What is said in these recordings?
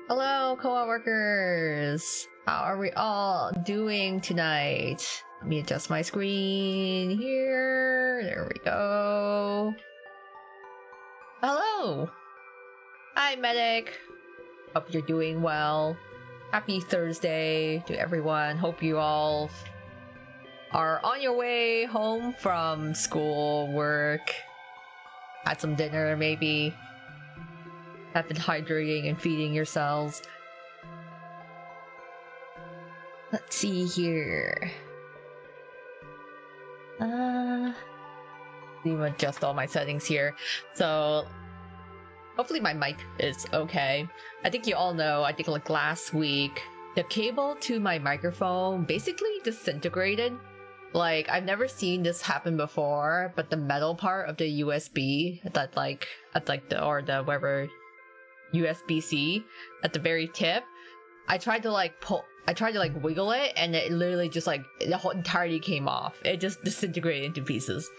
Hello, co-workers! How are we all doing tonight? Let me adjust my screen here. There we go. Hello! Hi, medic! Hope you're doing well. Happy Thursday to everyone. Hope you all are on your way home from school, work, had some dinner maybe. Have been hydrating and feeding yourselves. Let's see here. Let me adjust all my settings here. So hopefully my mic is okay. I think you all know, I think like last week, the cable to my microphone basically disintegrated. Like, I've never seen this happen before, but the metal part of the USB that like at like the whatever USB-C at the very tip, I tried to like wiggle it, and it literally just like the whole entirety came off. It just disintegrated into pieces.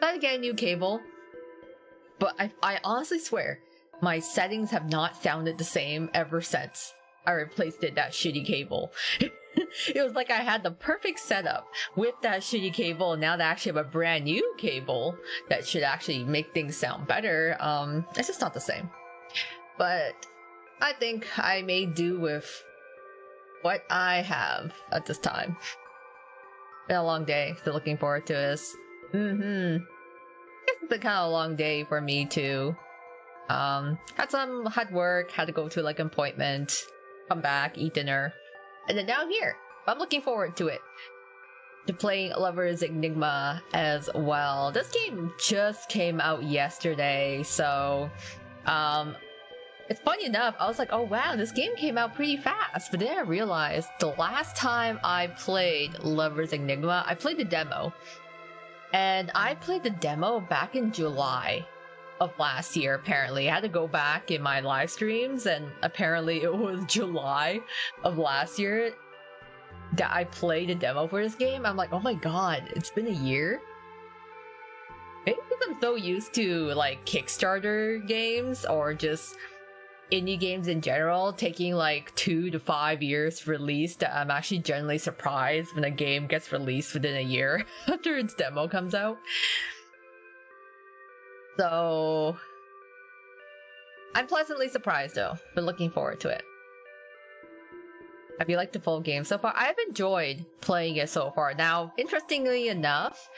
I had to get a new cable, but I honestly swear my settings have not sounded the same ever since I replaced that shitty cable. It was like I had the perfect setup with that shitty cable, and now that I actually have a brand new cable that should actually make things sound better, it's just not the same. But I think I may do with what I have at this time. Been a long day, still looking forward to this. It's been kind of a long day for me too. Had work, had to go to like an appointment, come back, eat dinner, and then now I'm here. I'm looking forward to it. To playing Lover's Enigma as well. This game just came out yesterday, so it's funny enough, I was like, oh wow, this game came out pretty fast, but then I realized the last time I played Lover's Enigma, I played the demo. And I played the demo back in July of last year, apparently. I had to go back in my live streams, and apparently it was July of last year that I played a demo for this game. I'm like, oh my god, it's been a year? Maybe because I'm so used to like Kickstarter games or just indie games in general taking like 2 to 5 years to release, that I'm actually generally surprised when a game gets released within a year after its demo comes out. So I'm pleasantly surprised though, but looking forward to it. Have you liked the full game so far? I've enjoyed playing it so far. Now, interestingly enough,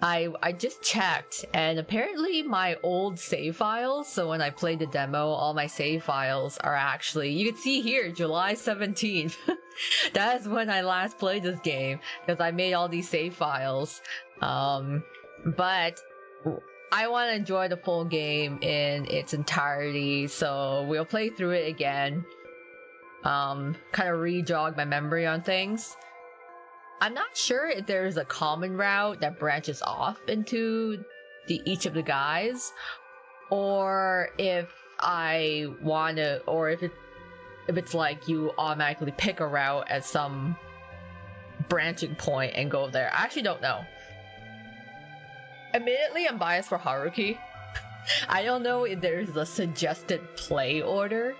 I just checked, and apparently my old save files, so when I played the demo, all my save files are actually, you can see here, July 17th. That is when I last played this game, because I made all these save files. But I want to enjoy the full game in its entirety, so we'll play through it again. Kind of re-jog my memory on things. I'm not sure if there's a common route that branches off into each of the guys, or if I want to, or if it's like you automatically pick a route at some branching point and go there. I actually don't know. Admittedly, I'm biased for Haruki. I don't know if there's a suggested play order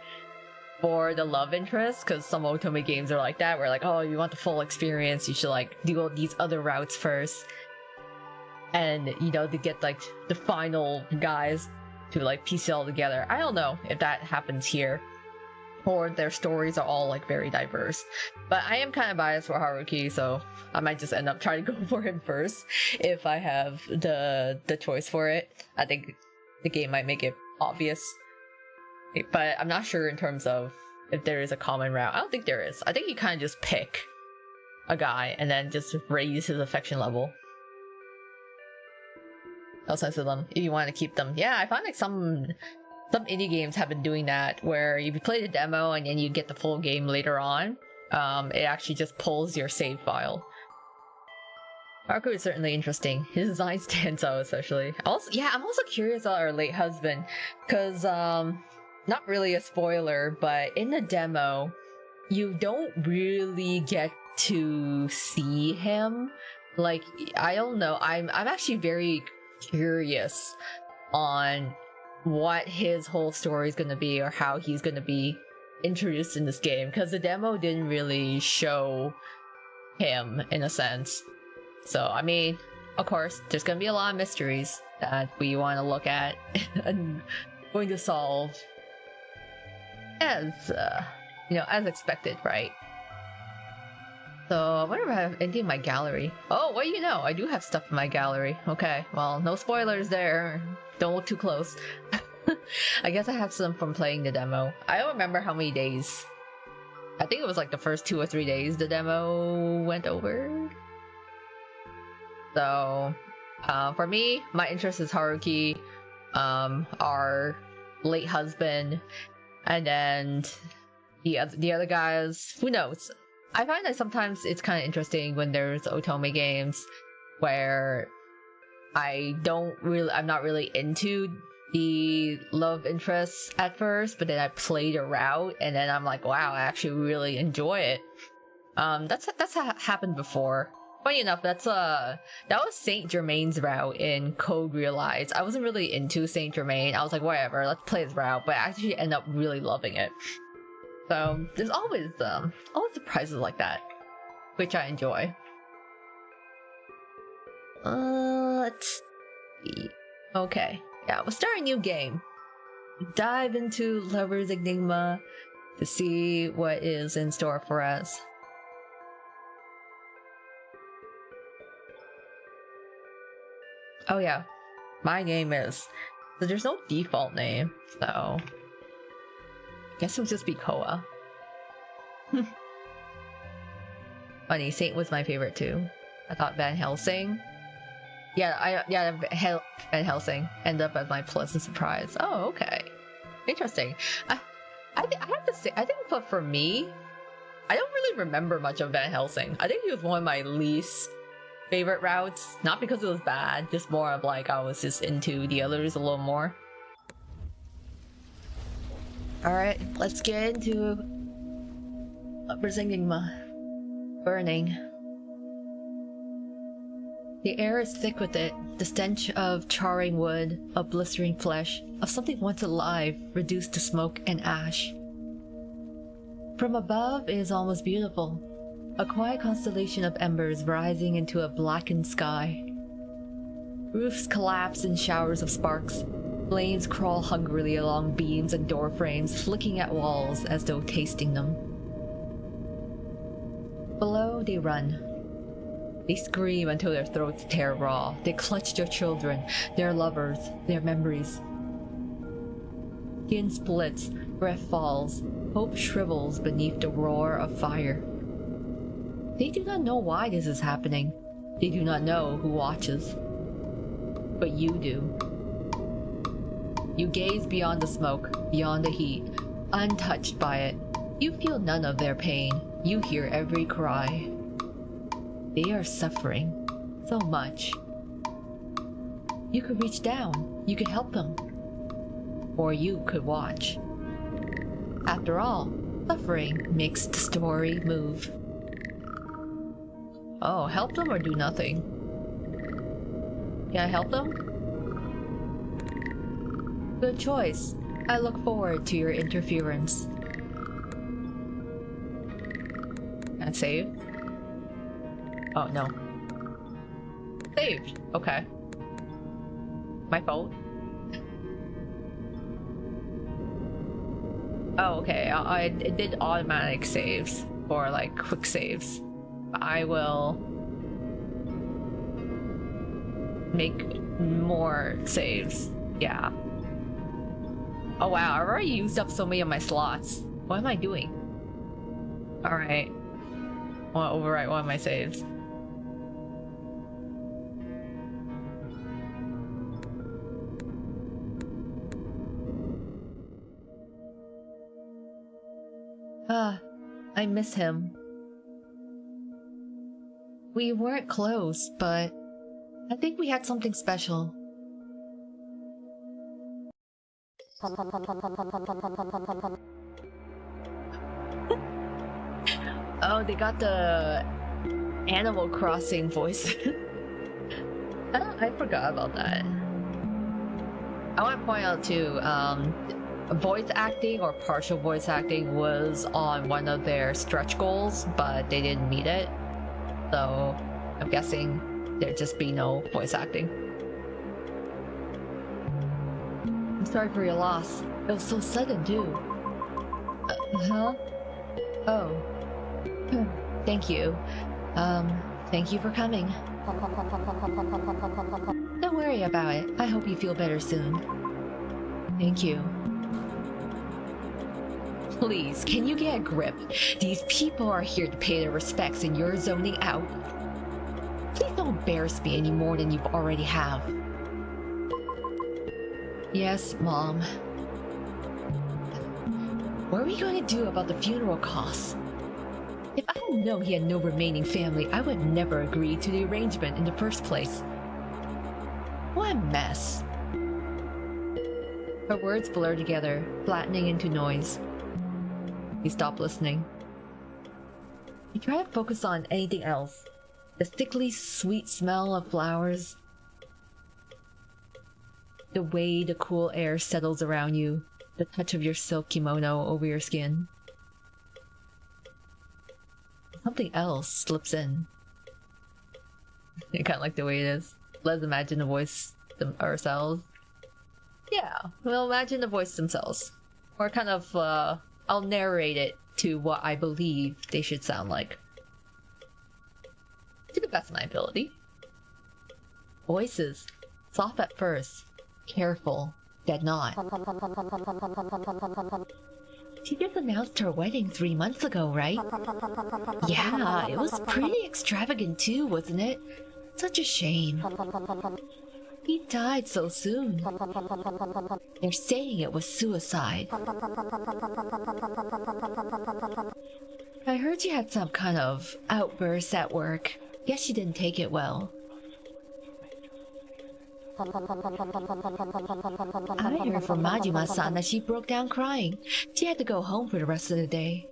for the love interest, because some Otome games are like that, where like, oh, you want the full experience, you should like do all these other routes first, and you know, to get like the final guys to like piece it all together. I don't know if that happens here, or their stories are all like very diverse, but I am kind of biased for Haruki, so I might just end up trying to go for him first if I have the choice for it. I think the game might make it obvious, but I'm not sure in terms of if there is a common route. I don't think there is. I think you kind of just pick a guy and then just raise his affection level. No sense of them if you want to keep them. Yeah, I find like some indie games have been doing that, where if you play the demo and then you get the full game later on, it actually just pulls your save file. Haruko is certainly interesting. His design stands out especially. I'm also curious about our late husband, because not really a spoiler, but in the demo, you don't really get to see him. Like, I don't know, I'm actually very curious on what his whole story is gonna be, or how he's gonna be introduced in this game, because the demo didn't really show him in a sense. So I mean, of course, there's gonna be a lot of mysteries that we want to look at and going to solve as as expected, right? So I wonder if I have anything in my gallery. Oh, what do you know? I do have stuff in my gallery. Okay, well, no spoilers there. Don't look too close. I guess I have some from playing the demo. I don't remember how many days. I think it was like the first 2 or 3 days the demo went over. So, for me, my interest is Haruki, our late husband, and then the other guys. Who knows? I find that sometimes it's kind of interesting when there's Otome games where I'm not really into the love interests at first, but then I play the route and then I'm like, wow, I actually really enjoy it. That's happened before. Funny enough, that was Saint Germain's route in Code Realized. I wasn't really into Saint Germain. I was like, whatever, let's play this route, but I actually end up really loving it. So there's always surprises like that, which I enjoy. Let's see. Okay, yeah, we'll start a new game. Dive into Lover's Enigma to see what is in store for us. Oh yeah, my name is... So there's no default name, so... Guess it'll just be Koa. Funny, Saint was my favorite too. I thought Van Helsing. Van Helsing ended up as my pleasant surprise. Oh, okay, interesting. I have to say, I think for me, I don't really remember much of Van Helsing. I think he was one of my least favorite routes, not because it was bad, just more of like I was just into the others a little more. Alright, let's get into Lover's Enigma. Burning. The air is thick with it, the stench of charring wood, of blistering flesh, of something once alive, reduced to smoke and ash. From above it is almost beautiful, a quiet constellation of embers rising into a blackened sky. Roofs collapse in showers of sparks. Flames crawl hungrily along beams and door frames, flicking at walls as though tasting them. Below, they run. They scream until their throats tear raw. They clutch their children, their lovers, their memories. Skin splits, breath falls, hope shrivels beneath the roar of fire. They do not know why this is happening. They do not know who watches. But you do. You gaze beyond the smoke, beyond the heat, untouched by it. You feel none of their pain. You hear every cry. They are suffering so much. You could reach down. You could help them. Or you could watch. After all, suffering makes the story move. Oh, help them or do nothing? Can I help them? Good choice. I look forward to your interference. Can I save? Oh, no. Saved. Okay. My fault. Oh, okay. It did automatic saves or like quick saves. I will make more saves. Yeah. Oh wow, I've already used up so many of my slots. What am I doing? Alright. I want to overwrite one of my saves. I miss him. We weren't close, but I think we had something special. Oh, they got the Animal Crossing voice. I forgot about that. I want to point out too, voice acting or partial voice acting was on one of their stretch goals, but they didn't meet it. So I'm guessing there'd just be no voice acting. I'm sorry for your loss. It was so sudden too. Huh? Oh. Thank you. Thank you for coming. Don't worry about it. I hope you feel better soon. Thank you. Please, can you get a grip? These people are here to pay their respects and you're zoning out. Please don't embarrass me any more than you already have. Yes, Mom. What are we going to do about the funeral costs? If I had known he had no remaining family, I would never agree to the arrangement in the first place. What a mess. Her words blur together, flattening into noise. He stopped listening. He tried to focus on anything else. The thickly sweet smell of flowers. The way the cool air settles around you. The touch of your silk kimono over your skin. Something else slips in. I kind of like the way it is. Let's imagine the voice ourselves. Yeah, we'll imagine the voice themselves. Or kind of, I'll narrate it to what I believe they should sound like. To the best of my ability. Voices. Soft at first. Careful. Dead not. She just announced her wedding 3 months ago, right? Yeah, it was pretty extravagant too, wasn't it? Such a shame. He died so soon. They're saying it was suicide. I heard you had some kind of outburst at work. Guess you didn't take it well. I heard from Majima-san that she broke down crying. She had to go home for the rest of the day.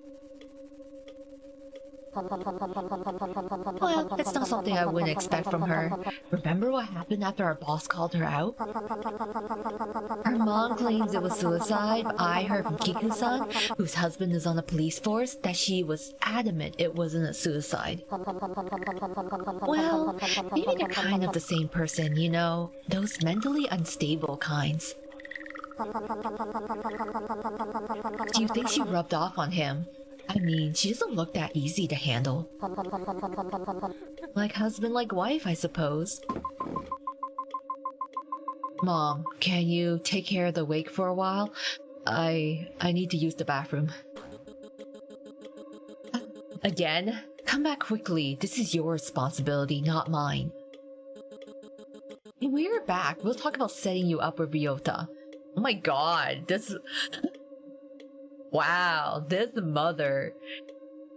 Well, it's not something I wouldn't expect from her. Remember what happened after our boss called her out? Her mom claims it was suicide, but I heard from Kiku-san, whose husband is on the police force, that she was adamant it wasn't a suicide. Well, maybe they're kind of the same person, you know? Those mentally unstable kinds. Do you think she rubbed off on him? I mean, she doesn't look that easy to handle. Like husband, like wife, I suppose. Mom, can you take care of the wake for a while? I need to use the bathroom. Again? Come back quickly. This is your responsibility, not mine. When we're back, we'll talk about setting you up with Ryota. Oh my god, this... Wow, this mother.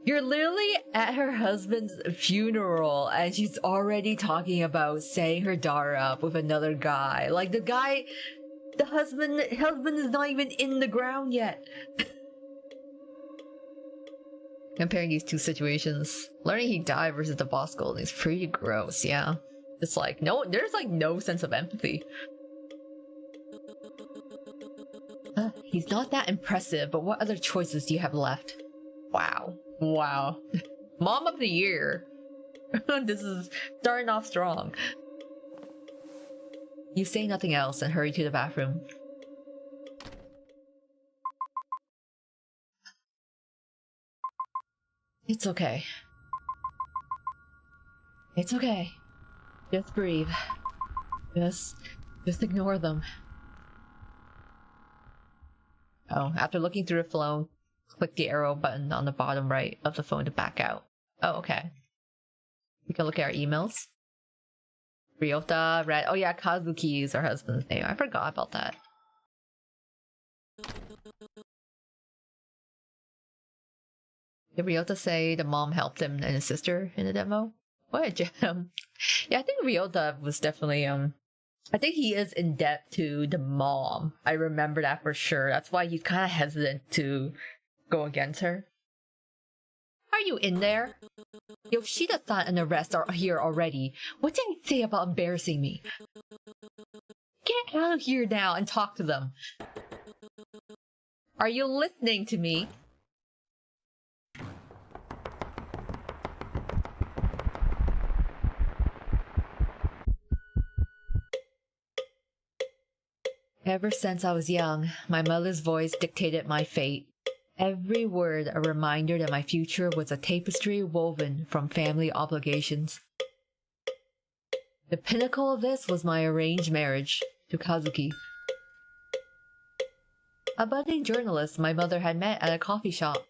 You're literally at her husband's funeral and she's already talking about setting her daughter up with another guy. Like the husband is not even in the ground yet. Comparing these two situations, learning he died versus the boss gold is pretty gross, yeah. It's like, there's like no sense of empathy. He's not that impressive, but what other choices do you have left? Wow. Wow. Mom of the year. This is starting off strong. You say nothing else and hurry to the bathroom. It's okay. It's okay. Just breathe. Just ignore them. Oh, after looking through the phone, click the arrow button on the bottom right of the phone to back out. Oh, okay. We can look at our emails. Ryota, Red. Oh yeah, Kazuki is her husband's name. I forgot about that. Did Ryota say the mom helped him and his sister in the demo? What a gem. Yeah, I think Ryota was definitely, I think he is in debt to the mom. I remember that for sure. That's why he's kind of hesitant to go against her. Are you in there? Yoshida-san and the rest are here already. What did he say about embarrassing me? Get out of here now and talk to them. Are you listening to me? Ever since I was young, my mother's voice dictated my fate. Every word a reminder that my future was a tapestry woven from family obligations. The pinnacle of this was my arranged marriage to Kazuki, a budding journalist my mother had met at a coffee shop.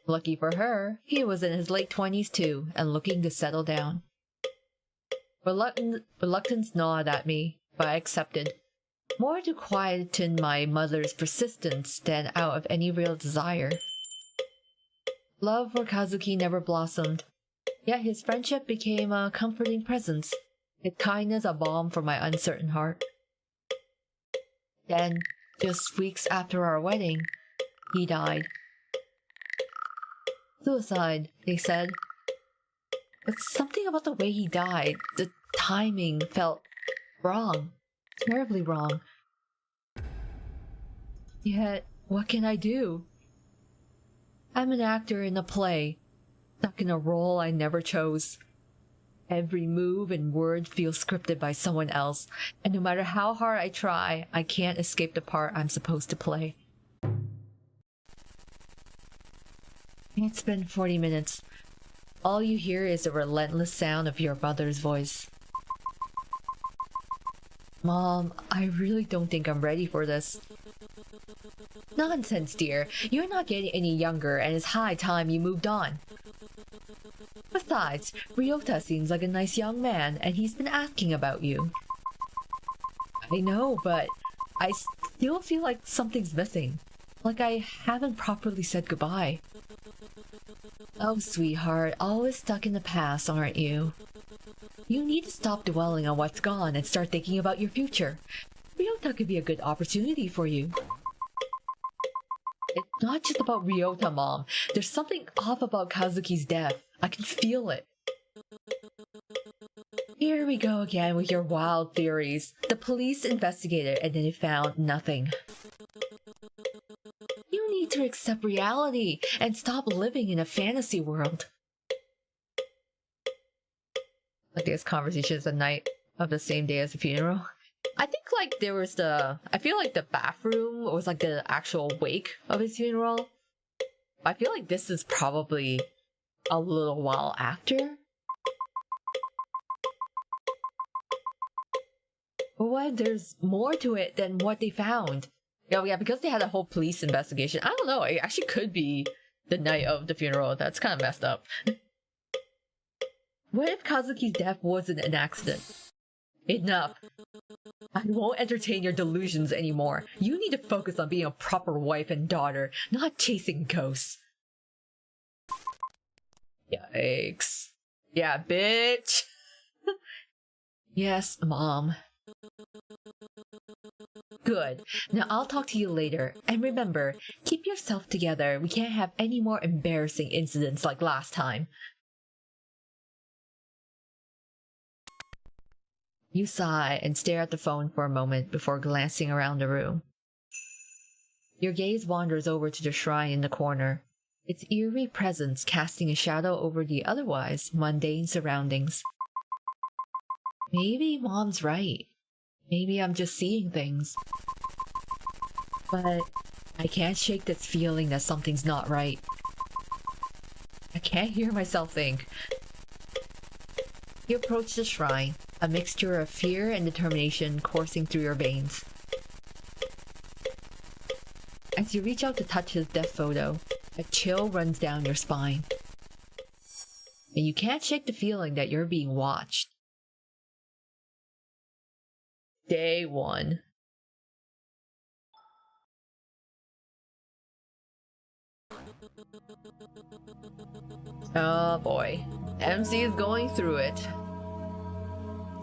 Lucky for her, he was in his late 20s too and looking to settle down. Reluctance gnawed at me, but I accepted. More to quieten my mother's persistence than out of any real desire. Love for Kazuki never blossomed, yet his friendship became a comforting presence, his kindness a balm for my uncertain heart. Then, just weeks after our wedding, he died. Suicide, they said. But something about the way he died, the timing felt wrong. Terribly wrong. Yet, what can I do? I'm an actor in a play, stuck in a role I never chose. Every move and word feels scripted by someone else, and no matter how hard I try, I can't escape the part I'm supposed to play. It's been 40 minutes. All you hear is the relentless sound of your mother's voice. Mom, I really don't think I'm ready for this. Nonsense, dear. You're not getting any younger, and it's high time you moved on. Besides, Ryota seems like a nice young man, and he's been asking about you. I know, but I still feel like something's missing. Like I haven't properly said goodbye. Oh, sweetheart, always stuck in the past, aren't you? You need to stop dwelling on what's gone and start thinking about your future. Ryota could be a good opportunity for you. It's not just about Ryota, Mom. There's something off about Kazuki's death. I can feel it. Here we go again with your wild theories. The police investigated and they found nothing. You need to accept reality and stop living in a fantasy world. Like these conversations the night of the same day as the funeral. I think like there was I feel like the bathroom was like the actual wake of his funeral. I feel like this is probably a little while after. But what if there's more to it than what they found? Yeah, because they had a whole police investigation. I don't know, it actually could be the night of the funeral. That's kind of messed up. What if Kazuki's death wasn't an accident? Enough. I won't entertain your delusions anymore. You need to focus on being a proper wife and daughter, not chasing ghosts. Yikes. Yeah, bitch. Yes, Mom. Good. Now I'll talk to you later. And remember, keep yourself together. We can't have any more embarrassing incidents like last time. You sigh and stare at the phone for a moment before glancing around the room. Your gaze wanders over to the shrine in the corner, its eerie presence casting a shadow over the otherwise mundane surroundings. Maybe Mom's right. Maybe I'm just seeing things. But I can't shake this feeling that something's not right. I can't hear myself think. You approach the shrine, a mixture of fear and determination coursing through your veins. As you reach out to touch his death photo, a chill runs down your spine. And you can't shake the feeling that you're being watched. Day 1. Oh boy. MC is going through it.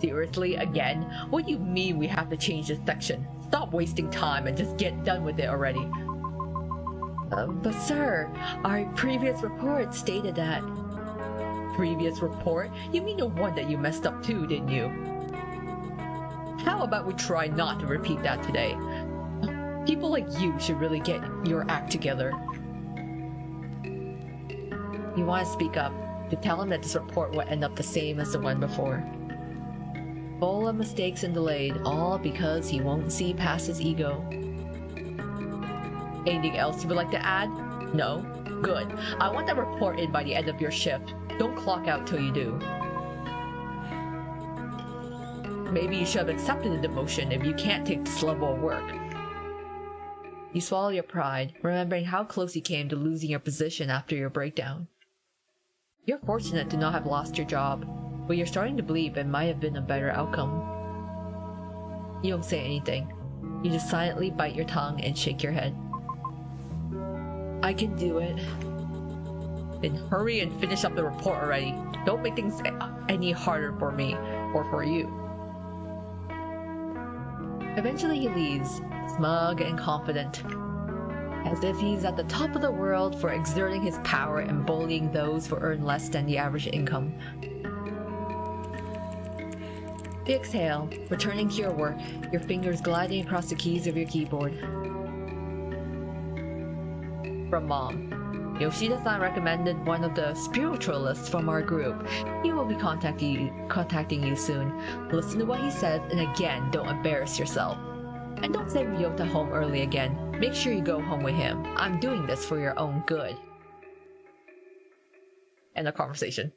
Seriously, again? What do you mean we have to change this section? Stop wasting time and just get done with it already. But sir, our previous report stated that... Previous report? You mean the one that you messed up too, didn't you? How about we try not to repeat that today? People like you should really get your act together. You want to speak up, to tell him that this report will end up the same as the one before. Full of mistakes and delayed, all because he won't see past his ego. Anything else you would like to add? No? Good. I want that report in by the end of your shift. Don't clock out till you do. Maybe you should have accepted the demotion if you can't take this level of work. You swallow your pride, remembering how close you came to losing your position after your breakdown. You're fortunate to not have lost your job, but you're starting to believe it might have been a better outcome. You don't say anything. You just silently bite your tongue and shake your head. I can do it. Then hurry and finish up the report already. Don't make things any harder for me or for you. Eventually he leaves, smug and confident, as if he's at the top of the world for exerting his power and bullying those who earn less than the average income. You exhale, returning to your work, your fingers gliding across the keys of your keyboard. From Mom. Yoshida-san recommended one of the spiritualists from our group. He will be contacting you soon. Listen to what he says, and again, don't embarrass yourself. And don't send Ryota home early again. Make sure you go home with him. I'm doing this for your own good. End of conversation.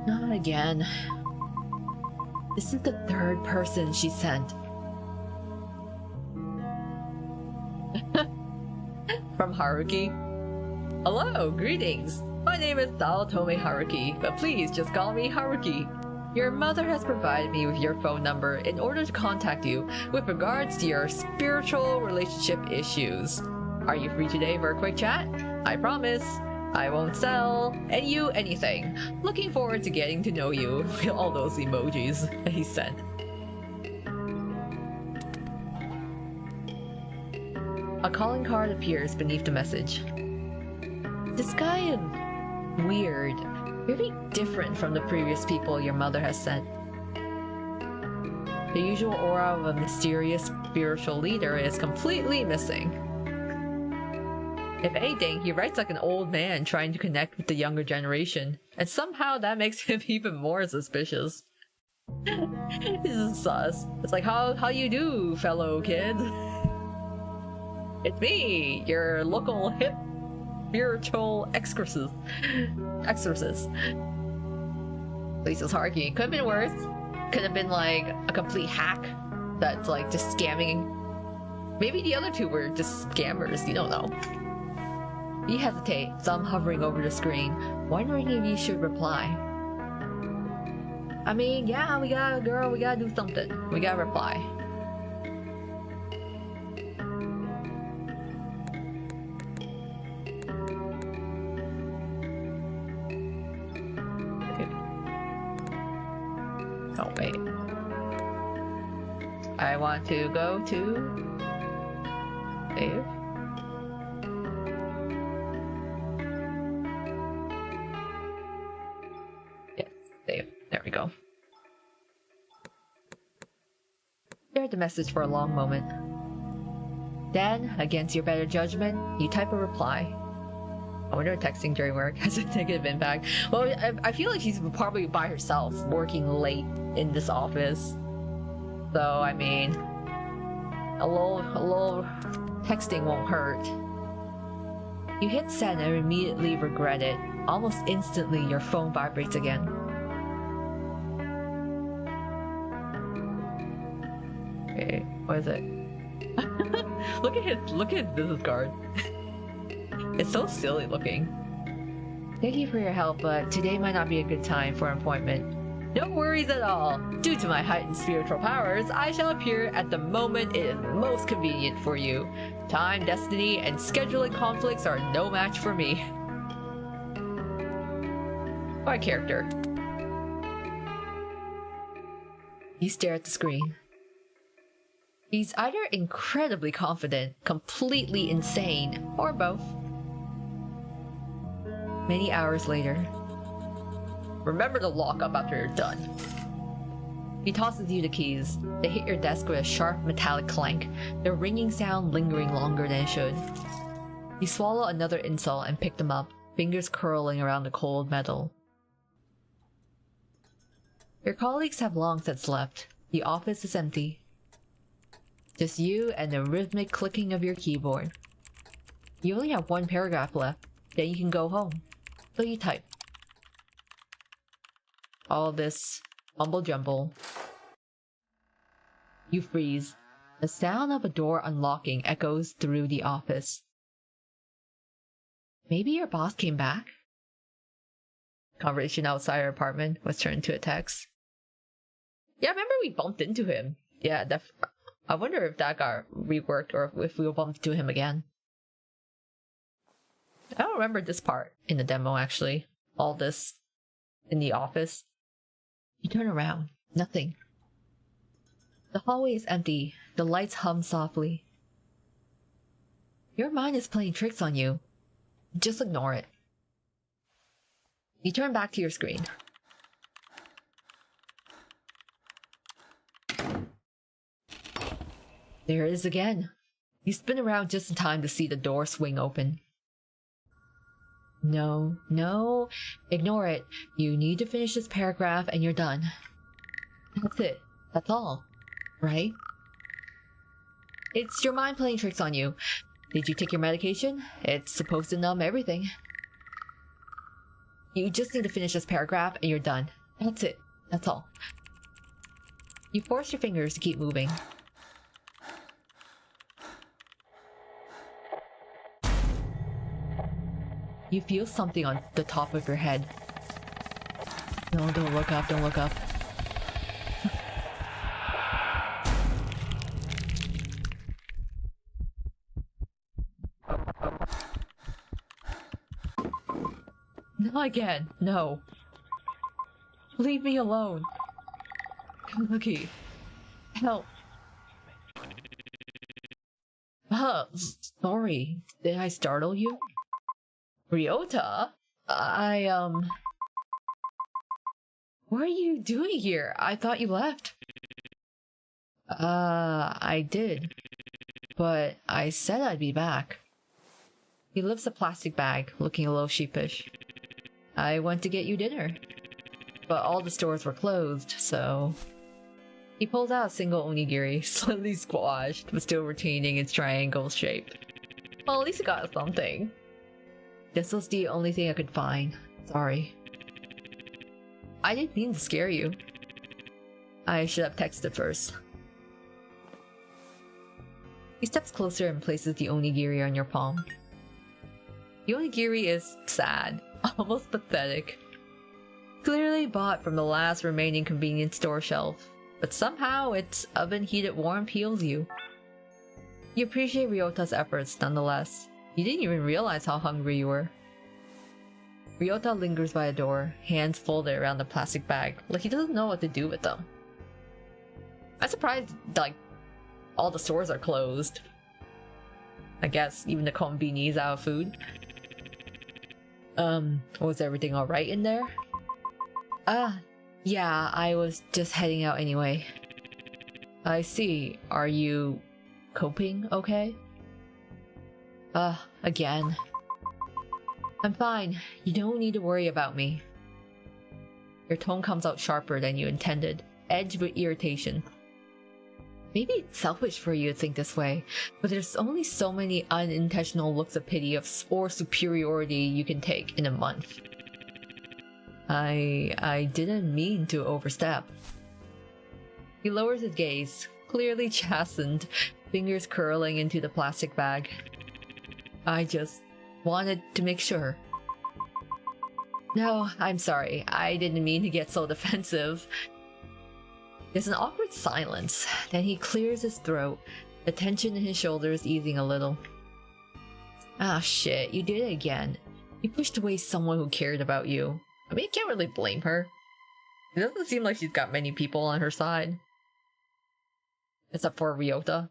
Not again. This is the third person she sent. From Haruki. Hello, greetings. My name is Otome Haruki, but please just call me Haruki. Your mother has provided me with your phone number in order to contact you with regards to your spiritual relationship issues. Are you free today for a quick chat? I promise. I won't sell you anything. Looking forward to getting to know you. All those emojis that he sent. A calling card appears beneath the message. This guy is weird. Very different from the previous people your mother has sent. The usual aura of a mysterious spiritual leader is completely missing. If anything, he writes like an old man trying to connect with the younger generation, and somehow that makes him even more suspicious. This is sus. It's like, how you do, fellow kids? It's me, your local hip spiritual exorcist. Lisa's Haruki. Could have been worse. Could have been like a complete hack that's like just scamming. Maybe the other two were just scammers, you don't know. You hesitate, thumb hovering over the screen, wondering if you should reply. I mean, yeah, we gotta do something. We gotta reply. Oh, wait. I want to go to... save. Yes, save. There we go. Stare at the message for a long moment. Then, against your better judgment, you type a reply. I wonder if texting during work has a negative impact. Well, I feel like she's probably by herself, working late in this office. So, I mean, a little texting won't hurt. You hit send and immediately regret it. Almost instantly, your phone vibrates again. Okay, what is it? Look at his business card. It's so silly looking. Thank you for your help, but today might not be a good time for an appointment. No worries at all. Due to my heightened spiritual powers, I shall appear at the moment it is most convenient for you. Time, destiny, and scheduling conflicts are no match for me. My character. You stare at the screen. He's either incredibly confident, completely insane, or both. Many hours later. Remember to lock up after you're done. He tosses you the keys. They hit your desk with a sharp metallic clank, their ringing sound lingering longer than it should. You swallow another insult and pick them up, fingers curling around the cold metal. Your colleagues have long since left. The office is empty. Just you and the rhythmic clicking of your keyboard. You only have one paragraph left, then you can go home. So you type. All this mumble jumble. You freeze. The sound of a door unlocking echoes through the office. Maybe your boss came back? Conversation outside our apartment was turned to a text. Yeah, I remember we bumped into him. Yeah, I wonder if that got reworked or if we bumped into him again. I don't remember this part in the demo, actually. All this in the office. You turn around. Nothing. The hallway is empty. The lights hum softly. Your mind is playing tricks on you. Just ignore it. You turn back to your screen. There it is again. You spin around just in time to see the door swing open. No, ignore it. You need to finish this paragraph and you're done. That's it. That's all. Right? It's your mind playing tricks on you. Did you take your medication? It's supposed to numb everything. You just need to finish this paragraph and you're done. That's it. That's all. You force your fingers to keep moving. You feel something on the top of your head. No, don't look up, don't look up. Not again, no. Leave me alone. Kazuki, help. Sorry, did I startle you? Ryota? What are you doing here? I thought you left. I did. But I said I'd be back. He lifts a plastic bag, looking a little sheepish. I went to get you dinner. But all the stores were closed, so... He pulls out a single onigiri, slightly squashed, but still retaining its triangle shape. Well, at least it got something. This was the only thing I could find. Sorry. I didn't mean to scare you. I should have texted first. He steps closer and places the onigiri on your palm. The onigiri is sad, almost pathetic. Clearly bought from the last remaining convenience store shelf, but somehow its oven-heated warmth heals you. You appreciate Ryota's efforts nonetheless. You didn't even realize how hungry you were. Ryota lingers by a door, hands folded around the plastic bag, like he doesn't know what to do with them. I'm surprised, like, all the stores are closed. I guess even the konbini's out of food. Was everything alright in there? Yeah, I was just heading out anyway. I see. Are you coping okay? Again. I'm fine. You don't need to worry about me. Your tone comes out sharper than you intended, edged with irritation. Maybe it's selfish for you to think this way, but there's only so many unintentional looks of pity or superiority you can take in a month. I didn't mean to overstep. He lowers his gaze, clearly chastened, fingers curling into the plastic bag. I just wanted to make sure. No, I'm sorry. I didn't mean to get so defensive. There's an awkward silence. Then he clears his throat, the tension in his shoulders easing a little. Ah, shit, you did it again. You pushed away someone who cared about you. I mean, I can't really blame her. It doesn't seem like she's got many people on her side. Except for Ryota.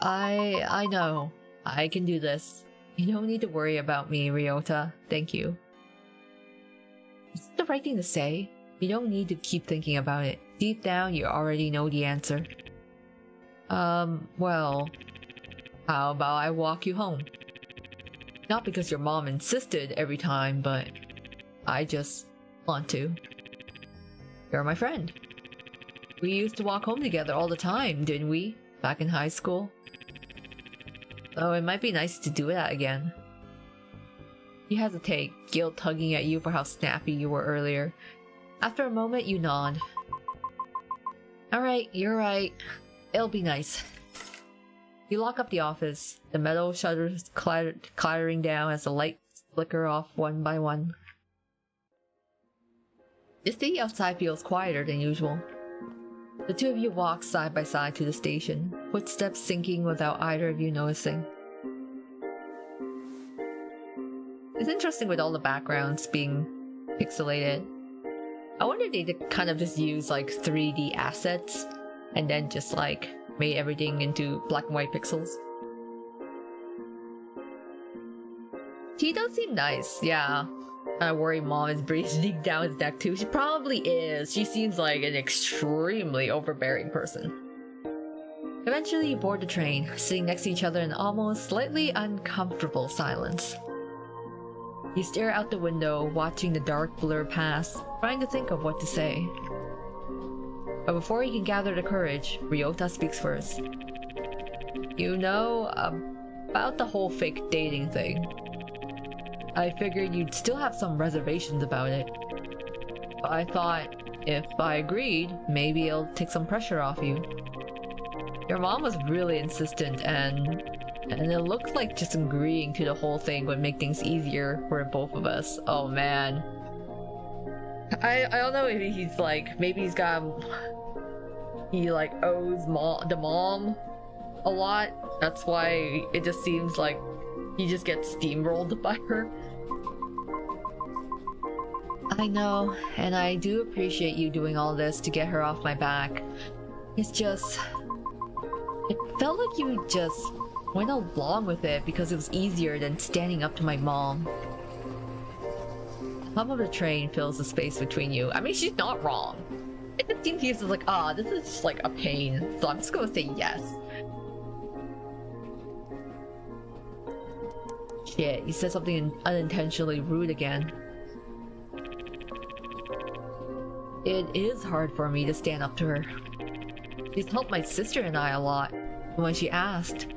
I know. I can do this. You don't need to worry about me, Ryota. Thank you. Is it the right thing to say? You don't need to keep thinking about it. Deep down, you already know the answer. Well, how about I walk you home? Not because your mom insisted every time, but I just want to. You're my friend. We used to walk home together all the time, didn't we? Back in high school. So it might be nice to do that again. You hesitate, guilt tugging at you for how snappy you were earlier. After a moment, you nod. Alright, you're right. It'll be nice. You lock up the office, the metal shutters clattering down as the lights flicker off one by one. The city outside feels quieter than usual. The two of you walk side by side to the station, footsteps sinking without either of you noticing. It's interesting with all the backgrounds being pixelated. I wonder if they kind of just use like 3D assets and then just like made everything into black and white pixels. He does seem nice, yeah. I worry mom is breathing down his neck too. She probably is. She seems like an extremely overbearing person. Eventually you board the train, sitting next to each other in almost slightly uncomfortable silence. You stare out the window, watching the dark blur pass, trying to think of what to say. But before you can gather the courage, Ryota speaks first. You know, about the whole fake dating thing. I figured you'd still have some reservations about it. But I thought, if I agreed, maybe it'll take some pressure off you. Your mom was really insistent and it looked like just agreeing to the whole thing would make things easier for both of us. Oh man. I don't know if he's like, maybe he like owes the mom a lot. That's why it just seems like he just gets steamrolled by her. I know, and I do appreciate you doing all this to get her off my back. It's just... it felt like you just went along with it because it was easier than standing up to my mom. The hum of the train fills the space between you. I mean, she's not wrong. It just seems he's like, this is just like a pain, so I'm just gonna say yes. Shit, you said something unintentionally rude again. It is hard for me to stand up to her. She's helped my sister and I a lot when she asked.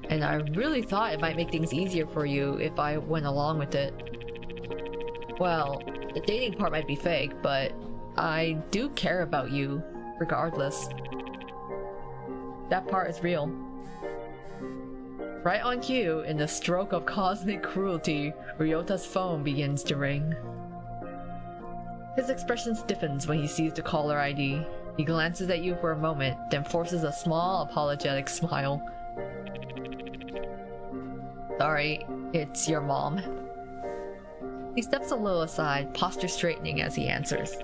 And I really thought it might make things easier for you if I went along with it. Well, the dating part might be fake, but I do care about you, regardless. That part is real. Right on cue, in the stroke of cosmic cruelty, Ryota's phone begins to ring. His expression stiffens when he sees the caller ID. He glances at you for a moment, then forces a small, apologetic smile. Sorry, it's your mom. He steps a little aside, posture straightening as he answers.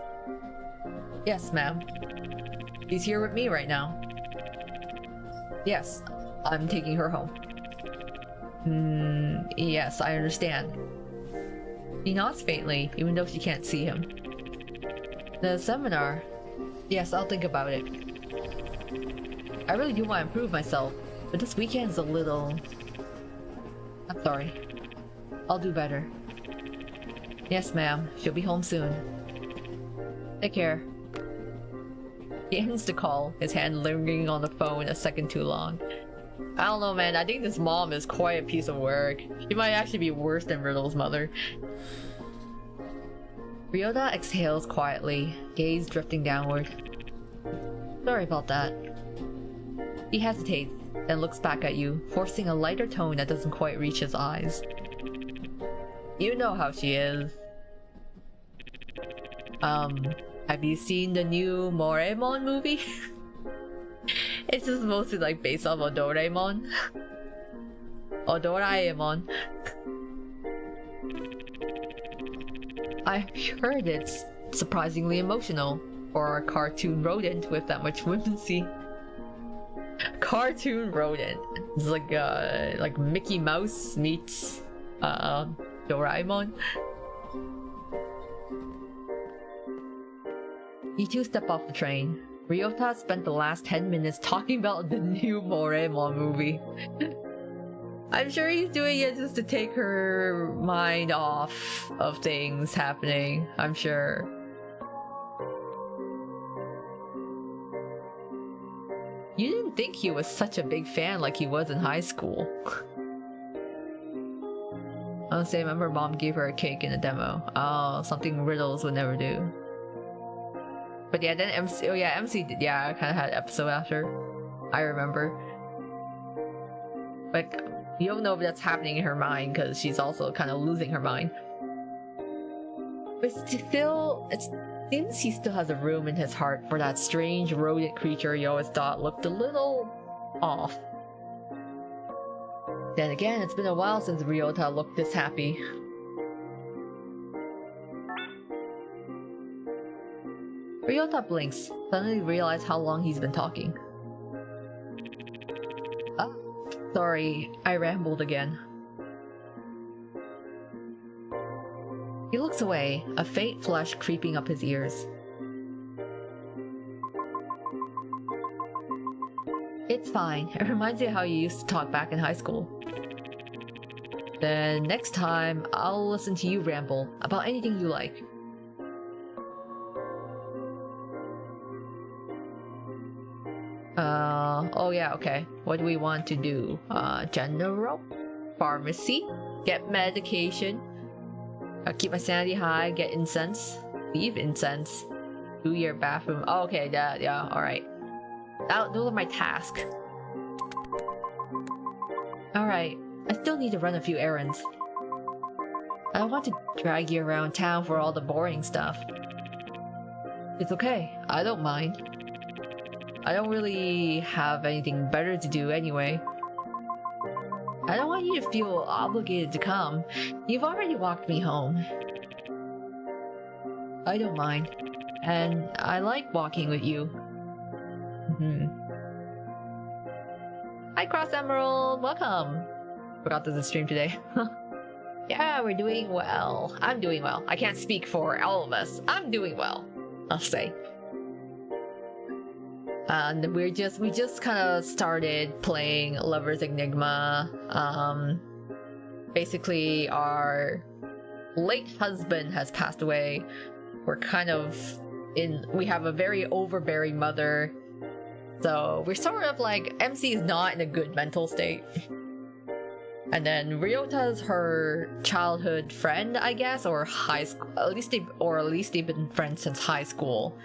Yes, ma'am. She's here with me right now. Yes, I'm taking her home. Yes, I understand. He nods faintly, even though she can't see him. The seminar? Yes, I'll think about it. I really do want to improve myself, but this weekend's a little... I'm sorry. I'll do better. Yes, ma'am. She'll be home soon. Take care. He ends the call, his hand lingering on the phone a second too long. I don't know, man. I think this mom is quite a piece of work. She might actually be worse than Riddle's mother. Ryota exhales quietly, gaze drifting downward. Sorry about that. He hesitates, then looks back at you, forcing a lighter tone that doesn't quite reach his eyes. You know how she is. Have you seen the new Moraemon movie? It's just mostly like based off of Doraemon. Or Doraemon. I heard it's surprisingly emotional for a cartoon rodent with that much whimsy. Cartoon rodent. It's like Mickey Mouse meets Doraemon. You two step off the train. Ryota spent the last 10 minutes talking about the new Moremon movie. I'm sure he's doing it just to take her mind off of things happening. I'm sure. You didn't think he was such a big fan like he was in high school. Honestly, I remember mom gave her a cake in a demo. Oh, something Riddles would never do. But yeah, then MC. Oh yeah, MC did. Yeah, I kind of had an episode after. I remember. Like, you don't know if that's happening in her mind because she's also kind of losing her mind. But still, it seems he still has a room in his heart for that strange rodent creature you always thought looked a little off. Then again, it's been a while since Ryota looked this happy. Ryota blinks, suddenly realizes how long he's been talking. Ah, sorry, I rambled again. He looks away, a faint flush creeping up his ears. It's fine. It reminds me of how you used to talk back in high school. Then next time, I'll listen to you ramble about anything you like. Oh yeah, okay. What do we want to do? General? Pharmacy? Get medication? Keep my sanity high, get incense? Leave incense? Do your bathroom? Oh, okay, yeah, alright. Those are my tasks. Alright, I still need to run a few errands. I don't want to drag you around town for all the boring stuff. It's okay, I don't mind. I don't really have anything better to do anyway. I don't want you to feel obligated to come. You've already walked me home. I don't mind. And I like walking with you. Hi Cross Emerald, welcome! Forgot there's a stream today. Yeah, we're doing well. I'm doing well. I can't speak for all of us. I'm doing well, I'll say. And we just kind of started playing Lover's Enigma. Basically our late husband has passed away. We're kind of we have a very overbearing mother. So we're sort of like, MC is not in a good mental state. And then Ryota's her childhood friend, I guess, or high school, at least they've been friends since high school.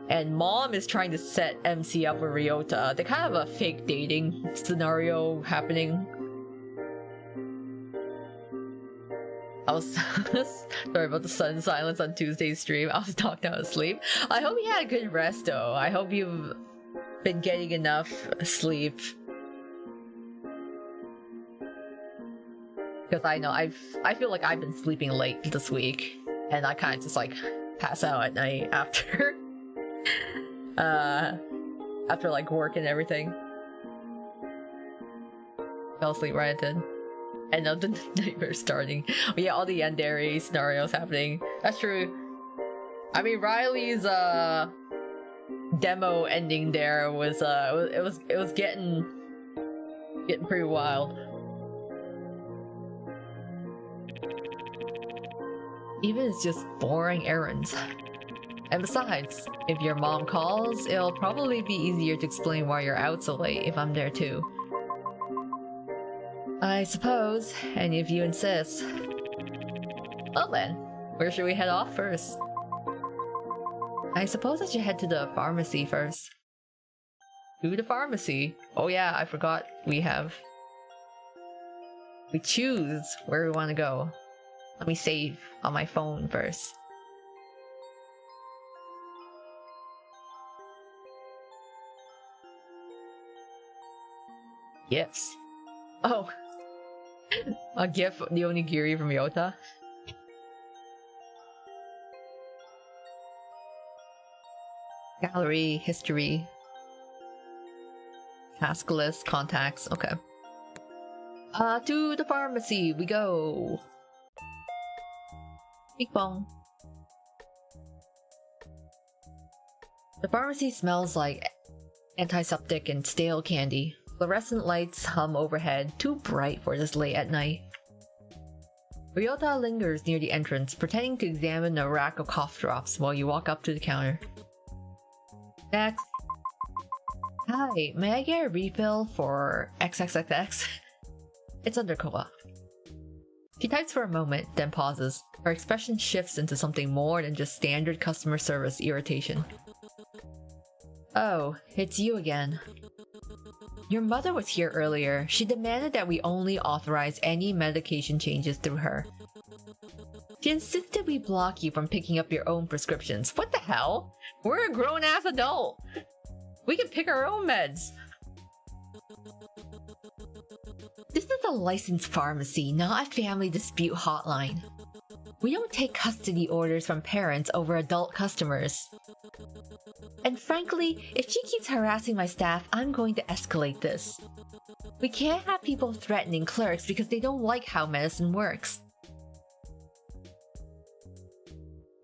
And mom is trying to set MC up with Ryota. They kind of have a fake dating scenario happening. I was sorry about the sudden silence on Tuesday's stream. I was knocked out of sleep. I hope you had a good rest though. I hope you've been getting enough sleep. Because I know I feel like I've been sleeping late this week. And I kind of just like pass out at night after after like work and everything. Fell asleep right then. And now the nightmare starting. But yeah, all the yandere scenarios happening. That's true. I mean, Riley's demo ending there was it was getting pretty wild. Even it's just boring errands. And besides, if your mom calls, it'll probably be easier to explain why you're out so late if I'm there too. I suppose, and if you insist. Well then, where should we head off first? I suppose I should head to the pharmacy first. To the pharmacy? Oh yeah, I forgot we choose where we want to go. Let me save on my phone first. Yes. Oh. A gift, the onigiri from Ryota. Gallery, history. Task list, contacts, okay. To the pharmacy we go. Big bong. The pharmacy smells like antiseptic and stale candy. Fluorescent lights hum overhead, too bright for this late at night. Ryota lingers near the entrance, pretending to examine a rack of cough drops while you walk up to the counter. Next. Hi, may I get a refill for XXXX? It's under co-op. She types for a moment, then pauses. Her expression shifts into something more than just standard customer service irritation. Oh, it's you again. Your mother was here earlier. She demanded that we only authorize any medication changes through her. She insisted we block you from picking up your own prescriptions. What the hell? We're a grown-ass adult! We can pick our own meds! This is a licensed pharmacy, not a family dispute hotline. We don't take custody orders from parents over adult customers. And frankly, if she keeps harassing my staff, I'm going to escalate this. We can't have people threatening clerks because they don't like how medicine works.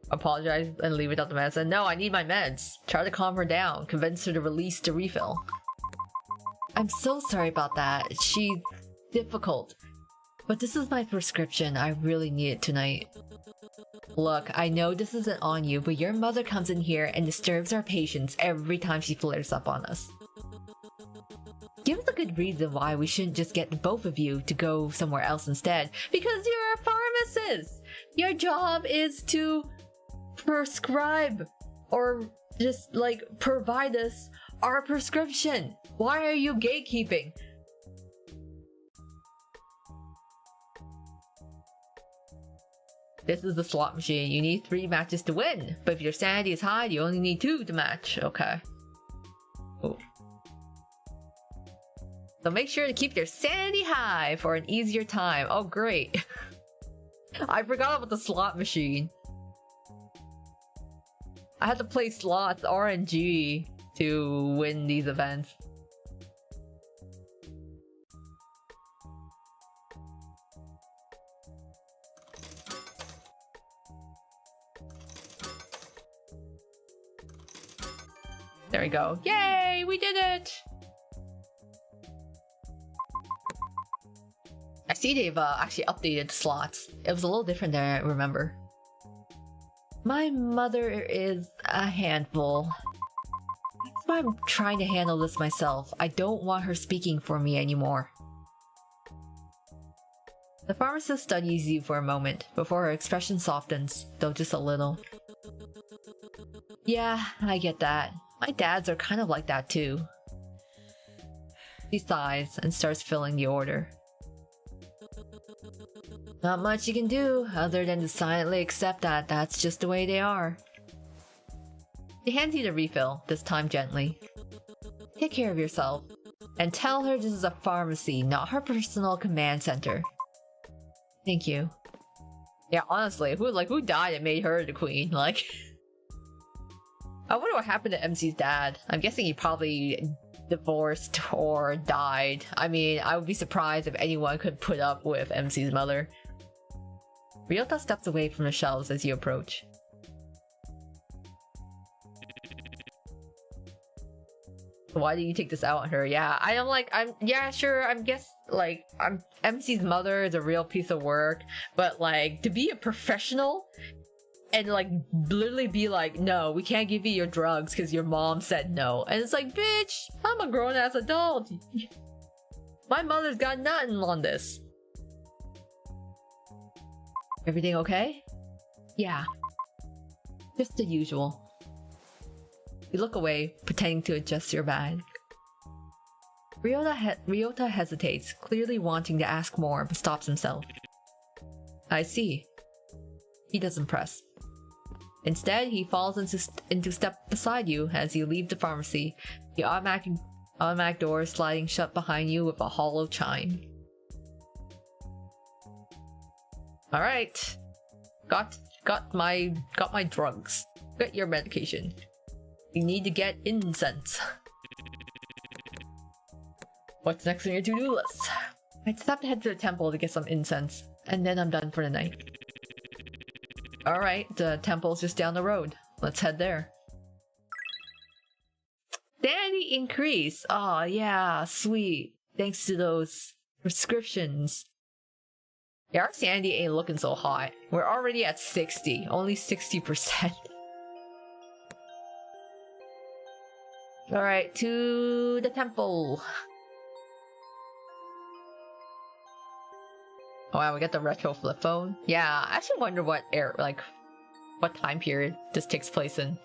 Apologize and leave without the medicine. No, I need my meds. Try to calm her down. Convince her to release the refill. I'm so sorry about that. She's difficult. But this is my prescription. I really need it tonight. Look, I know this isn't on you, but your mother comes in here and disturbs our patients every time she flares up on us. Give us a good reason why we shouldn't just get the both of you to go somewhere else instead. Because you're a pharmacist! Your job is to prescribe or just like provide us our prescription. Why are you gatekeeping? This is the slot machine. You need 3 matches to win. But if your sanity is high, you only need 2 to match. Okay. Oh. So make sure to keep your sanity high for an easier time. Oh, great. I forgot about the slot machine. I had to play slots RNG to win these events. There we go. Yay! We did it! I see they've actually updated the slots. It was a little different than I remember. My mother is a handful. That's why I'm trying to handle this myself. I don't want her speaking for me anymore. The pharmacist studies you for a moment before her expression softens, though just a little. Yeah, I get that. My dads are kind of like that too. She sighs and starts filling the order. Not much you can do other than to silently accept that that's just the way they are. She hands you the refill, this time gently. Take care of yourself. And tell her this is a pharmacy, not her personal command center. Thank you. Yeah, honestly, who died and made her the queen? Like... I wonder what happened to MC's dad. I'm guessing he probably divorced or died. I mean, I would be surprised if anyone could put up with MC's mother. Ryota steps away from the shelves as you approach. Why do you take this out on her? Yeah, yeah, sure, MC's mother is a real piece of work, but like, to be a professional and like literally be like, no, we can't give you your drugs because your mom said no. And it's like, bitch, I'm a grown-ass adult. My mother's got nothing on this. Everything okay? Yeah. Just the usual. You look away, pretending to adjust your bag. Ryota hesitates, clearly wanting to ask more, but stops himself. I see. He doesn't press. Instead, he falls into step beside you as you leave the pharmacy, the automatic door sliding shut behind you with a hollow chime. Alright. Got my drugs. Get your medication. You need to get incense. What's next on your to-do list? I just have to head to the temple to get some incense, and then I'm done for the night. Alright, the temple's just down the road. Let's head there. weight increase. Oh yeah, sweet. Thanks to those prescriptions. Yeah, our sanity ain't looking so hot. We're already at 60. Only 60%. Alright, to the temple. Oh wow, we got the retro flip phone. Yeah, I actually wonder what what time period this takes place in.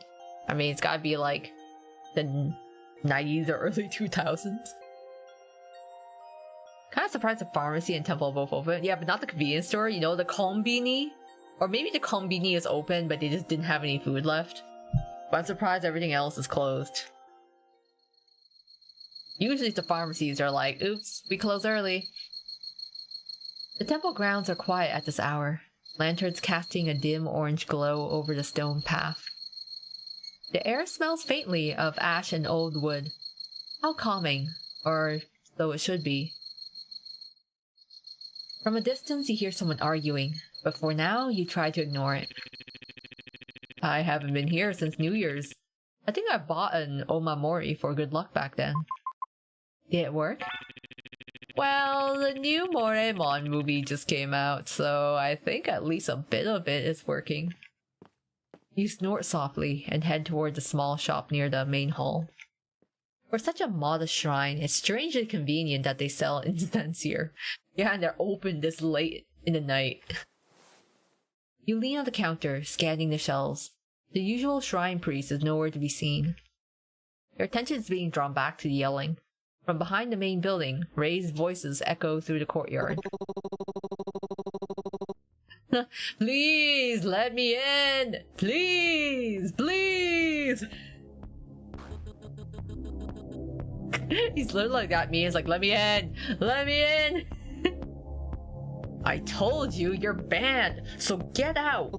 I mean, it's gotta be like the 90s or early 2000s. Kind of surprised the pharmacy and temple are both open. Yeah, but not the convenience store. You know, the kombini? Or maybe the kombini is open, but they just didn't have any food left. But I'm surprised everything else is closed. Usually the pharmacies are like, oops, we close early. The temple grounds are quiet at this hour, lanterns casting a dim orange glow over the stone path. The air smells faintly of ash and old wood. How calming, or so it should be. From a distance you hear someone arguing, but for now you try to ignore it. I haven't been here since New Year's. I think I bought an omamori for good luck back then. Did it work? Well, the new Moraemon movie just came out, so I think at least a bit of it is working. You snort softly and head toward the small shop near the main hall. For such a modest shrine, it's strangely convenient that they sell incense here. Yeah, and they're open this late in the night. You lean on the counter, scanning the shelves. The usual shrine priest is nowhere to be seen. Your attention is being drawn back to the yelling. From behind the main building, raised voices echo through the courtyard. Please, let me in! Please! Please! He's literally at me, he's like, let me in! Let me in! I told you, you're banned, so get out!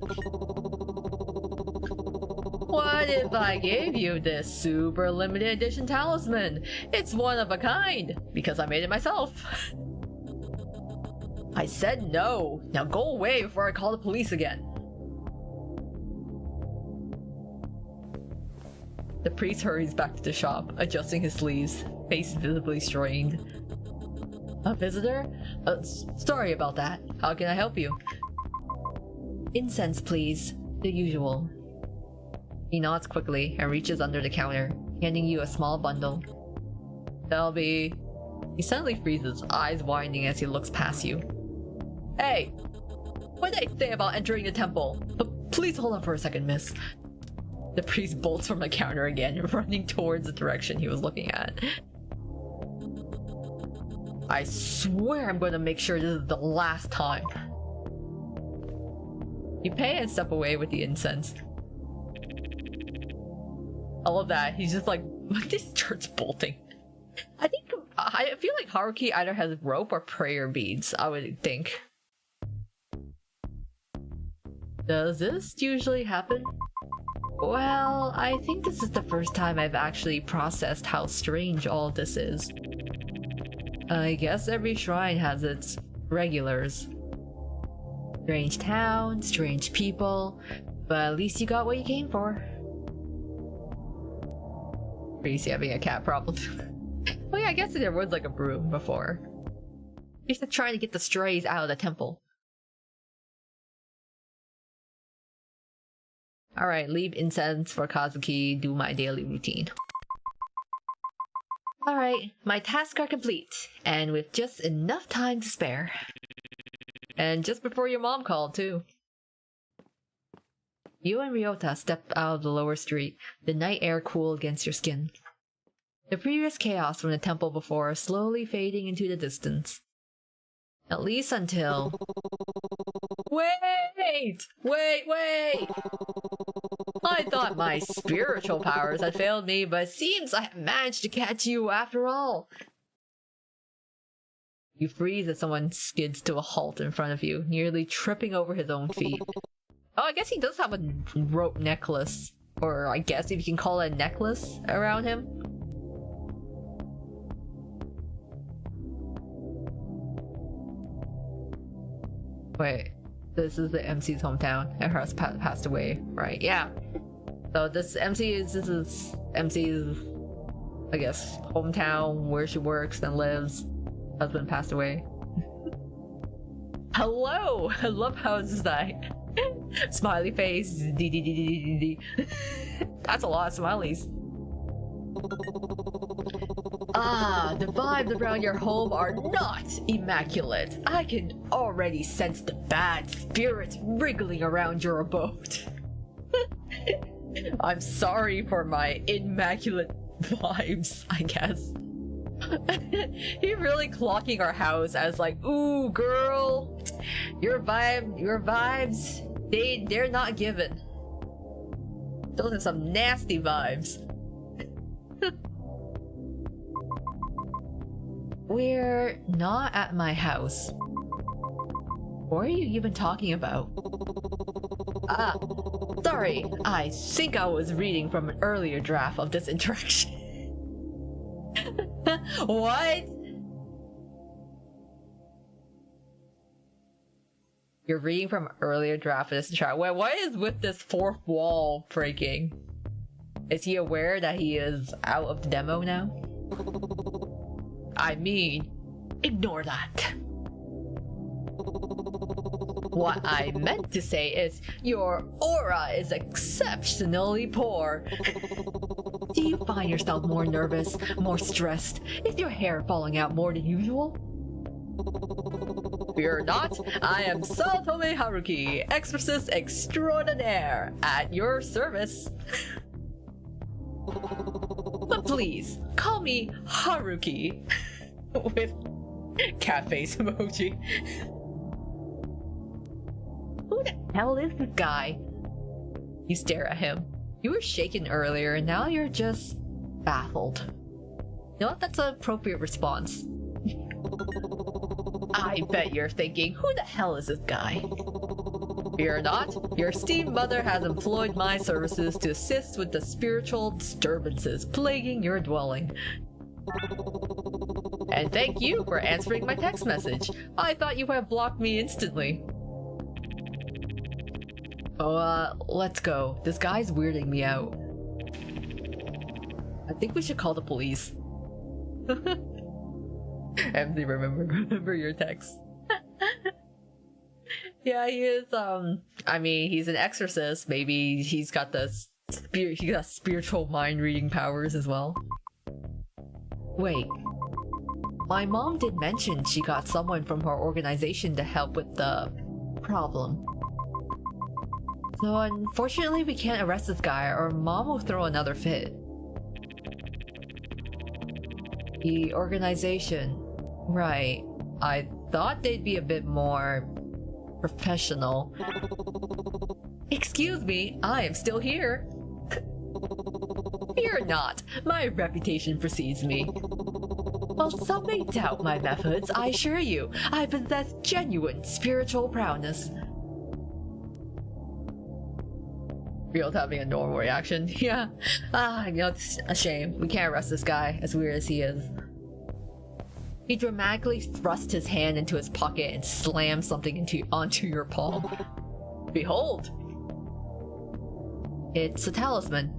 What if I gave you this super limited edition talisman? It's one of a kind, because I made it myself. I said no. Now go away before I call the police again. The priest hurries back to the shop, adjusting his sleeves, face visibly strained. A visitor? Sorry about that. How can I help you? Incense, please. The usual. He nods quickly and reaches under the counter, handing you a small bundle. That'll be... He suddenly freezes, eyes widening as he looks past you. Hey! What did I say about entering the temple? Please hold on for a second, miss. The priest bolts from the counter again, running towards the direction he was looking at. I swear I'm going to make sure this is the last time. You pay and step away with the incense. I love that. He's just like this starts bolting. I feel like Haruki either has rope or prayer beads, I would think. Does this usually happen? Well, I think this is the first time I've actually processed how strange all this is. I guess every shrine has its regulars. Strange town, strange people, but at least you got what you came for. Crazy having a cat problem. Well, yeah, I guess there was like a broom before. He's just trying to get the strays out of the temple. Alright, leave incense for Kazuki, do my daily routine. Alright, my tasks are complete, and with just enough time to spare. And just before your mom called, too. You and Ryota stepped out of the lower street, the night air cool against your skin. The previous chaos from the temple before slowly fading into the distance. At least until... Wait! I thought my spiritual powers had failed me, but it seems I have managed to catch you after all. You freeze as someone skids to a halt in front of you, nearly tripping over his own feet. Oh, I guess he does have a rope necklace. Or I guess if you can call it a necklace around him. Wait, this is the MC's hometown. Her husband passed away, right? Yeah. So this is MC's I guess, hometown where she works and lives. Husband passed away. Hello! I love how it's like smiley face. That's a lot of smileys. Ah, the vibes around your home are not immaculate. I can already sense the bad spirits wriggling around your abode. I'm sorry for my immaculate vibes, I guess. He really clocking our house as like, ooh, girl, your vibes, they're not given. Those are some nasty vibes. We're not at my house. What are you even talking about? Ah, sorry, I think I was reading from an earlier draft of this interaction. What? You're reading from an earlier draft of this interaction. Wait, what is with this fourth wall breaking? Is he aware that he is out of the demo now? I mean, ignore that. What I meant to say is, your aura is exceptionally poor. Do you find yourself more nervous, more stressed? Is your hair falling out more than usual? Fear not, I am Otome Haruki, exorcist extraordinaire, at your service. But please, call me Haruki. With cat face emoji. Who the hell is this guy? You stare at him. You were shaken earlier, and now you're just baffled. You know what? That's an appropriate response. I bet you're thinking, who the hell is this guy? Fear not, your esteemed mother has employed my services to assist with the spiritual disturbances plaguing your dwelling. And thank you for answering my text message. I thought you would have blocked me instantly. Oh, let's go. This guy's weirding me out. I think we should call the police. Emily, remember your text. Yeah, he is, I mean, he's an exorcist. Maybe he's got the spiritual mind reading powers as well. Wait. My mom did mention she got someone from her organization to help with the problem. So unfortunately we can't arrest this guy or mom will throw another fit. The organization. Right. I thought they'd be a bit more professional. Excuse me, I am still here. Fear not, my reputation precedes me. While some may doubt my methods, I assure you, I possess genuine spiritual prowess. Real's having a normal reaction. Yeah. You know, it's a shame. We can't arrest this guy, as weird as he is. He dramatically thrust his hand into his pocket and slammed something onto your palm. Behold! It's a talisman.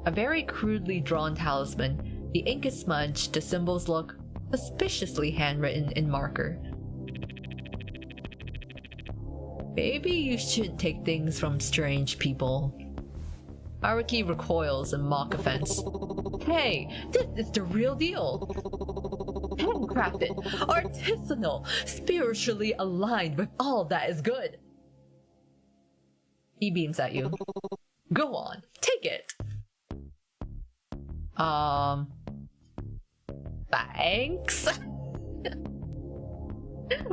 A very crudely drawn talisman. The ink is smudged, the symbols look suspiciously handwritten in marker. Maybe you shouldn't take things from strange people. Haruki recoils in mock offense. Hey, this is the real deal! Handcrafted, artisanal, spiritually aligned with all that is good. He beams at you. Go on, take it! Thanks?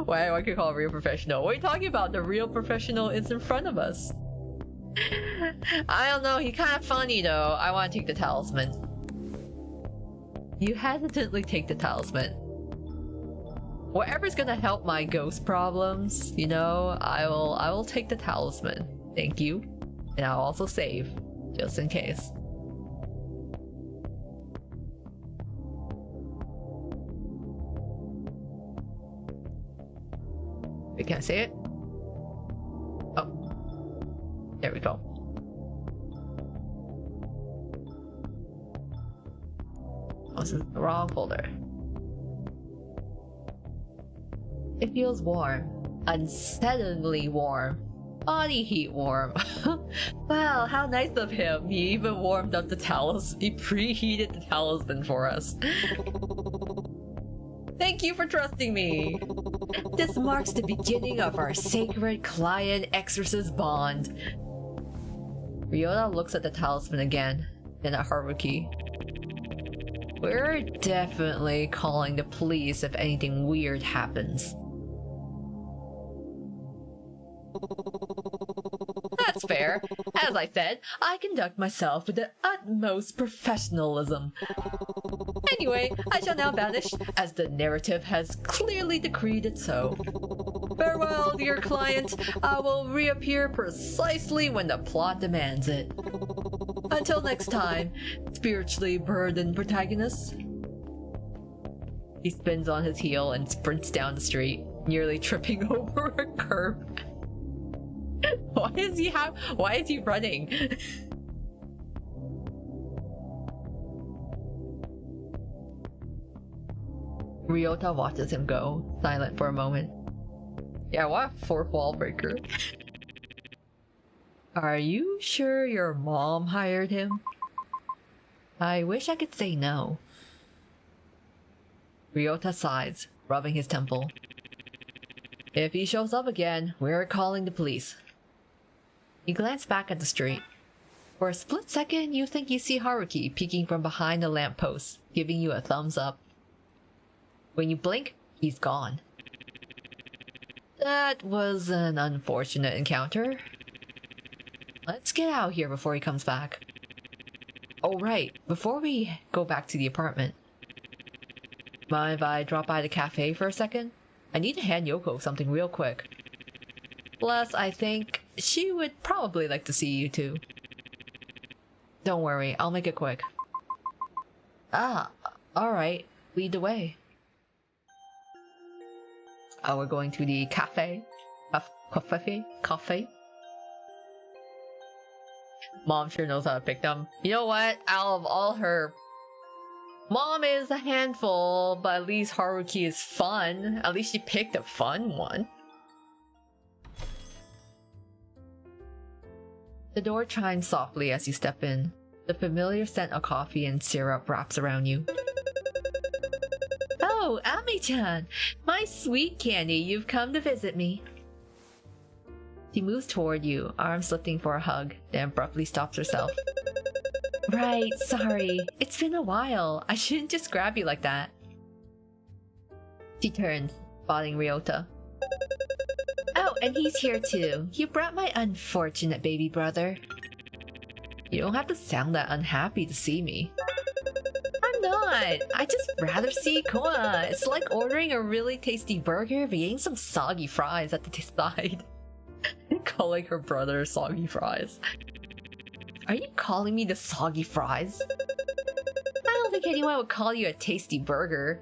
Why can you call it real professional? What are you talking about? The real professional is in front of us. I don't know, he's kind of funny though. I want to take the talisman. You hesitantly take the talisman. Whatever's gonna help my ghost problems, you know, I will take the talisman. Thank you. And I'll also save, just in case. Wait, can I say it? Oh. There we go. This is the wrong folder. It feels warm. Unsettlingly warm. Body heat warm. Wow, how nice of him. He even warmed up the talisman. He preheated the talisman for us. Thank you for trusting me. This marks the beginning of our sacred client-exorcist bond. Ryota looks at the talisman again, then at Haruki. We're definitely calling the police if anything weird happens. That's fair. As I said, I conduct myself with the utmost professionalism. Anyway, I shall now vanish, as the narrative has clearly decreed it so. Farewell, dear client. I will reappear precisely when the plot demands it. Until next time, spiritually burdened protagonists. He spins on his heel and sprints down the street, nearly tripping over a curb. Why is he running? Ryota watches him go, silent for a moment. Yeah, what a fourth wall breaker. Are you sure your mom hired him? I wish I could say no. Ryota sighs, rubbing his temple. If he shows up again, we're calling the police. You glance back at the street. For a split second, you think you see Haruki peeking from behind the lamppost, giving you a thumbs up. When you blink, he's gone. That was an unfortunate encounter. Let's get out here before he comes back. Oh right, before we go back to the apartment. Mind if I drop by the cafe for a second? I need to hand Yoko something real quick. Plus, I think she would probably like to see you too. Don't worry, I'll make it quick. Ah, alright, lead the way. Oh, we're going to the cafe. Cafe? Mom sure knows how to pick them. You know what? Out of all her... Mom is a handful, but at least Haruki is fun. At least she picked a fun one. The door chimes softly as you step in. The familiar scent of coffee and syrup wraps around you. Oh, Ami-chan! My sweet candy, you've come to visit me. She moves toward you, arms lifting for a hug, then abruptly stops herself. Right, sorry. It's been a while. I shouldn't just grab you like that. She turns, spotting Ryota. Oh, and he's here too. You brought my unfortunate baby brother. You don't have to sound that unhappy to see me. I'm not. I just rather see Koa. It's like ordering a really tasty burger but getting some soggy fries at the side. Calling her brother soggy fries. Are you calling me the soggy fries? I don't think anyone would call you a tasty burger.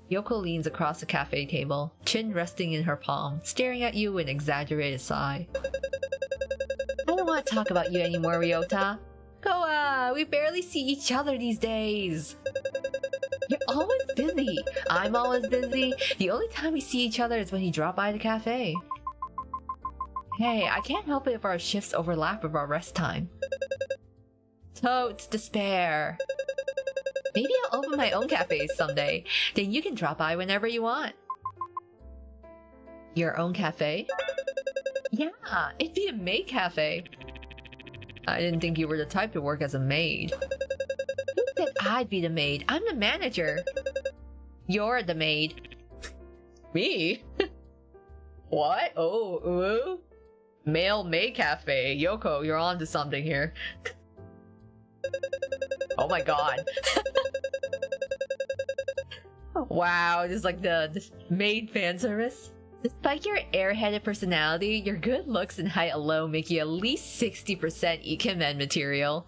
Yoko leans across the cafe table, chin resting in her palm, staring at you with an exaggerated sigh. I don't want to talk about you anymore, Ryota. Koa, we barely see each other these days. You're always busy. I'm always busy. The only time we see each other is when you drop by the cafe. Hey, I can't help it if our shifts overlap with our rest time. Totes despair. Maybe I'll open my own cafe someday. Then you can drop by whenever you want. Your own cafe? Yeah, it'd be a maid cafe. I didn't think you were the type to work as a maid. Who said I'd be the maid? I'm the manager. You're the maid. Me? What? Oh, ooh. Male maid cafe. Yoko, you're on to something here. Oh my god. Wow, just like the maid fan service. Despite your airheaded personality, your good looks and height alone make you at least 60% Ikemen material.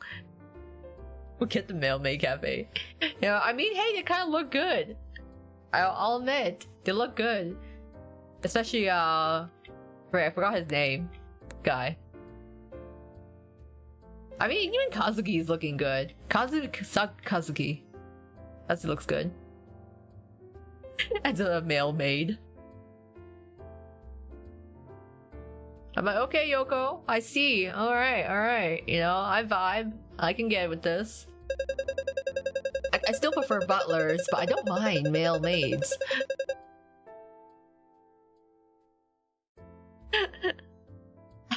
We'll get the male maid cafe. You know, I mean, hey, they kind of look good. I'll admit, they look good. Especially, I forgot his name. Guy. I mean, even Kazuki is looking good. Kazuki. That looks good. As a male maid. I'm like, okay, Yoko, I see. Alright. You know, I vibe. I can get with this. I still prefer butlers, but I don't mind male maids.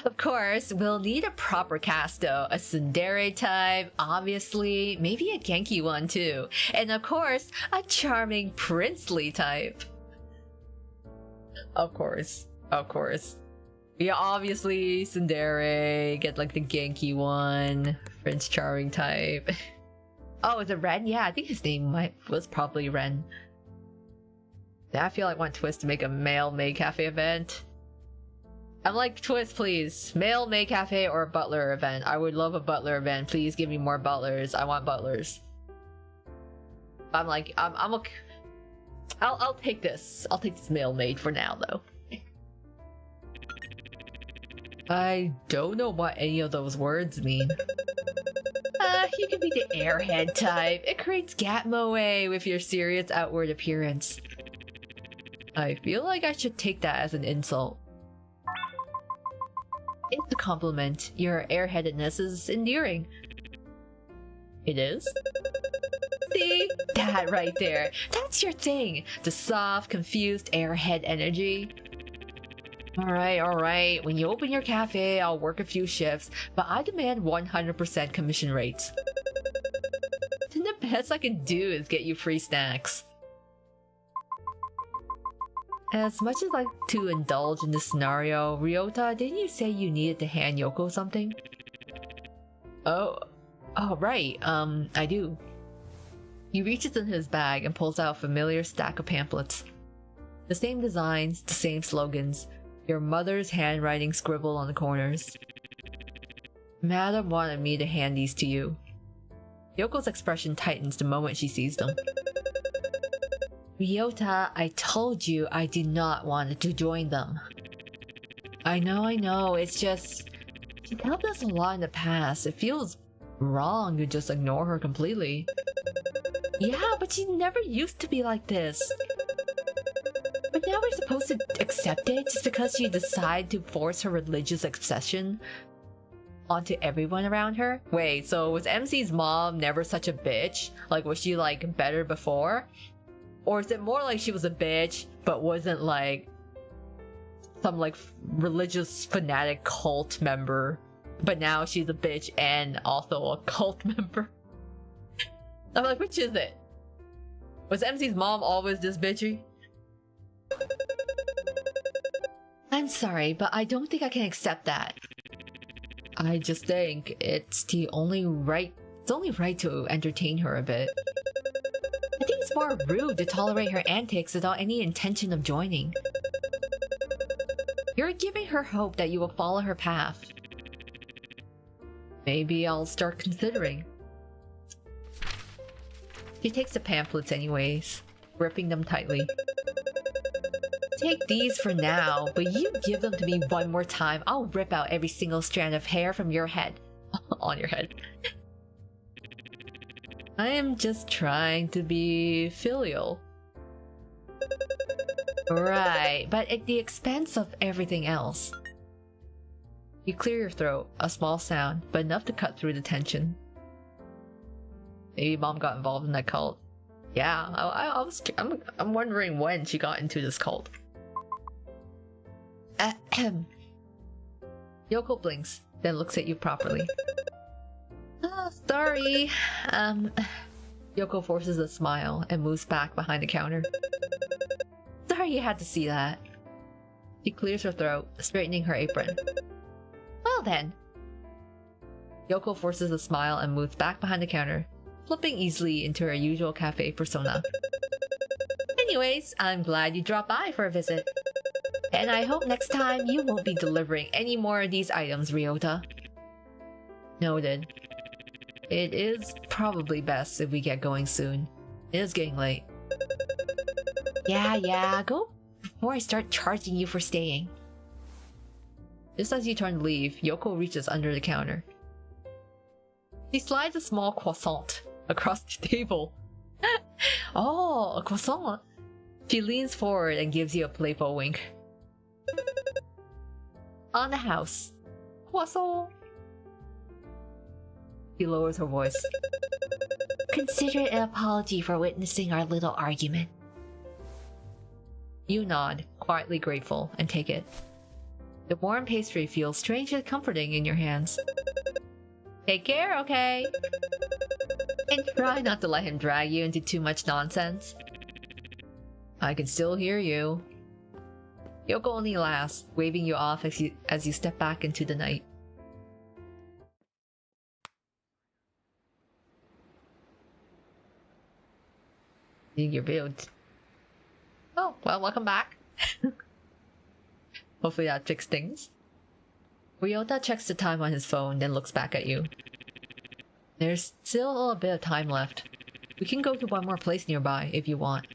Of course, we'll need a proper cast though. A tsundere type, obviously. Maybe a Genki one too. And of course, a charming princely type. Of course. Yeah, obviously, tsundere, get like the Genki one. Prince Charming type. Oh, is it Ren? Yeah, I think his name was probably Ren. Yeah, I feel like I want Twist to make a male maid cafe event. I'm like, Twist, please. Male maid cafe or a butler event. I would love a butler event. Please give me more butlers. I want butlers. I'm like, I'm okay. I'll take this. I'll take this male maid for now, though. I don't know what any of those words mean. You can be the airhead type. It creates gap moe with your serious outward appearance. I feel like I should take that as an insult. It's a compliment. Your airheadedness is endearing. It is? See? That right there. That's your thing. The soft, confused airhead energy. Alright. When you open your cafe, I'll work a few shifts, but I demand 100% commission rates. Then the best I can do is get you free snacks. As much as I like to indulge in this scenario, Ryota, didn't you say you needed to hand Yoko something? Oh, right, I do. He reaches in his bag and pulls out a familiar stack of pamphlets. The same designs, the same slogans. Your mother's handwriting scribbled on the corners. Madam wanted me to hand these to you. Yoko's expression tightens the moment she sees them. Ryota, I told you I did not want to join them. I know, it's just... She helped us a lot in the past. It feels wrong to just ignore her completely. Yeah, but she never used to be like this. But now we're supposed to accept it just because she decided to force her religious obsession onto everyone around her? Wait, so was MC's mom never such a bitch? Like, was she like better before? Or is it more like she was a bitch but wasn't like some like religious fanatic cult member, but now she's a bitch and also a cult member? I'm like, which is it? Was MC's mom always this bitchy? I'm sorry, but I don't think I can accept that. I just think it's only right to entertain her a bit. I think it's more rude to tolerate her antics without any intention of joining. You're giving her hope that you will follow her path. Maybe I'll start considering. She takes the pamphlets anyways, gripping them tightly. Take these for now, but you give them to me one more time, I'll rip out every single strand of hair from your head. On your head. I am just trying to be filial. Right, but at the expense of everything else. You clear your throat, a small sound, but enough to cut through the tension. Maybe mom got involved in that cult. Yeah, I'm wondering when she got into this cult. Ahem. Yoko blinks, then looks at you properly. Oh, sorry. Yoko forces a smile and moves back behind the counter. Sorry you had to see that. She clears her throat, straightening her apron. Well then. Yoko forces a smile and moves back behind the counter, flipping easily into her usual cafe persona. Anyways, I'm glad you dropped by for a visit. And I hope next time you won't be delivering any more of these items, Ryota. Noted. It is probably best if we get going soon. It is getting late. Yeah, go before I start charging you for staying. Just as you turn to leave, Yoko reaches under the counter. He slides a small croissant across the table. Oh, a croissant! She leans forward and gives you a playful wink. On the house. Croissant! She lowers her voice. Consider it an apology for witnessing our little argument. You nod, quietly grateful, and take it. The warm pastry feels strangely comforting in your hands. Take care, okay? And try not to let him drag you into too much nonsense. I can still hear you. Yoko only laughs, waving you off as you step back into the night. Your build. Oh, well, welcome back. Hopefully that fixed things. Ryota checks the time on his phone, then looks back at you. There's still a bit of time left. We can go to one more place nearby if you want.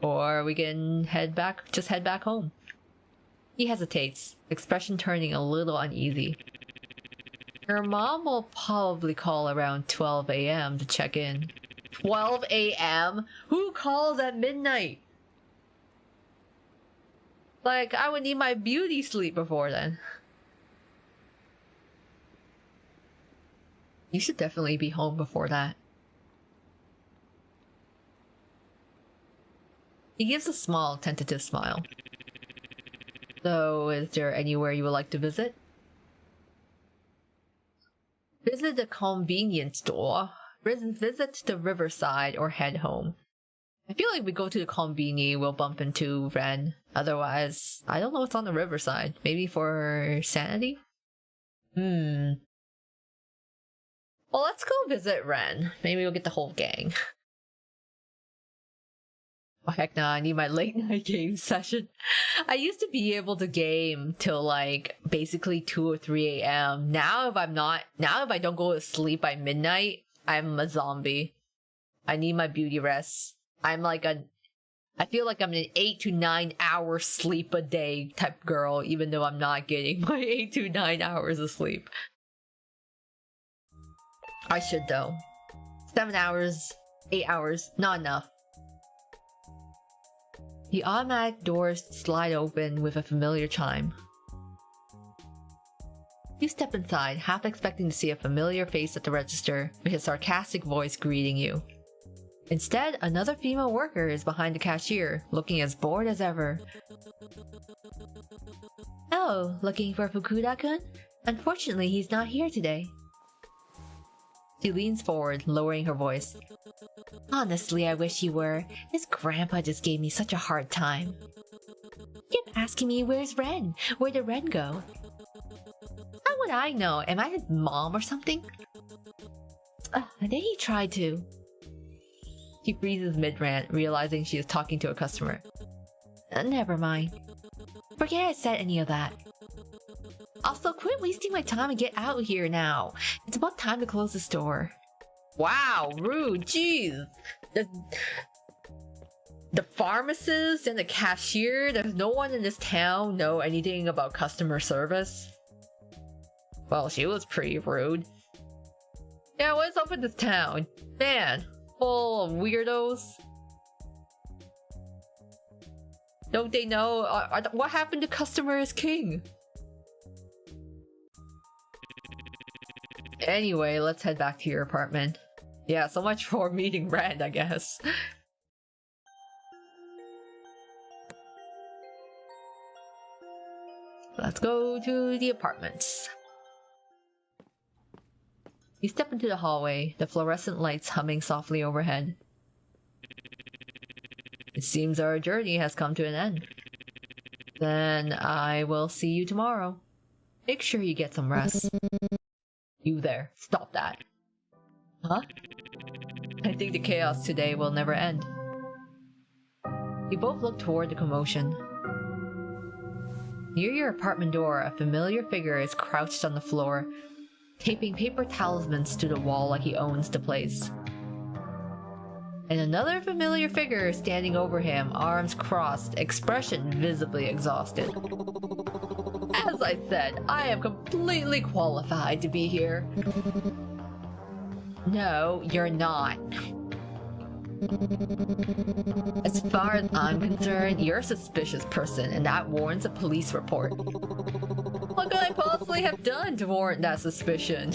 Or we can head back home. He hesitates, expression turning a little uneasy. Her mom will probably call around 12 AM to check in. 12 AM? Who calls at midnight? Like, I would need my beauty sleep before then. You should definitely be home before that. He gives a small, tentative smile. So, is there anywhere you would like to visit? Visit the convenience store. Visit the riverside or head home. I feel like we go to the conveni, we'll bump into Ren. Otherwise, I don't know what's on the riverside. Maybe for sanity? Well, let's go visit Ren. Maybe we'll get the whole gang. Oh heck nah, I need my late night game session. I used to be able to game till like basically 2 or 3 AM. Now if I don't go to sleep by midnight, I'm a zombie. I need my beauty rest. I feel like I'm an 8 to 9 hour sleep a day type girl, even though I'm not getting my 8 to 9 hours of sleep. I should though. 7 hours, 8 hours, not enough. The automatic doors slide open with a familiar chime. You step inside, half expecting to see a familiar face at the register, with his sarcastic voice greeting you. Instead, another female worker is behind the cashier, looking as bored as ever. Oh, looking for Fukuda-kun? Unfortunately, he's not here today. She leans forward, lowering her voice. Honestly, I wish he were. His grandpa just gave me such a hard time. Kept asking me, where's Ren? Where did Ren go? How would I know? Am I his mom or something? Then he tried to. She freezes mid-rant, realizing she is talking to a customer. Never mind. Forget I said any of that. Also, quit wasting my time and get out of here now. It's about time to close the store. Wow, rude, jeez. The pharmacist and the cashier, there's no one in this town know anything about customer service. Well, she was pretty rude. Yeah, what's up with this town? Man, full of weirdos. Don't they know? What happened to customer is king? Anyway, let's head back to your apartment. Yeah, so much for meeting Ren, I guess. Let's go to the apartments. You step into the hallway, the fluorescent lights humming softly overhead. It seems our journey has come to an end. Then I will see you tomorrow. Make sure you get some rest. You there, stop that. Huh? I think the chaos today will never end. You both look toward the commotion. Near your apartment door, a familiar figure is crouched on the floor, taping paper talismans to the wall like he owns the place. And another familiar figure is standing over him, arms crossed, expression visibly exhausted. As I said, I am completely qualified to be here. No, you're not. As far as I'm concerned, you're a suspicious person, and that warrants a police report. What could I possibly have done to warrant that suspicion?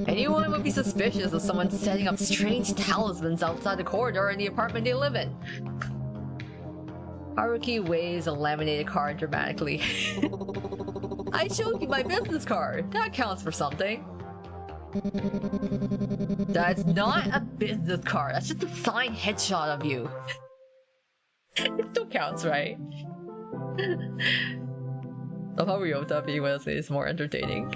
Anyone would be suspicious of someone setting up strange talismans outside the corridor in the apartment they live in. Haruki waves a laminated card dramatically. I showed you my business card. That counts for something. That's not a business card. That's just a signed headshot of you. It still counts, right? Somehow Ryota being with us is more entertaining.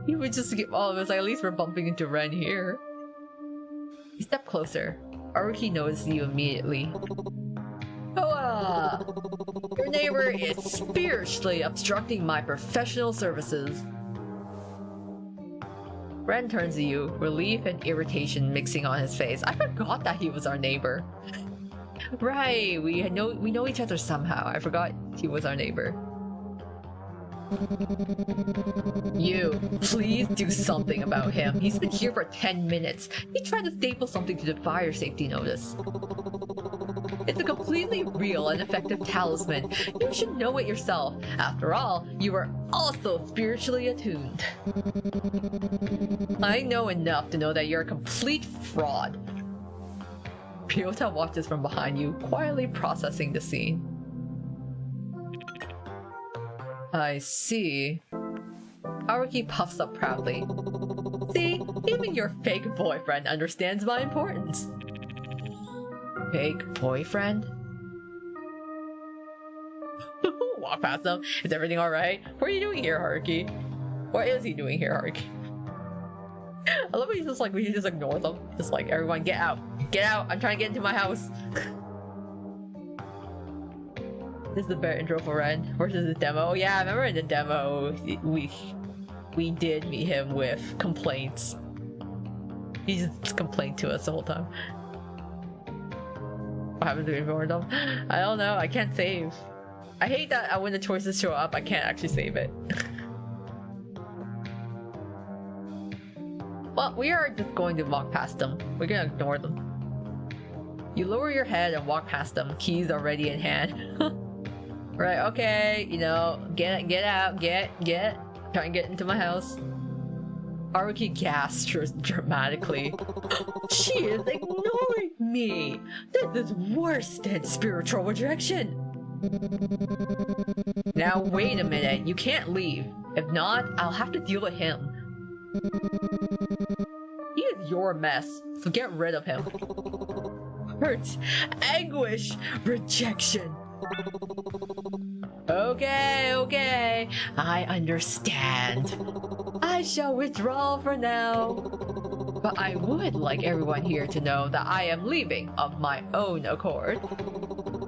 You would just skip all of us. Like, at least we're bumping into Ren here. You step closer. Haruki notices you immediately. Hoa! Your neighbor is spiritually obstructing my professional services. Ren turns to you, relief and irritation mixing on his face. I forgot that he was our neighbor. Right, we know each other somehow. I forgot he was our neighbor. You, please do something about him. He's been here for 10 minutes. He tried to staple something to the fire safety notice. It's a completely real and effective talisman. You should know it yourself. After all, you are also spiritually attuned. I know enough to know that you're a complete fraud. Ryota watches from behind you, quietly processing the scene. I see. Haruki puffs up proudly. See, even your fake boyfriend understands my importance. Fake boyfriend? Walk past him. Is everything alright? What are you doing here, Haruki? What is he doing here, Haruki? I love how he's just like, we just ignore them. Just like, everyone get out. Get out! I'm trying to get into my house. This is the better intro for Ren versus the demo. Oh yeah, I remember in the demo we did meet him with complaints. He just complained to us the whole time. What happens to ignore them? I don't know, I can't save. I hate that when the choices show up, I can't actually save it. Well, we are just going to walk past them. We're gonna ignore them. You lower your head and walk past them, keys already in hand. Right, okay, you know, get out, try and get into my house. Haruki gasps dramatically. She is ignoring me! This is worse than spiritual rejection! Now wait a minute, you can't leave. If not, I'll have to deal with him. He is your mess, so get rid of him. Hurt, anguish, rejection. Okay, I understand. I shall withdraw for now. But I would like everyone here to know that I am leaving of my own accord.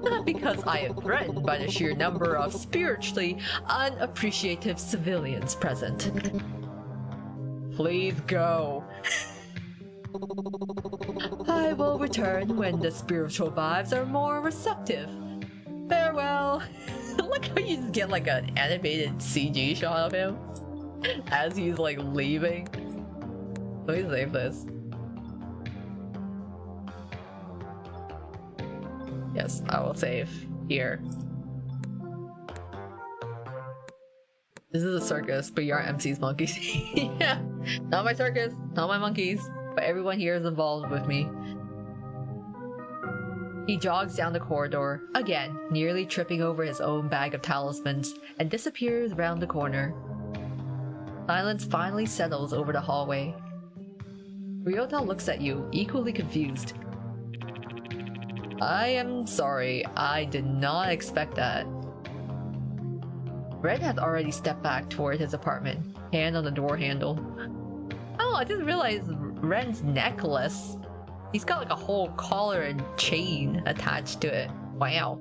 Not because I am threatened by the sheer number of spiritually unappreciative civilians present. Please go. I will return when the spiritual vibes are more receptive. Farewell. Look how you just get like an animated CG shot of him as he's like leaving. Let me save this. Yes, I will save here. This is a circus, but you aren't MC's monkeys. Yeah, not my circus, not my monkeys, but everyone here is involved with me. He jogs down the corridor, again, nearly tripping over his own bag of talismans, and disappears round the corner. Silence finally settles over the hallway. Ryota looks at you, equally confused. I am sorry, I did not expect that. Red has already stepped back toward his apartment, hand on the door handle. Oh, I just realized Ren's necklace. He's got like a whole collar and chain attached to it. Wow.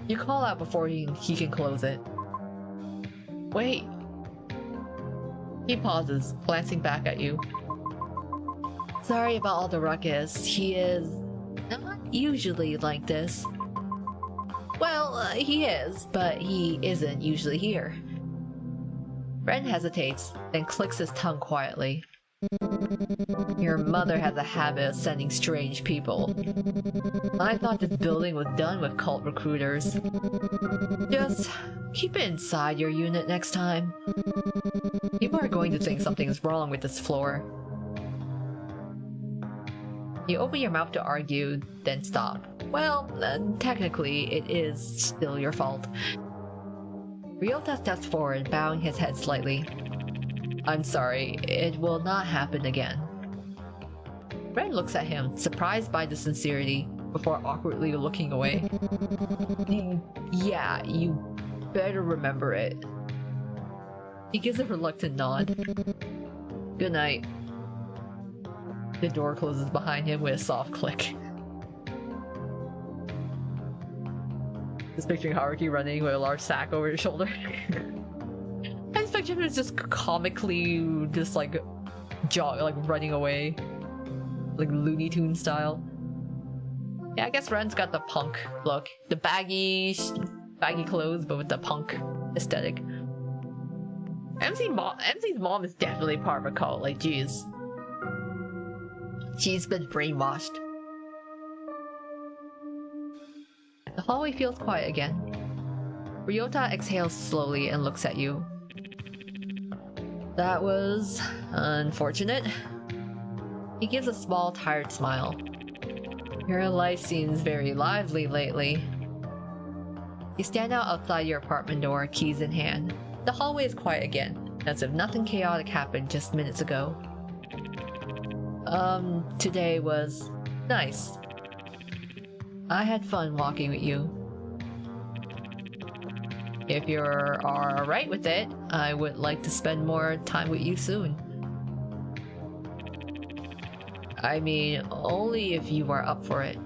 You call out before he can close it. Wait. He pauses, glancing back at you. Sorry about all the ruckus. He is not usually like this. Well, he is, but he isn't usually here. Ren hesitates, then clicks his tongue quietly. Your mother has a habit of sending strange people. I thought this building was done with cult recruiters. Just keep it inside your unit next time. People are going to think something's wrong with this floor. You open your mouth to argue, then stop. Well, technically, it is still your fault. Ryota steps forward, bowing his head slightly. I'm sorry, it will not happen again. Ren looks at him, surprised by the sincerity, before awkwardly looking away. Yeah, you better remember it. He gives a reluctant nod. Good night. The door closes behind him with a soft click. Just picturing Haruki running with a large sack over his shoulder. I just picture him just comically just like running away. Like Looney Tunes style. Yeah, I guess Ren's got the punk look. The baggy clothes, but with the punk aesthetic. MC's mom is definitely part of a cult, like jeez. She's been brainwashed. The hallway feels quiet again. Ryota exhales slowly and looks at you. That was unfortunate. He gives a small, tired smile. Your life seems very lively lately. You stand out outside your apartment door, keys in hand. The hallway is quiet again, as if nothing chaotic happened just minutes ago. Today was nice. I had fun walking with you. If you're alright with it, I would like to spend more time with you soon. I mean, only if you are up for it.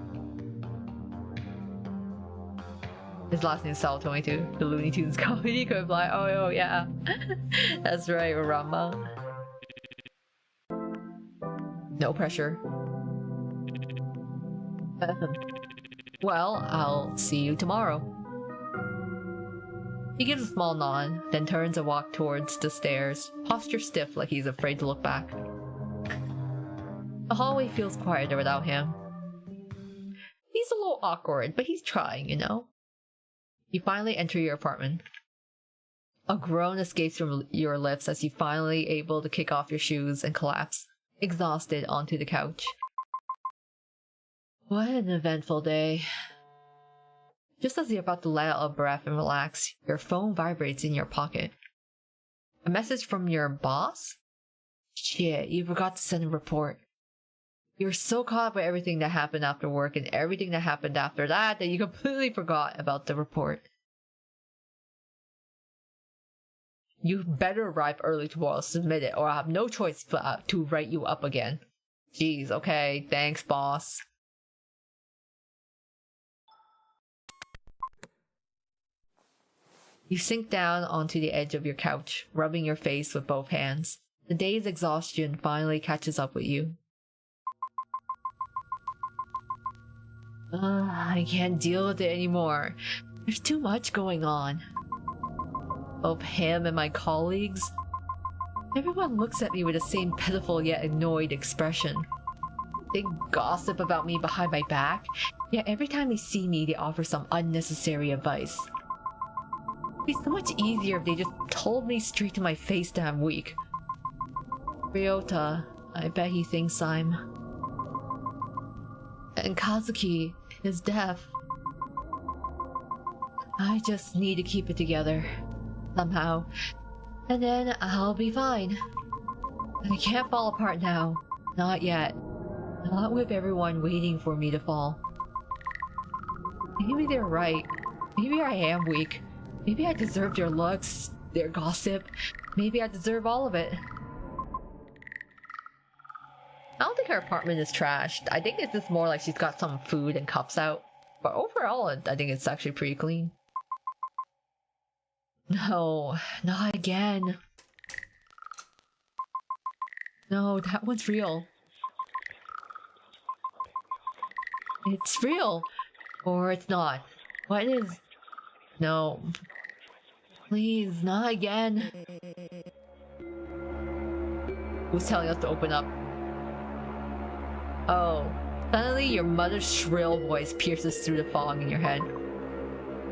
His last name is Otome too. The Looney Tunes comedy could imply, oh yeah. That's right, Rama. No pressure. Well, I'll see you tomorrow. He gives a small nod, then turns and walks towards the stairs, posture stiff like he's afraid to look back. The hallway feels quieter without him. He's a little awkward, but he's trying, you know? You finally enter your apartment. A groan escapes from your lips as you finally able to kick off your shoes and collapse, exhausted, onto the couch. What an eventful day. Just as you're about to let out a breath and relax, your phone vibrates in your pocket. A message from your boss? Shit, you forgot to send a report. You're so caught up with everything that happened after work and everything that happened after that you completely forgot about the report. You better arrive early tomorrow, submit it, or I have no choice but to write you up again. Jeez, okay, thanks, boss. You sink down onto the edge of your couch, rubbing your face with both hands. The day's exhaustion finally catches up with you. I can't deal with it anymore. There's too much going on. Both him and my colleagues. Everyone looks at me with the same pitiful yet annoyed expression. They gossip about me behind my back, yet every time they see me, they offer some unnecessary advice. It'd be so much easier if they just told me straight to my face that I'm weak. Ryota, I bet he thinks I'm... And Kazuki is deaf. I just need to keep it together. Somehow. And then I'll be fine. I can't fall apart now. Not yet. Not with everyone waiting for me to fall. Maybe they're right. Maybe I am weak. Maybe I deserve their looks, their gossip. Maybe I deserve all of it. I don't think her apartment is trashed. I think it's just more like she's got some food and cups out. But overall, I think it's actually pretty clean. No, not again. No, that one's real. It's real. Or it's not. What is... No. Please, not again. Who's telling us to open up? Oh. Suddenly, your mother's shrill voice pierces through the fog in your head.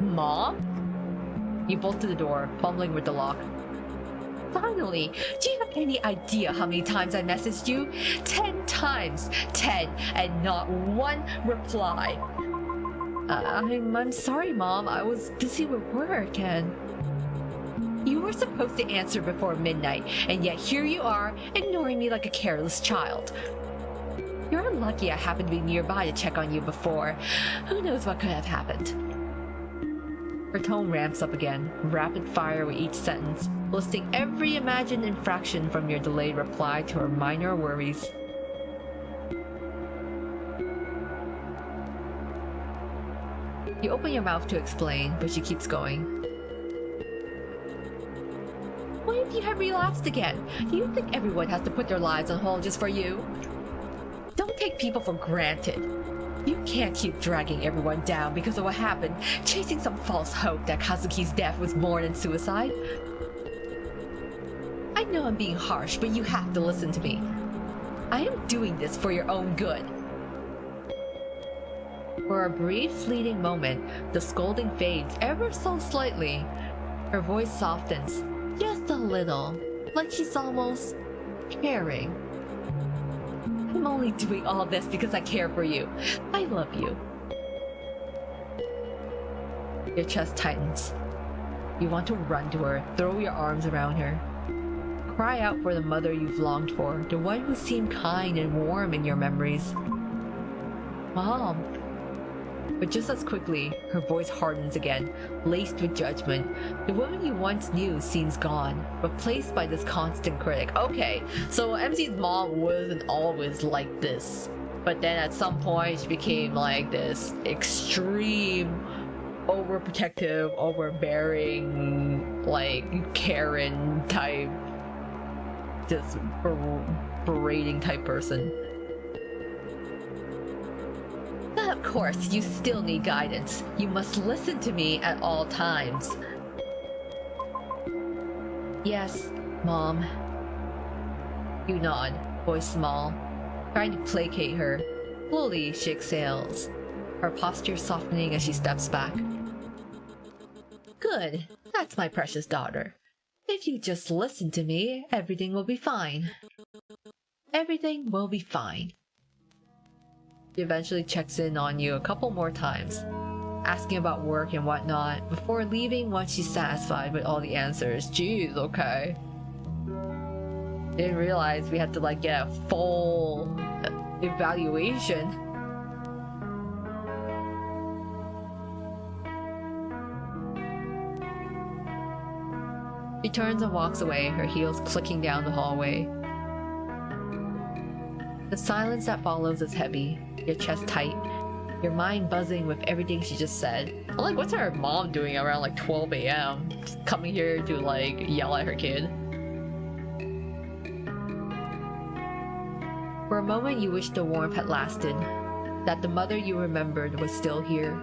Mom? You bolt to the door, fumbling with the lock. Finally! Do you have any idea how many times I messaged you? 10 times! 10, and not one reply! I'm sorry, Mom. I was busy with work and... You were supposed to answer before midnight, and yet here you are, ignoring me like a careless child. You're lucky I happened to be nearby to check on you before. Who knows what could have happened? Her tone ramps up again, rapid fire with each sentence, listing every imagined infraction from your delayed reply to her minor worries. You open your mouth to explain, but she keeps going. What if you have relapsed again? Do you think everyone has to put their lives on hold just for you? Don't take people for granted. You can't keep dragging everyone down because of what happened, chasing some false hope that Kazuki's death was more than suicide. I know I'm being harsh, but you have to listen to me. I am doing this for your own good. For a brief, fleeting moment, the scolding fades ever so slightly. Her voice softens, just a little, like she's almost caring. I'm only doing all this because I care for you. I love you. Your chest tightens. You want to run to her, throw your arms around her. Cry out for the mother you've longed for, the one who seemed kind and warm in your memories. Mom. But just as quickly, her voice hardens again, laced with judgment. The woman you once knew seems gone, replaced by this constant critic. Okay, so MC's mom wasn't always like this. But then at some point, she became like this extreme, overprotective, overbearing, like Karen type, just berating type person. Of course, you still need guidance. You must listen to me at all times. Yes, Mom. You nod, voice small, trying to placate her. Slowly, she exhales, her posture softening as she steps back. Good. That's my precious daughter. If you just listen to me, everything will be fine. Everything will be fine. She eventually checks in on you a couple more times, asking about work and whatnot, before leaving once she's satisfied with all the answers. Jeez, okay. Didn't realize we had to like get a full evaluation. She turns and walks away, her heels clicking down the hallway. The silence that follows is heavy, your chest tight, your mind buzzing with everything she just said. I'm like, what's her mom doing around like 12 a.m? Just coming here to like yell at her kid? For a moment you wish the warmth had lasted, that the mother you remembered was still here.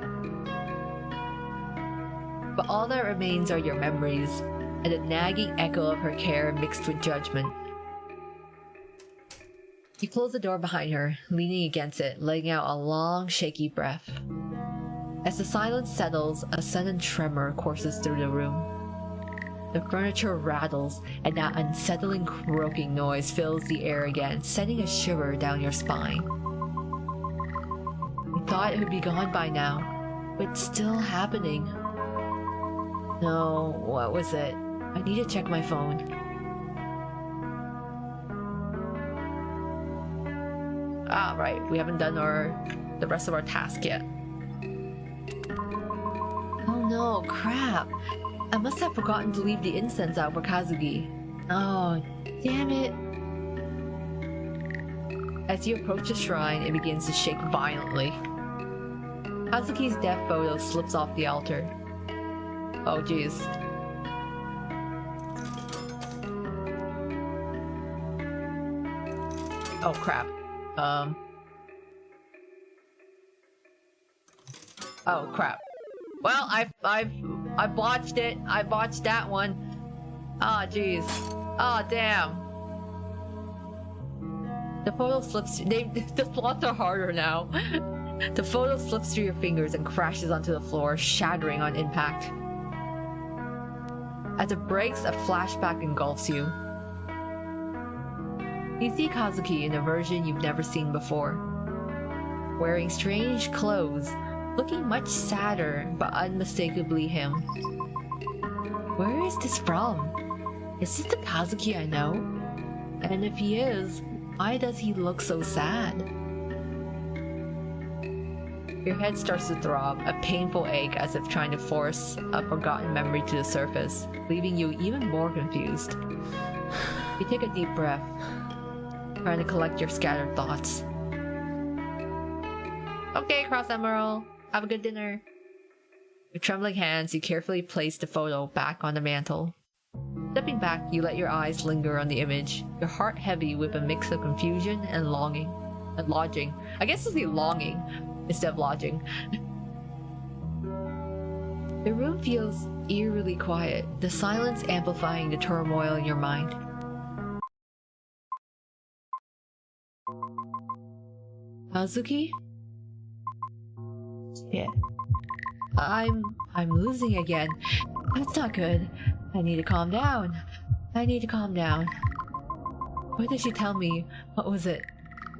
But all that remains are your memories, and a nagging echo of her care mixed with judgment. You close the door behind her, leaning against it, letting out a long, shaky breath. As the silence settles, a sudden tremor courses through the room. The furniture rattles, and that unsettling croaking noise fills the air again, sending a shiver down your spine. You thought it would be gone by now, but it's still happening. No, what was it? I need to check my phone. Ah, right, we haven't done the rest of our task yet. Oh no, crap! I must have forgotten to leave the incense out for Kazuki. Oh, damn it! As you approach the shrine, it begins to shake violently. Kazuki's death photo slips off the altar. Oh jeez. Oh crap. Oh crap. Well, I botched it. I botched that one. Ah, jeez. Ah, damn. The photo slips. The slots are harder now. The photo slips through your fingers and crashes onto the floor, shattering on impact. As it breaks, a flashback engulfs you. You see Kazuki in a version you've never seen before, wearing strange clothes, looking much sadder but unmistakably him. Where is this from? Is this the Kazuki I know? And if he is, why does he look so sad? Your head starts to throb, a painful ache as if trying to force a forgotten memory to the surface, leaving you even more confused. You take a deep breath, trying to collect your scattered thoughts. Okay, Cross Emerald, have a good dinner. With trembling hands, you carefully place the photo back on the mantle. Stepping back, you let your eyes linger on the image, your heart heavy with a mix of confusion and longing. And lodging. I guess it's the longing instead of lodging. The room feels eerily quiet, the silence amplifying the turmoil in your mind. Kazuki? Yeah. I'm losing again. That's not good. I need to calm down. I need to calm down. What did she tell me? What was it?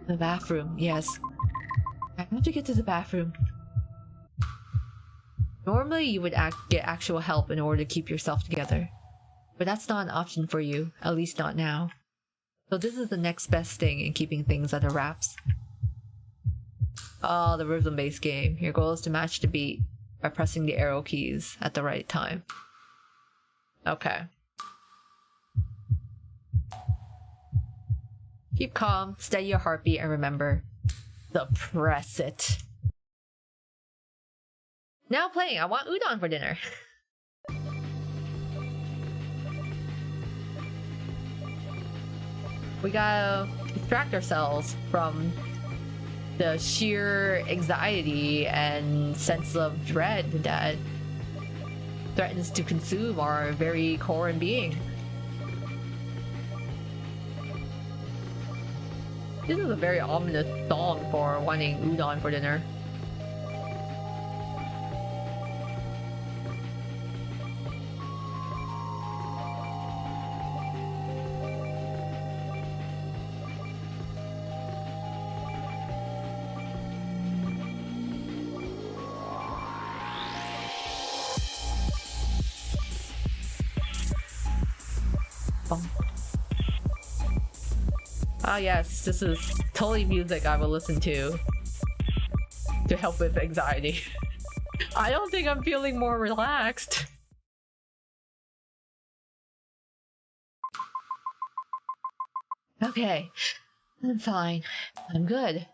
The bathroom, yes. I have to get to the bathroom. Normally you would get actual help in order to keep yourself together. But that's not an option for you, at least not now. So this is the next best thing in keeping things under wraps. Oh, the rhythm-based game. Your goal is to match the beat by pressing the arrow keys at the right time. Okay. Keep calm, steady your heartbeat, and remember, suppress it. Now playing, I want udon for dinner. We gotta distract ourselves from the sheer anxiety and sense of dread that threatens to consume our very core and being. This is a very ominous song for wanting udon for dinner. Ah yes, this is totally music I will listen to help with anxiety. I don't think I'm feeling more relaxed. Okay, I'm fine. I'm good.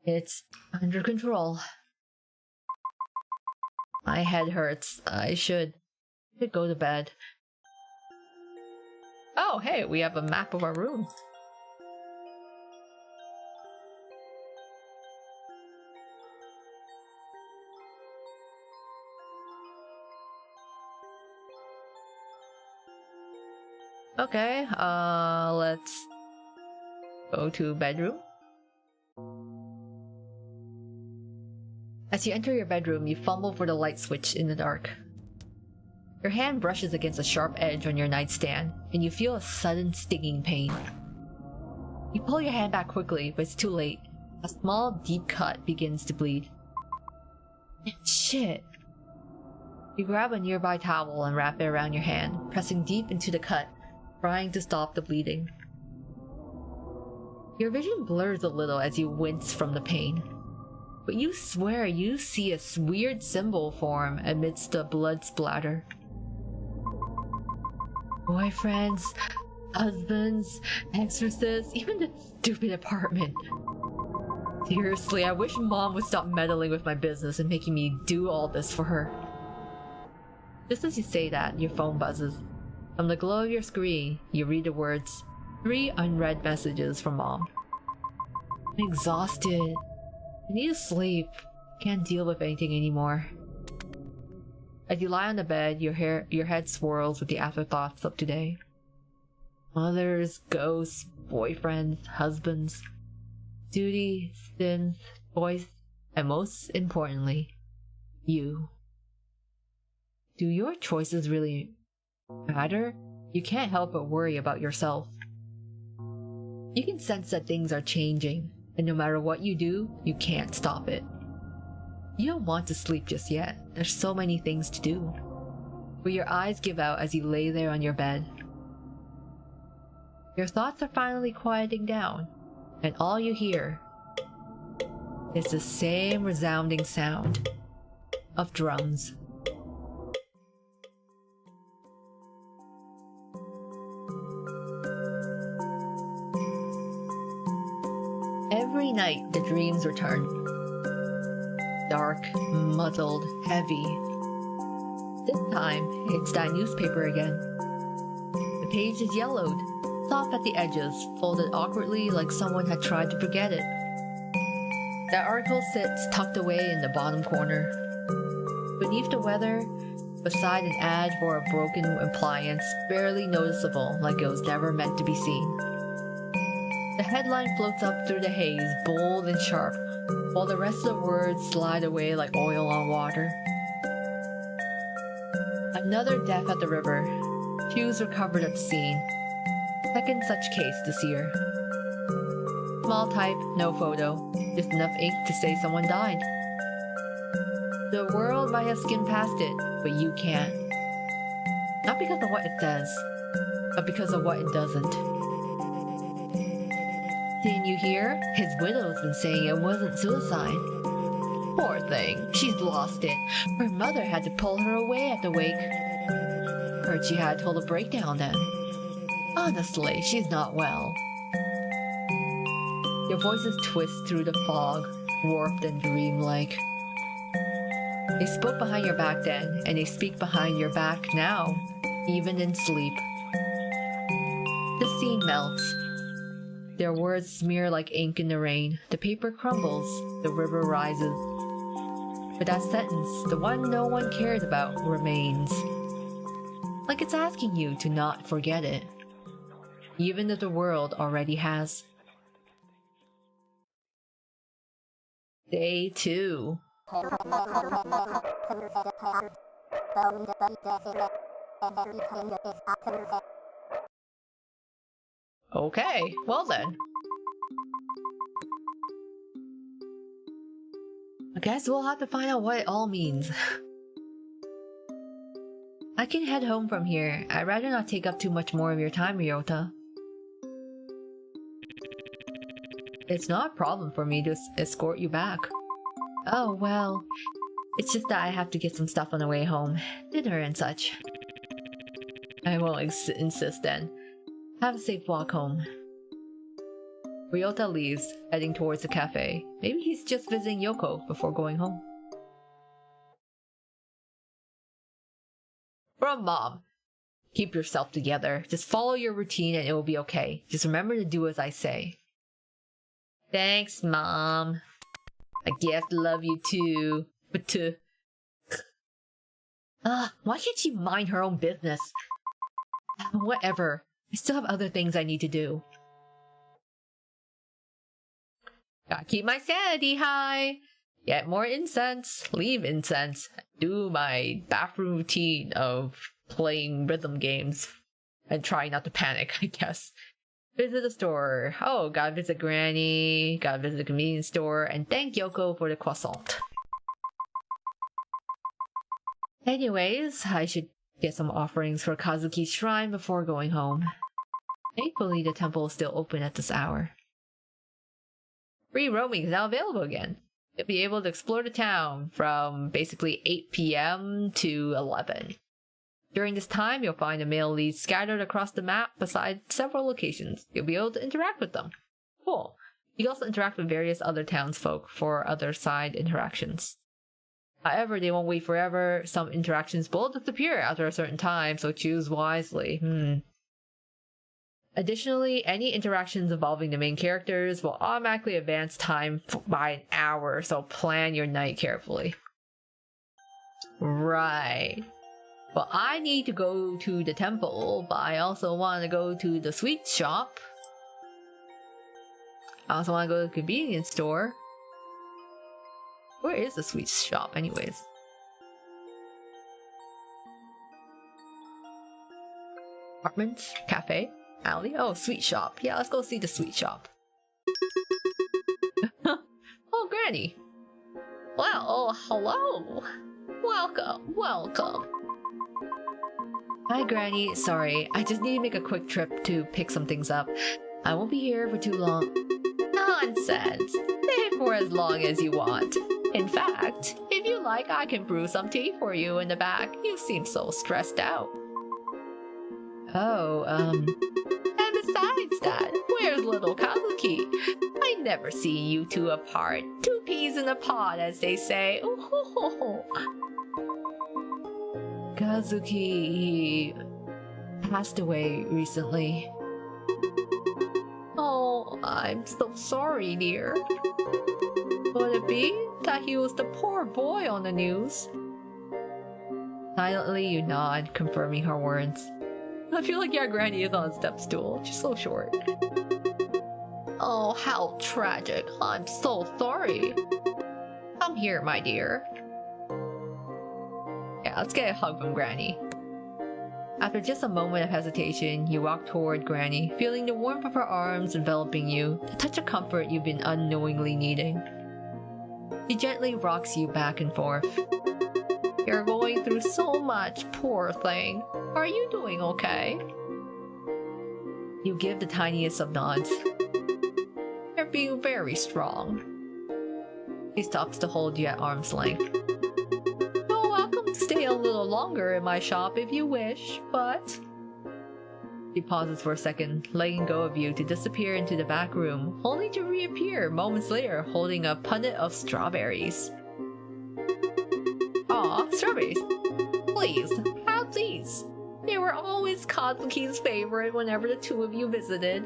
It's under control. My head hurts. I should go to bed. Oh, hey, we have a map of our room. Okay, let's go to bedroom. As you enter your bedroom, you fumble for the light switch in the dark. Your hand brushes against a sharp edge on your nightstand, and you feel a sudden stinging pain. You pull your hand back quickly, but it's too late. A small, deep cut begins to bleed. Shit. You grab a nearby towel and wrap it around your hand, pressing deep into the cut, trying to stop the bleeding. Your vision blurs a little as you wince from the pain, but you swear you see a weird symbol form amidst the blood splatter. Boyfriends, husbands, exorcists, even the stupid apartment. Seriously, I wish Mom would stop meddling with my business and making me do all this for her. Just as you say that, your phone buzzes. From the glow of your screen, you read the words, 3 unread messages from Mom. I'm exhausted. I need to sleep. Can't deal with anything anymore. As you lie on the bed, your head swirls with the afterthoughts of today. Mothers, ghosts, boyfriends, husbands, duty, sins, voice, and most importantly, you. Do your choices really matter? You can't help but worry about yourself. You can sense that things are changing, and no matter what you do, you can't stop it. You don't want to sleep just yet. There's so many things to do. But your eyes give out as you lay there on your bed. Your thoughts are finally quieting down, and all you hear is the same resounding sound of drums. Every night the dreams return. Dark, muddled, heavy. This time, it's that newspaper again. The page is yellowed, soft at the edges, folded awkwardly like someone had tried to forget it. That article sits tucked away in the bottom corner. Beneath the weather, beside an ad for a broken appliance, barely noticeable like it was never meant to be seen. The headline floats up through the haze, bold and sharp, while the rest of the words slide away like oil on water. Another death at the river. Shoes recovered at the scene. Second such case this year. Small type, no photo, just enough ink to say someone died. The world might have skimmed past it, but you can't. Not because of what it says, but because of what it doesn't. Didn't you hear? His widow's been saying it wasn't suicide. Poor thing, she's lost it. Her mother had to pull her away at the wake. Heard she had total breakdown then. Honestly, she's not well. Your voices twist through the fog, warped and dreamlike. They spoke behind your back then, and they speak behind your back now, even in sleep. The scene melts. Their words smear like ink in the rain. The paper crumbles. The river rises. But that sentence, the one no one cared about, remains. Like it's asking you to not forget it. Even if the world already has. Day 2. Okay, well then. I guess we'll have to find out what it all means. I can head home from here. I'd rather not take up too much more of your time, Ryota. It's not a problem for me to escort you back. Oh, well. It's just that I have to get some stuff on the way home. Dinner and such. I won't insist then. Have a safe walk home. Ryota leaves, heading towards the cafe. Maybe he's just visiting Yoko before going home. From Mom. Keep yourself together. Just follow your routine and it will be okay. Just remember to do as I say. Thanks, Mom. I guess love you too. But why can't she mind her own business? Whatever. I still have other things I need to do. Gotta keep my sanity high. Get more incense. Leave incense. Do my bathroom routine of playing rhythm games. And try not to panic, I guess. Visit the store. Oh, gotta visit Granny. Gotta visit the convenience store. And thank Yoko for the croissant. Anyways, I should get some offerings for Kazuki's shrine before going home. Thankfully, the temple is still open at this hour. Free roaming is now available again. You'll be able to explore the town from basically 8 PM to 11. During this time, you'll find the male leads scattered across the map beside several locations. You'll be able to interact with them. Cool. You can also interact with various other townsfolk for other side interactions. However, they won't wait forever. Some interactions will disappear after a certain time, so choose wisely. Additionally, any interactions involving the main characters will automatically advance time by an hour, so plan your night carefully. Right. Well, I need to go to the temple, but I also want to go to the sweet shop. I also want to go to the convenience store. Where is the sweet shop, anyways? Apartments? Cafe? Alley? Oh, sweet shop. Yeah, let's go see the sweet shop. Oh, Granny. Well, oh, hello. Welcome, welcome. Hi, Granny. Sorry, I just need to make a quick trip to pick some things up. I won't be here for too long. Nonsense. Stay for as long as you want. In fact, if you like, I can brew some tea for you in the back. You seem so stressed out. Oh, and besides that, where's little Kazuki? I never see you two apart. Two peas in a pod, as they say. Ooh. Kazuki, he passed away recently. Oh, I'm so sorry, dear. Could it be that he was the poor boy on the news? Silently, you nod, confirming her words. I feel like your Granny is on a step stool. She's so short. Oh, how tragic. I'm so sorry. Come here, my dear. Yeah, let's get a hug from Granny. After just a moment of hesitation, you walk toward Granny, feeling the warmth of her arms enveloping you, the touch of comfort you've been unknowingly needing. She gently rocks you back and forth. You're going through so much, poor thing. Are you doing okay? You give the tiniest of nods. You're being very strong. He stops to hold you at arm's length. You're welcome to stay a little longer in my shop if you wish, but... He pauses for a second, letting go of you to disappear into the back room, only to reappear moments later holding a punnet of strawberries. Aw, strawberries. Please, have these. They were always Kazuki's favorite whenever the two of you visited.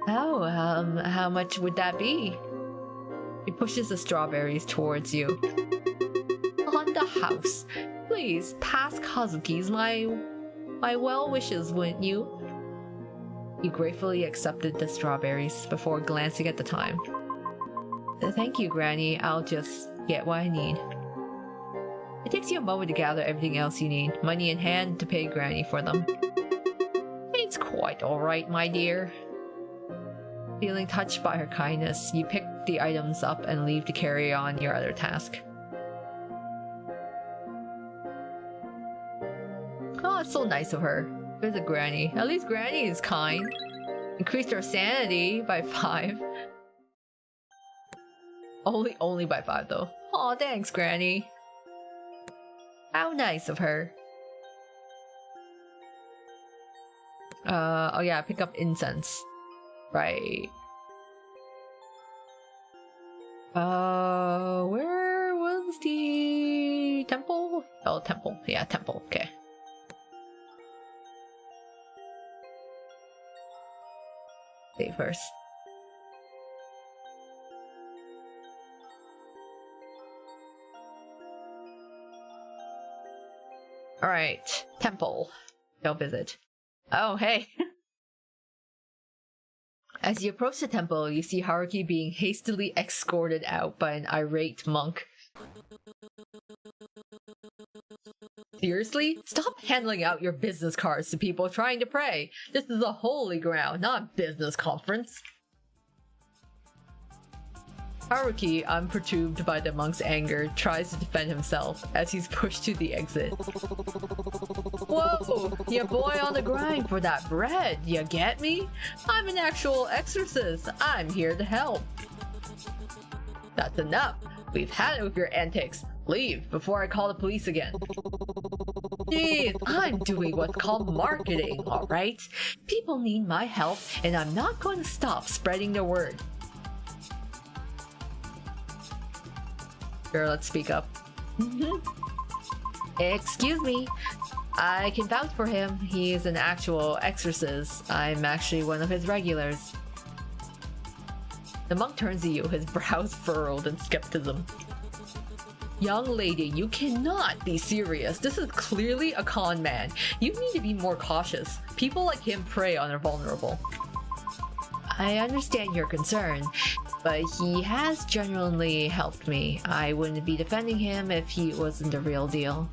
Oh, how much would that be? He pushes the strawberries towards you. On the house. Please, pass Kazuki's my well wishes, wouldn't you? You gratefully accepted the strawberries before glancing at the time. Thank you, Granny. I'll just get what I need. It takes you a moment to gather everything else you need, money in hand to pay Granny for them. It's quite alright, my dear. Feeling touched by her kindness, you pick the items up and leave to carry on your other task. Oh, it's so nice of her. Visit Granny. At least Granny is kind. Increased her sanity by 5. Only by 5 though. Aw, thanks, Granny. How nice of her. Oh yeah, pick up incense. Right. Where was the temple? Oh, temple. Yeah, temple. Okay. Save first. Alright, temple. Go visit. Oh, hey. As you approach the temple, you see Haruki being hastily escorted out by an irate monk. Seriously? Stop handing out your business cards to people trying to pray. This is a holy ground, not a business conference. Haruki, unperturbed by the monk's anger, tries to defend himself as he's pushed to the exit. Whoa! Your boy on the grind for that bread, you get me? I'm an actual exorcist. I'm here to help. That's enough. We've had it with your antics. Leave before I call the police again. Jeez, I'm doing what's called marketing, alright? People need my help, and I'm not going to stop spreading the word. Sure, let's speak up. Excuse me. I can vouch for him. He is an actual exorcist. I'm actually one of his regulars. The monk turns to you, his brows furrowed in skepticism. Young lady, you cannot be serious. This is clearly a con man. You need to be more cautious. People like him prey on the vulnerable. I understand your concern, but he has genuinely helped me. I wouldn't be defending him if he wasn't the real deal.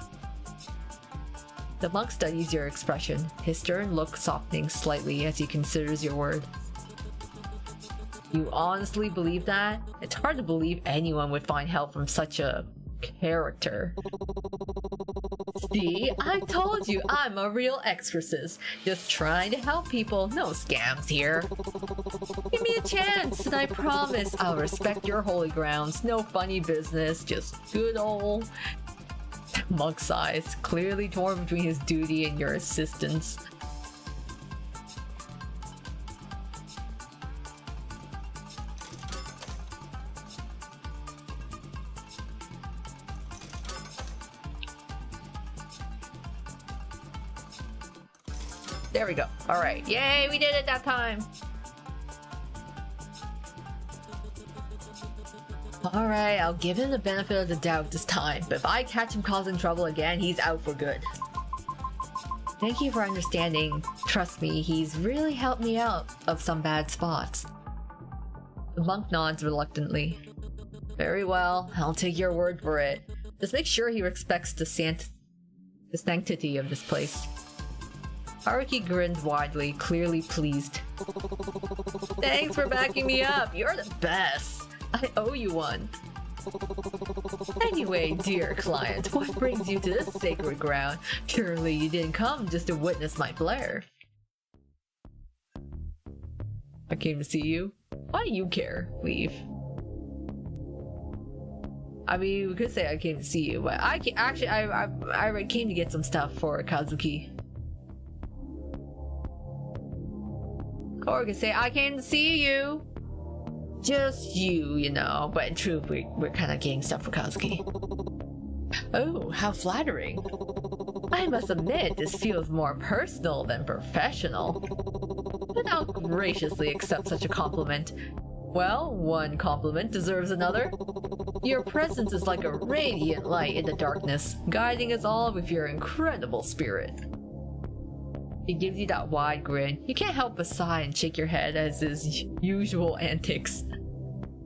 The monk studies your expression, his stern look softening slightly as he considers your word. You honestly believe that? It's hard to believe anyone would find help from such a character. See, I told you I'm a real exorcist. Just trying to help people, no scams here. Give me a chance and I promise I'll respect your holy grounds. No funny business, just good old... Monk sighs, clearly torn between his duty and your assistance. There we go. Alright. Yay, we did it that time! Alright, I'll give him the benefit of the doubt this time, but if I catch him causing trouble again, he's out for good. Thank you for understanding. Trust me, he's really helped me out of some bad spots. The monk nods reluctantly. Very well, I'll take your word for it. Just make sure he respects the sanctity of this place. Haruki grinned widely, clearly pleased. Thanks for backing me up, you're the best! I owe you one. Anyway, dear client, what brings you to this sacred ground? Surely you didn't come just to witness my flair. I came to see you. Why do you care? Leave. I mean, we could say I came to see you, but I came to get some stuff for Kazuki. Or we could say I came to see you. Just you know, but in truth, we're kind of getting stuff for Kazuki. Oh, how flattering. I must admit, this feels more personal than professional. But I'll graciously accept such a compliment. Well, one compliment deserves another. Your presence is like a radiant light in the darkness, guiding us all with your incredible spirit. He gives you that wide grin. You can't help but sigh and shake your head as his usual antics.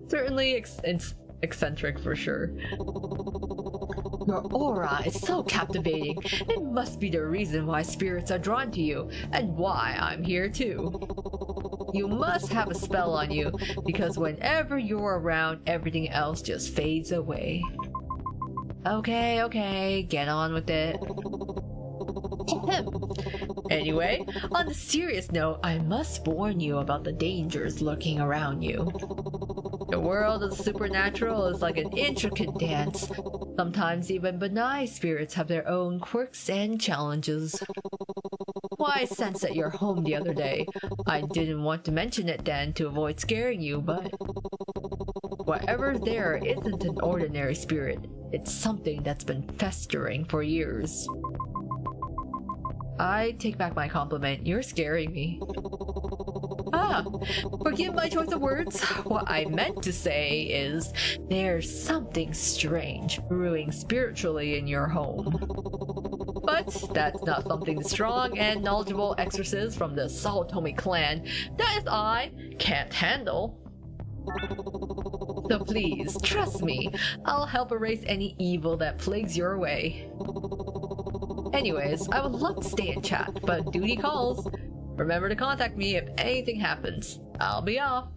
Certainly eccentric for sure. Your aura is so captivating. It must be the reason why spirits are drawn to you, and why I'm here too. You must have a spell on you, because whenever you're around, everything else just fades away. Okay, get on with it. Anyway, on a serious note, I must warn you about the dangers lurking around you. The world of the supernatural is like an intricate dance. Sometimes even benign spirits have their own quirks and challenges. Why, I sensed at your home the other day. I didn't want to mention it then to avoid scaring you, but... whatever's there isn't an ordinary spirit. It's something that's been festering for years. I take back my compliment. You're scaring me. Forgive my choice of words. What I meant to say is, there's something strange brewing spiritually in your home. But that's not something the strong and knowledgeable exorcists from the Otome clan, that is I, can't handle. So please, trust me, I'll help erase any evil that plagues your way. Anyways, I would love to stay and chat, but duty calls. Remember to contact me if anything happens. I'll be off.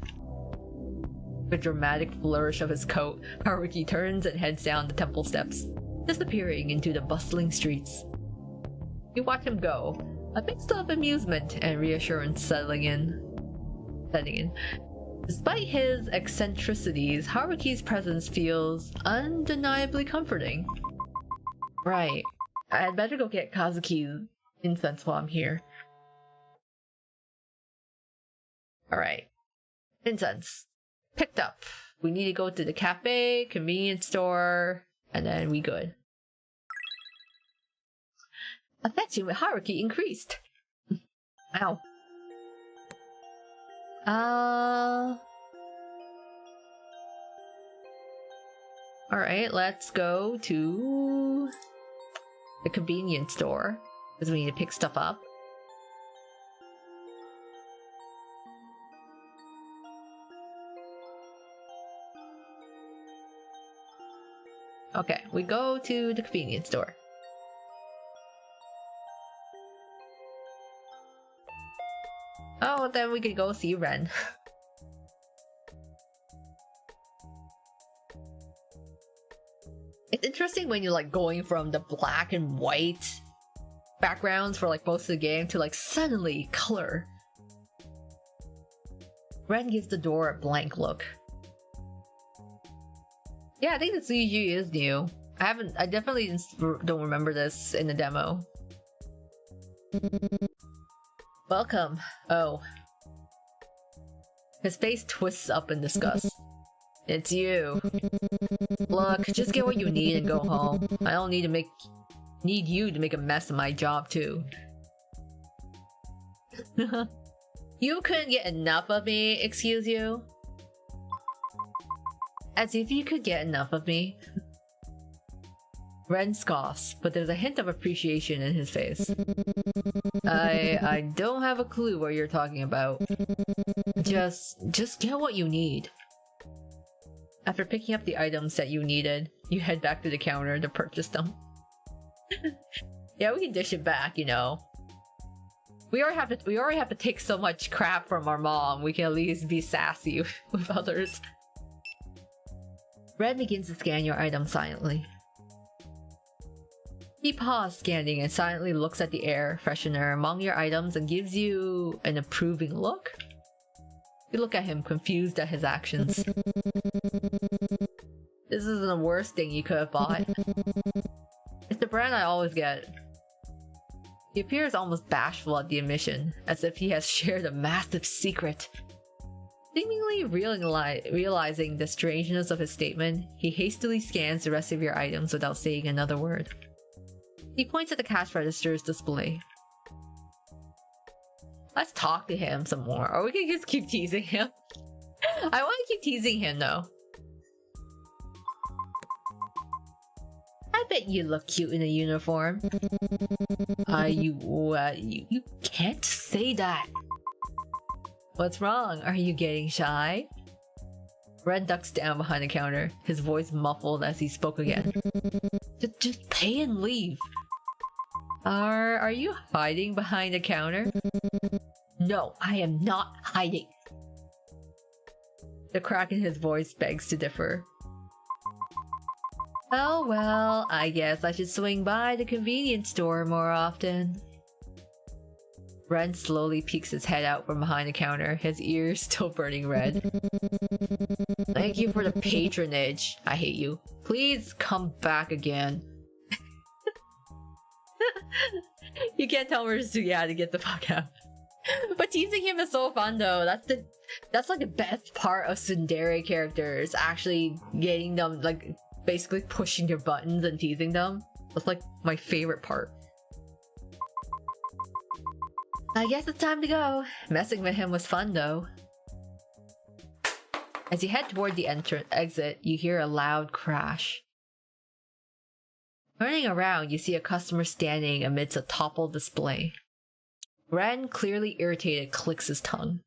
With a dramatic flourish of his coat, Haruki turns and heads down the temple steps, disappearing into the bustling streets. You watch him go, a mix of amusement and reassurance setting in. Despite his eccentricities, Haruki's presence feels undeniably comforting. Right. I'd better go get Kazuki's incense while I'm here. Alright. Incense. Picked up. We need to go to the cafe, convenience store, and then we good. Affection with Haruki increased. Ow. Alright, let's go to the convenience store because we need to pick stuff up. Okay, we go to the convenience store. Oh, then we could go see Ren. It's interesting when you're like going from the black and white backgrounds for like most of the game to like suddenly color. Ren gives the door a blank look. Yeah, I think the CG is new. I definitely don't remember this in the demo. Welcome. Oh. His face twists up in disgust. It's you. Look, just get what you need and go home. I don't need you to make a mess of my job too. You couldn't get enough of me, excuse you? As if you could get enough of me. Ren scoffs, but there's a hint of appreciation in his face. I don't have a clue what you're talking about. Just get what you need. After picking up the items that you needed, you head back to the counter to purchase them. Yeah, we can dish it back, you know. We already have to take so much crap from our mom. We can at least be sassy with others. Red begins to scan your items silently. He paused scanning and silently looks at the air freshener among your items and gives you an approving look. You look at him, confused at his actions. This isn't the worst thing you could have bought. It's the brand I always get. He appears almost bashful at the admission, as if he has shared a massive secret. Seemingly realizing the strangeness of his statement, he hastily scans the rest of your items without saying another word. He points at the cash register's display. Let's talk to him some more, or we can just keep teasing him. I want to keep teasing him though. I bet you look cute in a uniform. You can't say that. What's wrong? Are you getting shy? Red ducks down behind the counter, his voice muffled as he spoke again. Just pay and leave. Are you hiding behind the counter? No, I am not hiding. The crack in his voice begs to differ. Oh well, I guess I should swing by the convenience store more often. Ren slowly peeks his head out from behind the counter, his ears still burning red. Thank you for the patronage. I hate you. Please come back again. You can't tell me to get the fuck out. But teasing him is so fun though. That's like the best part of tsundere characters. Actually getting them, like basically pushing their buttons and teasing them. That's like my favorite part. I guess it's time to go. Messing with him was fun though. As you head toward the exit, you hear a loud crash. Turning around, you see a customer standing amidst a toppled display. Ren, clearly irritated, clicks his tongue.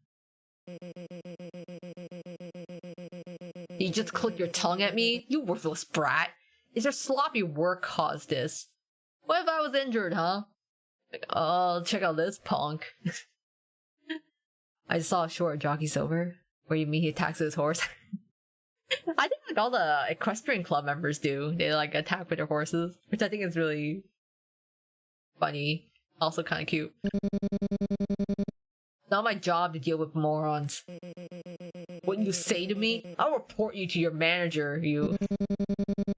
You just click your tongue at me? You worthless brat! It's your sloppy work caused this. What if I was injured, huh? Like, oh, check out this punk. I saw a short jockey silver, where you mean he attacks his horse. I think like all the equestrian club members do. They like attack with their horses, which I think is really funny. Also kind of cute. It's not my job to deal with morons. What you say to me? I'll report you to your manager, you.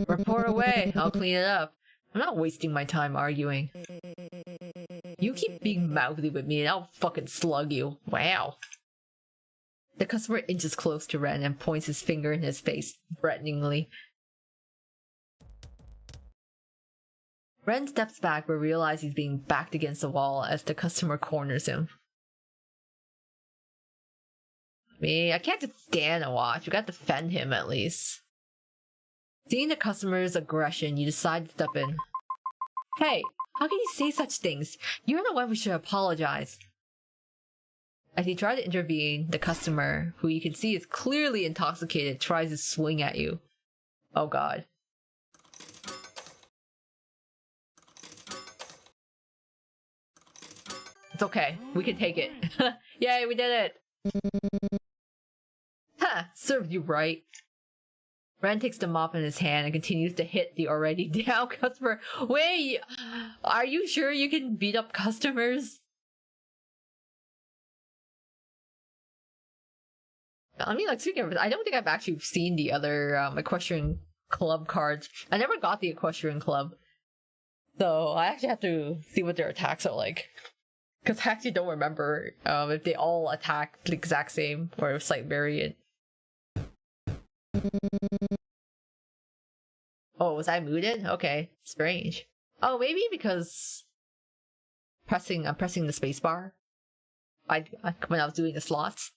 Report away, I'll clean it up. I'm not wasting my time arguing. You keep being mouthy with me and I'll fucking slug you. Wow. The customer inches close to Ren and points his finger in his face, threateningly. Ren steps back but realizes he's being backed against the wall as the customer corners him. I can't just stand and watch. We gotta defend him at least. Seeing the customer's aggression, you decide to step in. Hey, how can you say such things? You're the one who should apologize. As you try to intervene, the customer, who you can see is clearly intoxicated, tries to swing at you. Oh god. It's okay. We can take it. Yay, we did it! Ha! Served you right. Ren takes the mop in his hand and continues to hit the already down customer. Wait! Are you sure you can beat up customers? I mean, like, speaking of it, I don't think I've actually seen the other Equestrian Club cards. I never got the Equestrian Club. So I actually have to see what their attacks are like. Because I actually don't remember if they all attack the exact same or a slight variant. Oh, was I muted? Okay, strange. Oh, maybe because I'm pressing the spacebar when I was doing the slots.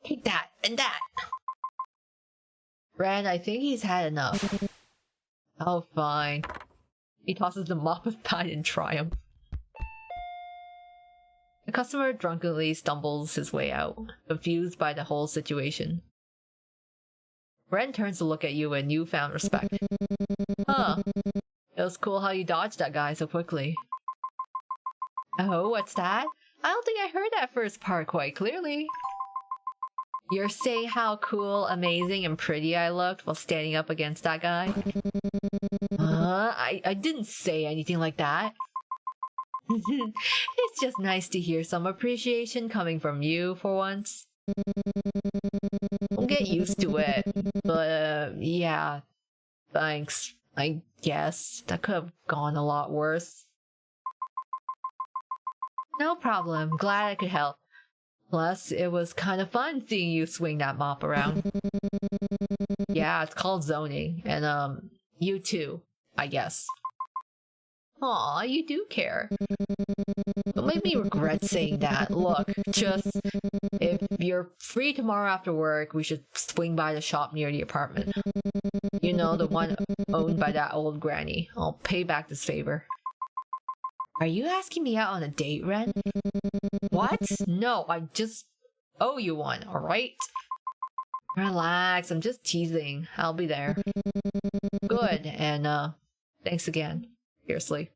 Take that and that. Ren, I think he's had enough. Oh, fine. He tosses the mop aside in triumph. The customer drunkenly stumbles his way out, confused by the whole situation. Ren turns to look at you with newfound respect. Huh. It was cool how you dodged that guy so quickly. Oh, what's that? I don't think I heard that first part quite clearly. You're saying how cool, amazing, and pretty I looked while standing up against that guy? I didn't say anything like that. It's just nice to hear some appreciation coming from you for once. I'll get used to it, but yeah, thanks. I guess that could have gone a lot worse. No problem, glad I could help. Plus, it was kind of fun seeing you swing that mop around. Yeah, it's called zoning, and you too, I guess. Aw, you do care. Don't make me regret saying that. Look, just if you're free tomorrow after work, we should swing by the shop near the apartment. You know, the one owned by that old granny. I'll pay back this favor. Are you asking me out on a date, Ren? What? No, I just owe you one, alright? Relax, I'm just teasing. I'll be there. Good, and thanks again. Seriously.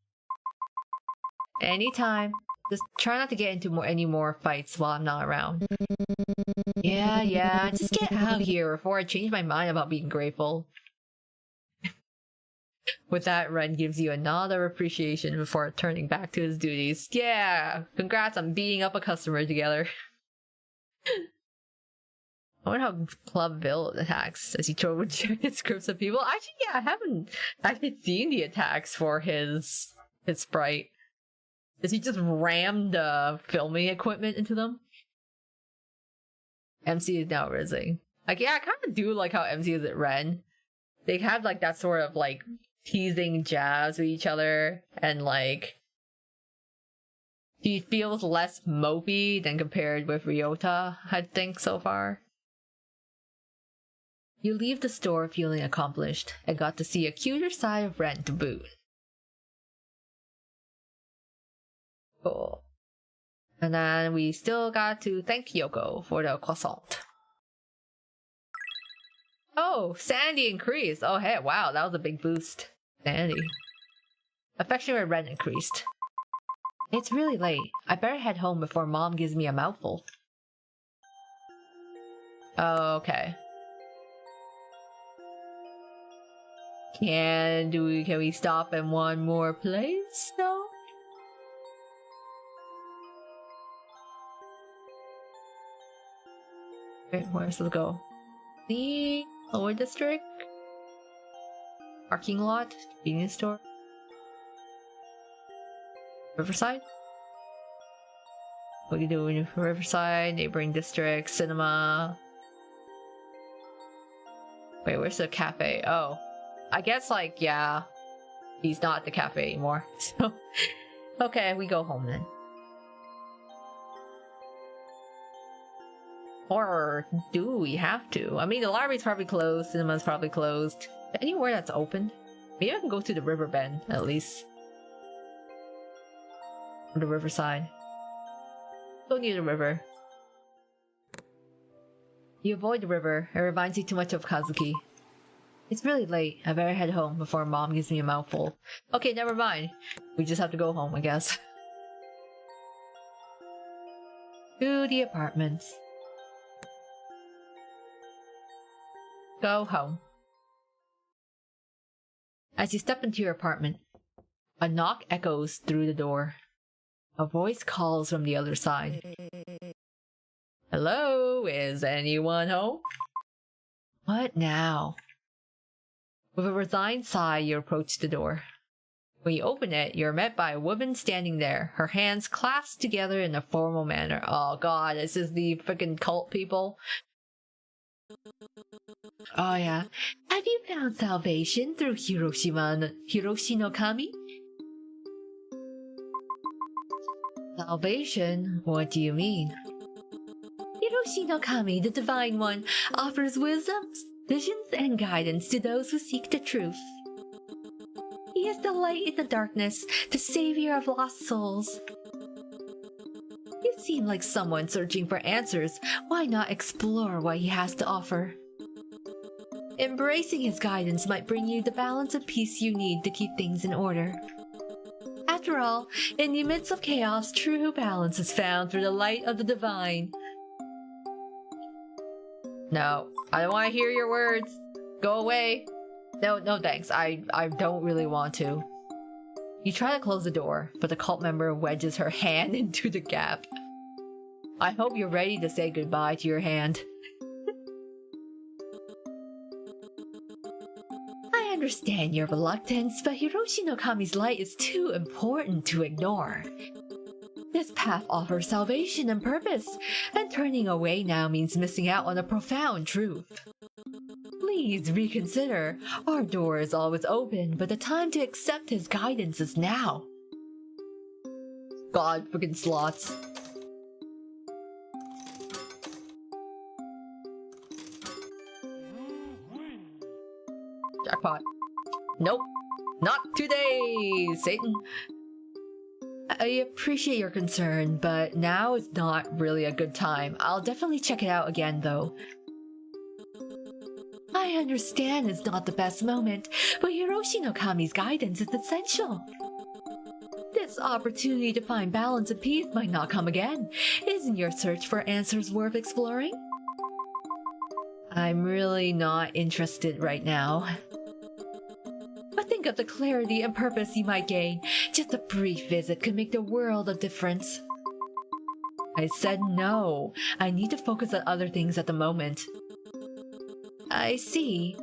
Anytime. Just try not to get into any more fights while I'm not around. Yeah, just get out here before I change my mind about being grateful. With that, Ren gives you another appreciation before turning back to his duties. Yeah! Congrats on beating up a customer together. I wonder how Club Bill attacks as he throws rejected scripts at people. Actually, yeah, I haven't actually seen the attacks for his sprite. Does he just ram the filming equipment into them? MC is now rizzing. Like, yeah, I kind of do like how MC is at Ren. They have like that sort of like teasing jabs with each other, and like he feels less mopey than compared with Ryota, I think, so far. You leave the store feeling accomplished, and got to see a cuter side of Ren to boot. Cool. And then we still got to thank Yoko for the croissant. Oh, Sandy increased. Oh, hey, wow, that was a big boost. Sandy. Affection with Ren increased. It's really late. I better head home before Mom gives me a mouthful. Okay. Can we stop in one more place, though? Wait, where's it go? The lower district? Parking lot? Convenience store? Riverside? What are you doing? Riverside, neighboring district, cinema. Wait, where's the cafe? Oh. I guess, like, yeah. He's not at the cafe anymore. So, okay, we go home then. Or do we have to? I mean, the library's probably closed, cinema's probably closed. Anywhere that's open? Maybe I can go to the river bend, at least. Or the riverside. Go near the river. You avoid the river. It reminds you too much of Kazuki. It's really late. I better head home before Mom gives me a mouthful. Okay, never mind. We just have to go home, I guess. To the apartments. Go home. As you step into your apartment, a knock echoes through the door. A voice calls from the other side. Hello, is anyone home? What now? With a resigned sigh, you approach the door. When you open it, you're met by a woman standing there, her hands clasped together in a formal manner. Oh god, this is the freaking cult people. Oh yeah. Have you found salvation through Hiroshi no Kami? Salvation? What do you mean? Hiroshi no Kami, the Divine One, offers wisdom, visions, and guidance to those who seek the truth. He is the light in the darkness, the savior of lost souls. You seem like someone searching for answers. Why not explore what he has to offer? Embracing his guidance might bring you the balance of peace you need to keep things in order. After all, in the midst of chaos, true balance is found through the light of the divine. No, I don't want to hear your words. Go away. No thanks. I don't really want to. You try to close the door, but the cult member wedges her hand into the gap. I hope you're ready to say goodbye to your hand. I understand your reluctance, but Hiroshi no Kami's light is too important to ignore. This path offers salvation and purpose, and turning away now means missing out on a profound truth. Please reconsider. Our door is always open, but the time to accept his guidance is now. God, freaking slots. Jackpot. Nope. Not today, Satan. I appreciate your concern, but now is not really a good time. I'll definitely check it out again, though. I understand it's not the best moment, but Hiroshi no Kami's guidance is essential. This opportunity to find balance and peace might not come again. Isn't your search for answers worth exploring? I'm really not interested right now. But think of the clarity and purpose you might gain. Just a brief visit could make the world of difference. I said no. I need to focus on other things at the moment. I see.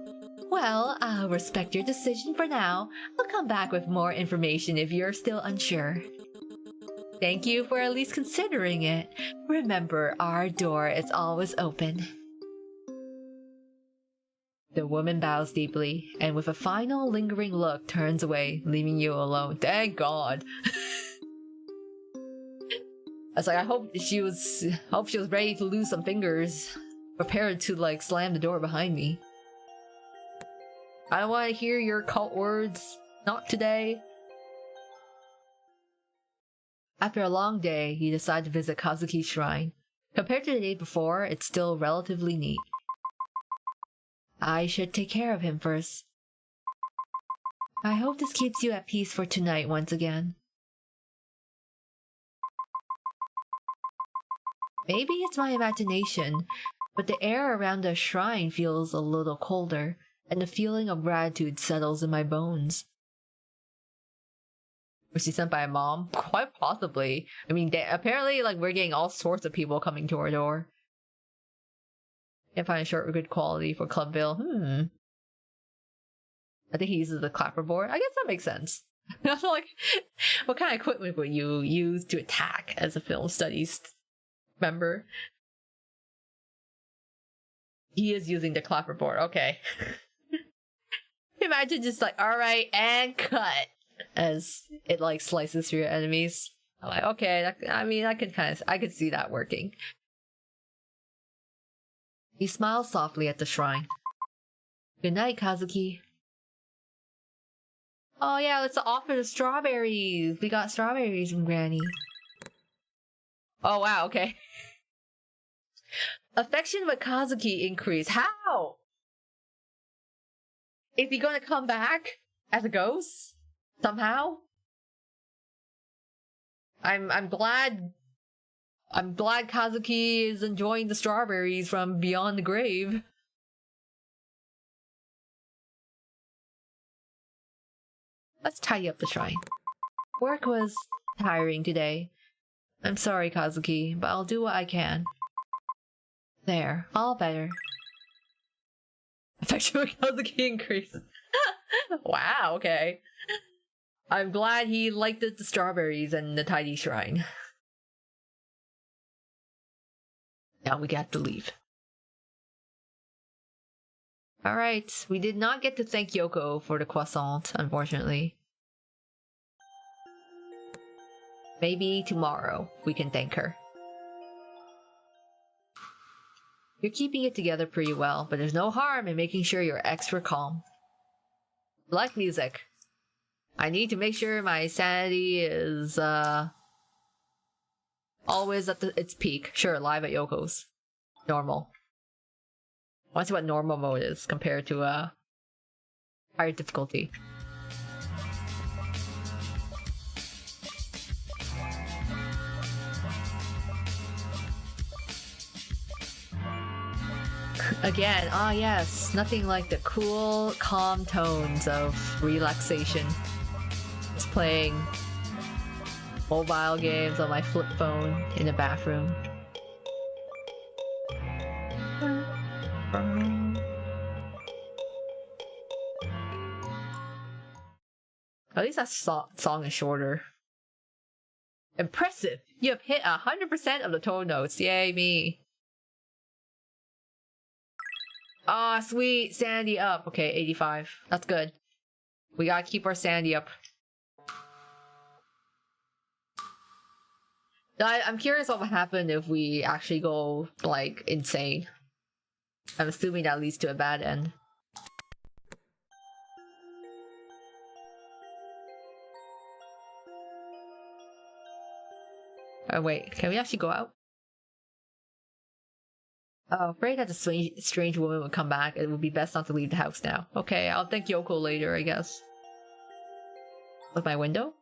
Well, I'll respect your decision for now. I'll come back with more information if you're still unsure. Thank you for at least considering it. Remember, our door is always open. The woman bows deeply, and with a final lingering look turns away, leaving you alone. Thank God. I was like, I hope she was ready to lose some fingers, prepared to like slam the door behind me. I don't want to hear your cult words. Not today. After a long day, you decide to visit Kazuki's shrine. Compared to the day before, it's still relatively neat. I should take care of him first. I hope this keeps you at peace for tonight once again. Maybe it's my imagination, but the air around the shrine feels a little colder, and the feeling of gratitude settles in my bones. Was she sent by a mom? Quite possibly. I mean, apparently, like, we're getting all sorts of people coming to our door. Can't find a shirt of good quality for Clubville. I think he uses the clapperboard. I guess that makes sense. Like, what kind of equipment would you use to attack as a film studies member? He is using the clapperboard. Okay. Imagine just like, alright, and cut. As it like slices through your enemies. I'm like, okay, I could see that working. He smiles softly at the shrine. Good night, Kazuki. Oh yeah, let's offer the strawberries. We got strawberries from Granny. Oh wow, okay. Affection with Kazuki increase. How? Is he gonna come back as a ghost? Somehow? I'm glad Kazuki is enjoying the strawberries from beyond the grave. Let's tidy up the shrine. Work was tiring today. I'm sorry, Kazuki, but I'll do what I can. There, all better. Affection with Kazuki increases. Wow, okay. I'm glad he liked the strawberries and the tidy shrine. Now we got to leave. Alright, we did not get to thank Yoko for the croissant, unfortunately. Maybe tomorrow we can thank her. You're keeping it together pretty well, but there's no harm in making sure you're extra calm. Like music. I need to make sure my sanity is always at its peak. Sure, live at Yoko's. Normal. I want to see what normal mode is compared to higher difficulty. Again, ah yes, nothing like the cool, calm tones of relaxation. Just playing mobile games on my flip phone in the bathroom. At least that song is shorter. Impressive! You have hit 100% of the tone notes. Yay, me. Ah, sweet. Sandy up. Okay, 85. That's good. We gotta keep our sandy up. I'm curious what would happen if we actually go, like, insane. I'm assuming that leads to a bad end. Oh wait, can we actually go out? Oh, afraid that the strange woman would come back. It would be best not to leave the house now. Okay, I'll thank Yoko later, I guess. With my window?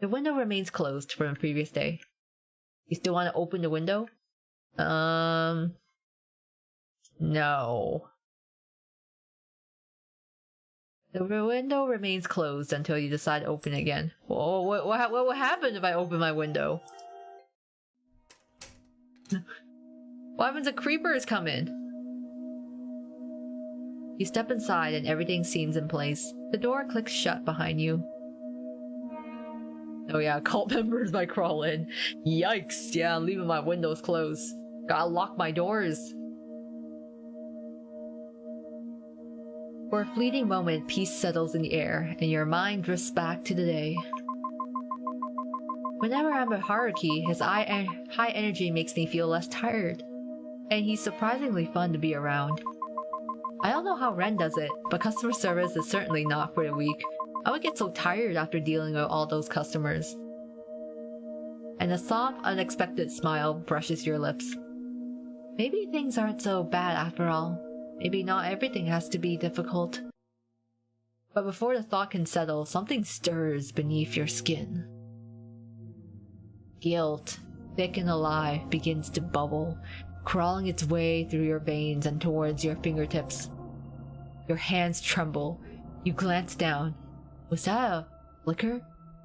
The window remains closed from the previous day. You still want to open the window? No. The window remains closed until you decide to open it again. Whoa, what will happen if I open my window? What happens if creepers come in? You step inside and everything seems in place. The door clicks shut behind you. Oh yeah, cult members might crawl in. Yikes, yeah, I'm leaving my windows closed. Gotta lock my doors. For a fleeting moment, peace settles in the air, and your mind drifts back to the day. Whenever I'm with Haruki, his high energy makes me feel less tired. And he's surprisingly fun to be around. I don't know how Ren does it, but customer service is certainly not for the weak. I would get so tired after dealing with all those customers. And a soft, unexpected smile brushes your lips. Maybe things aren't so bad after all. Maybe not everything has to be difficult. But before the thought can settle, something stirs beneath your skin. Guilt, thick and alive, begins to bubble, crawling its way through your veins and towards your fingertips. Your hands tremble. You glance down. Was that a flicker?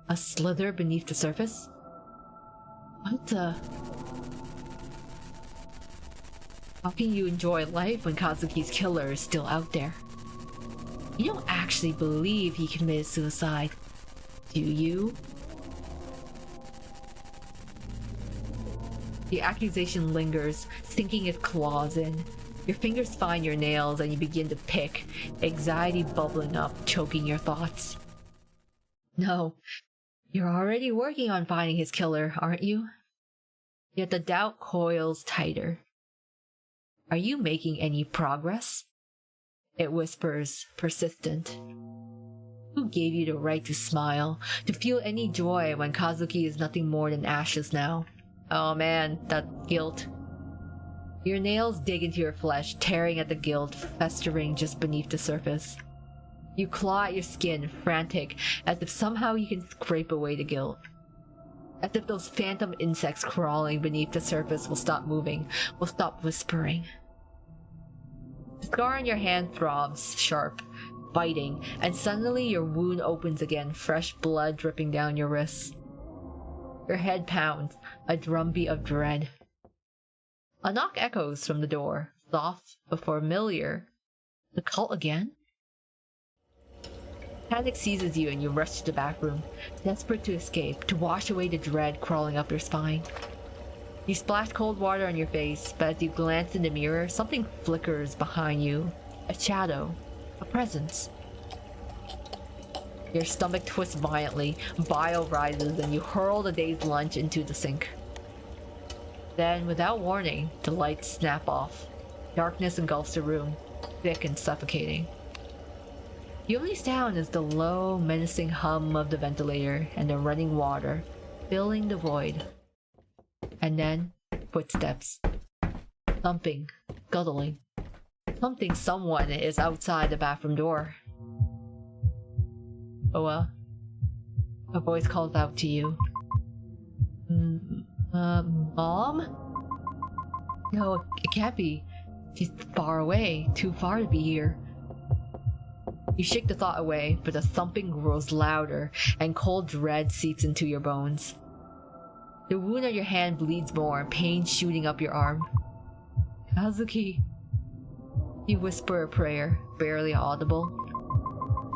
A slither beneath the surface? What the... How can you enjoy life when Kazuki's killer is still out there? You don't actually believe he committed suicide, do you? The accusation lingers, sinking its claws in. Your fingers find your nails and you begin to pick, anxiety bubbling up, choking your thoughts. No, you're already working on finding his killer, aren't you? Yet the doubt coils tighter. Are you making any progress? It whispers, persistent. Who gave you the right to smile, to feel any joy when Kazuki is nothing more than ashes now? Oh man, that guilt. Your nails dig into your flesh, tearing at the guilt, festering just beneath the surface. You claw at your skin, frantic, as if somehow you can scrape away the guilt. As if those phantom insects crawling beneath the surface will stop moving, will stop whispering. The scar on your hand throbs, sharp, biting, and suddenly your wound opens again, fresh blood dripping down your wrists. Your head pounds, a drumbeat of dread. A knock echoes from the door, soft but familiar. The cult again? Panic seizes you and you rush to the back room, desperate to escape, to wash away the dread crawling up your spine. You splash cold water on your face, but as you glance in the mirror, something flickers behind you. A shadow. A presence. Your stomach twists violently, bile rises, and you hurl the day's lunch into the sink. Then, without warning, the lights snap off. Darkness engulfs the room, thick and suffocating. The only sound is the low, menacing hum of the ventilator and the running water, filling the void. And then, footsteps. Thumping, scuttling. Someone is outside the bathroom door. Oa. A voice calls out to you. Mom? No, it can't be. She's far away, too far to be here. You shake the thought away, but the thumping grows louder, and cold dread seeps into your bones. The wound on your hand bleeds more, pain shooting up your arm. Kazuki. You whisper a prayer, barely audible.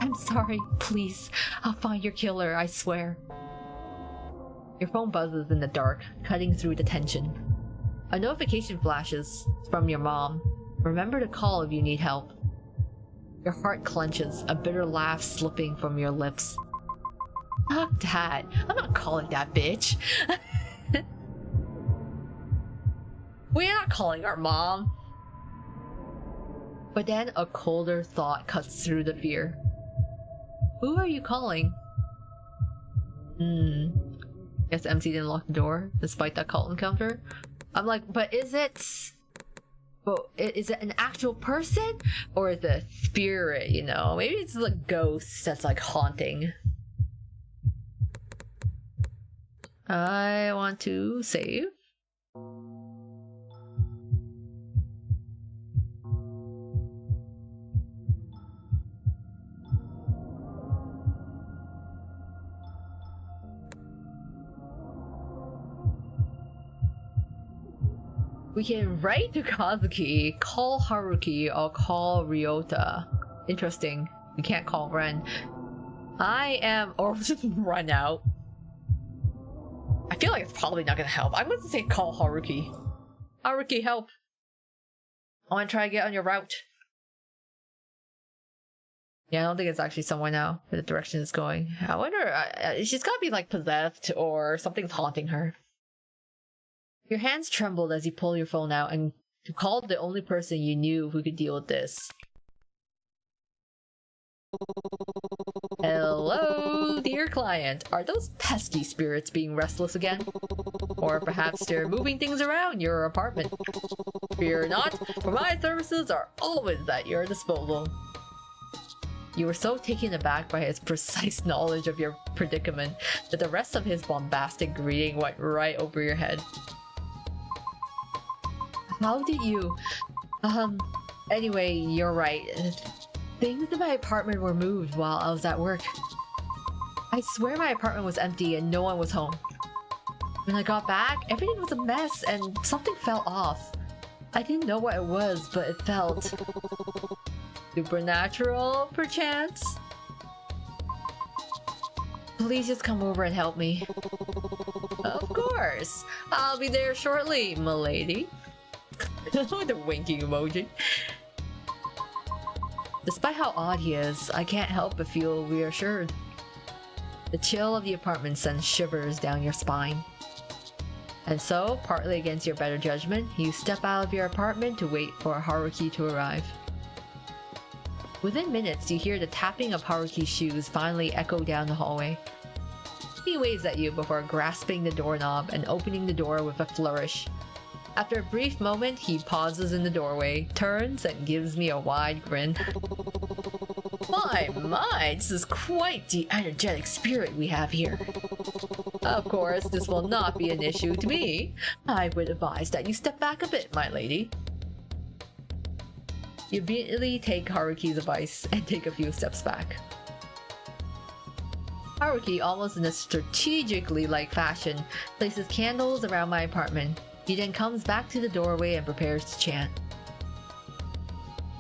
I'm sorry, please. I'll find your killer, I swear. Your phone buzzes in the dark, cutting through the tension. A notification flashes from your mom. Remember to call if you need help. Your heart clenches, a bitter laugh slipping from your lips. Fuck that. I'm not calling that bitch. We're not calling our mom. But then a colder thought cuts through the fear. Who are you calling? Guess MC didn't lock the door, despite that cult encounter. I'm like, but is it... Well, is it an actual person? Or is it a spirit, you know? Maybe it's a ghost that's like haunting. I want to save. We can write to Kazuki, call Haruki, or call Ryota. Interesting. We can't call Ren. Or just run out. I feel like it's probably not gonna help. I'm gonna say call Haruki. Haruki, help. I wanna try to get on your route. Yeah, I don't think it's actually somewhere now, the direction it's going. I wonder, she's gotta be like possessed or something's haunting her. Your hands trembled as you pull your phone out and you called the only person you knew who could deal with this. Hello, dear client. Are those pesky spirits being restless again? Or perhaps they're moving things around your apartment? Fear not, for my services are always at your disposal. You were so taken aback by his precise knowledge of your predicament that the rest of his bombastic greeting went right over your head. How did you... Anyway, you're right. Things in my apartment were moved while I was at work. I swear my apartment was empty and no one was home. When I got back, everything was a mess and something fell off. I didn't know what it was, but it felt... supernatural, perchance? Please just come over and help me. Of course. I'll be there shortly, milady. With a winking emoji. Despite how odd he is, I can't help but feel reassured. The chill of the apartment sends shivers down your spine. And so, partly against your better judgment, you step out of your apartment to wait for Haruki to arrive. Within minutes, you hear the tapping of Haruki's shoes finally echo down the hallway. He waves at you before grasping the doorknob and opening the door with a flourish. After a brief moment, he pauses in the doorway, turns, and gives me a wide grin. My, this is quite the energetic spirit we have here. Of course, this will not be an issue to me. I would advise that you step back a bit, my lady. You immediately take Haruki's advice and take a few steps back. Haruki, almost in a strategically like fashion, places candles around my apartment. He then comes back to the doorway and prepares to chant.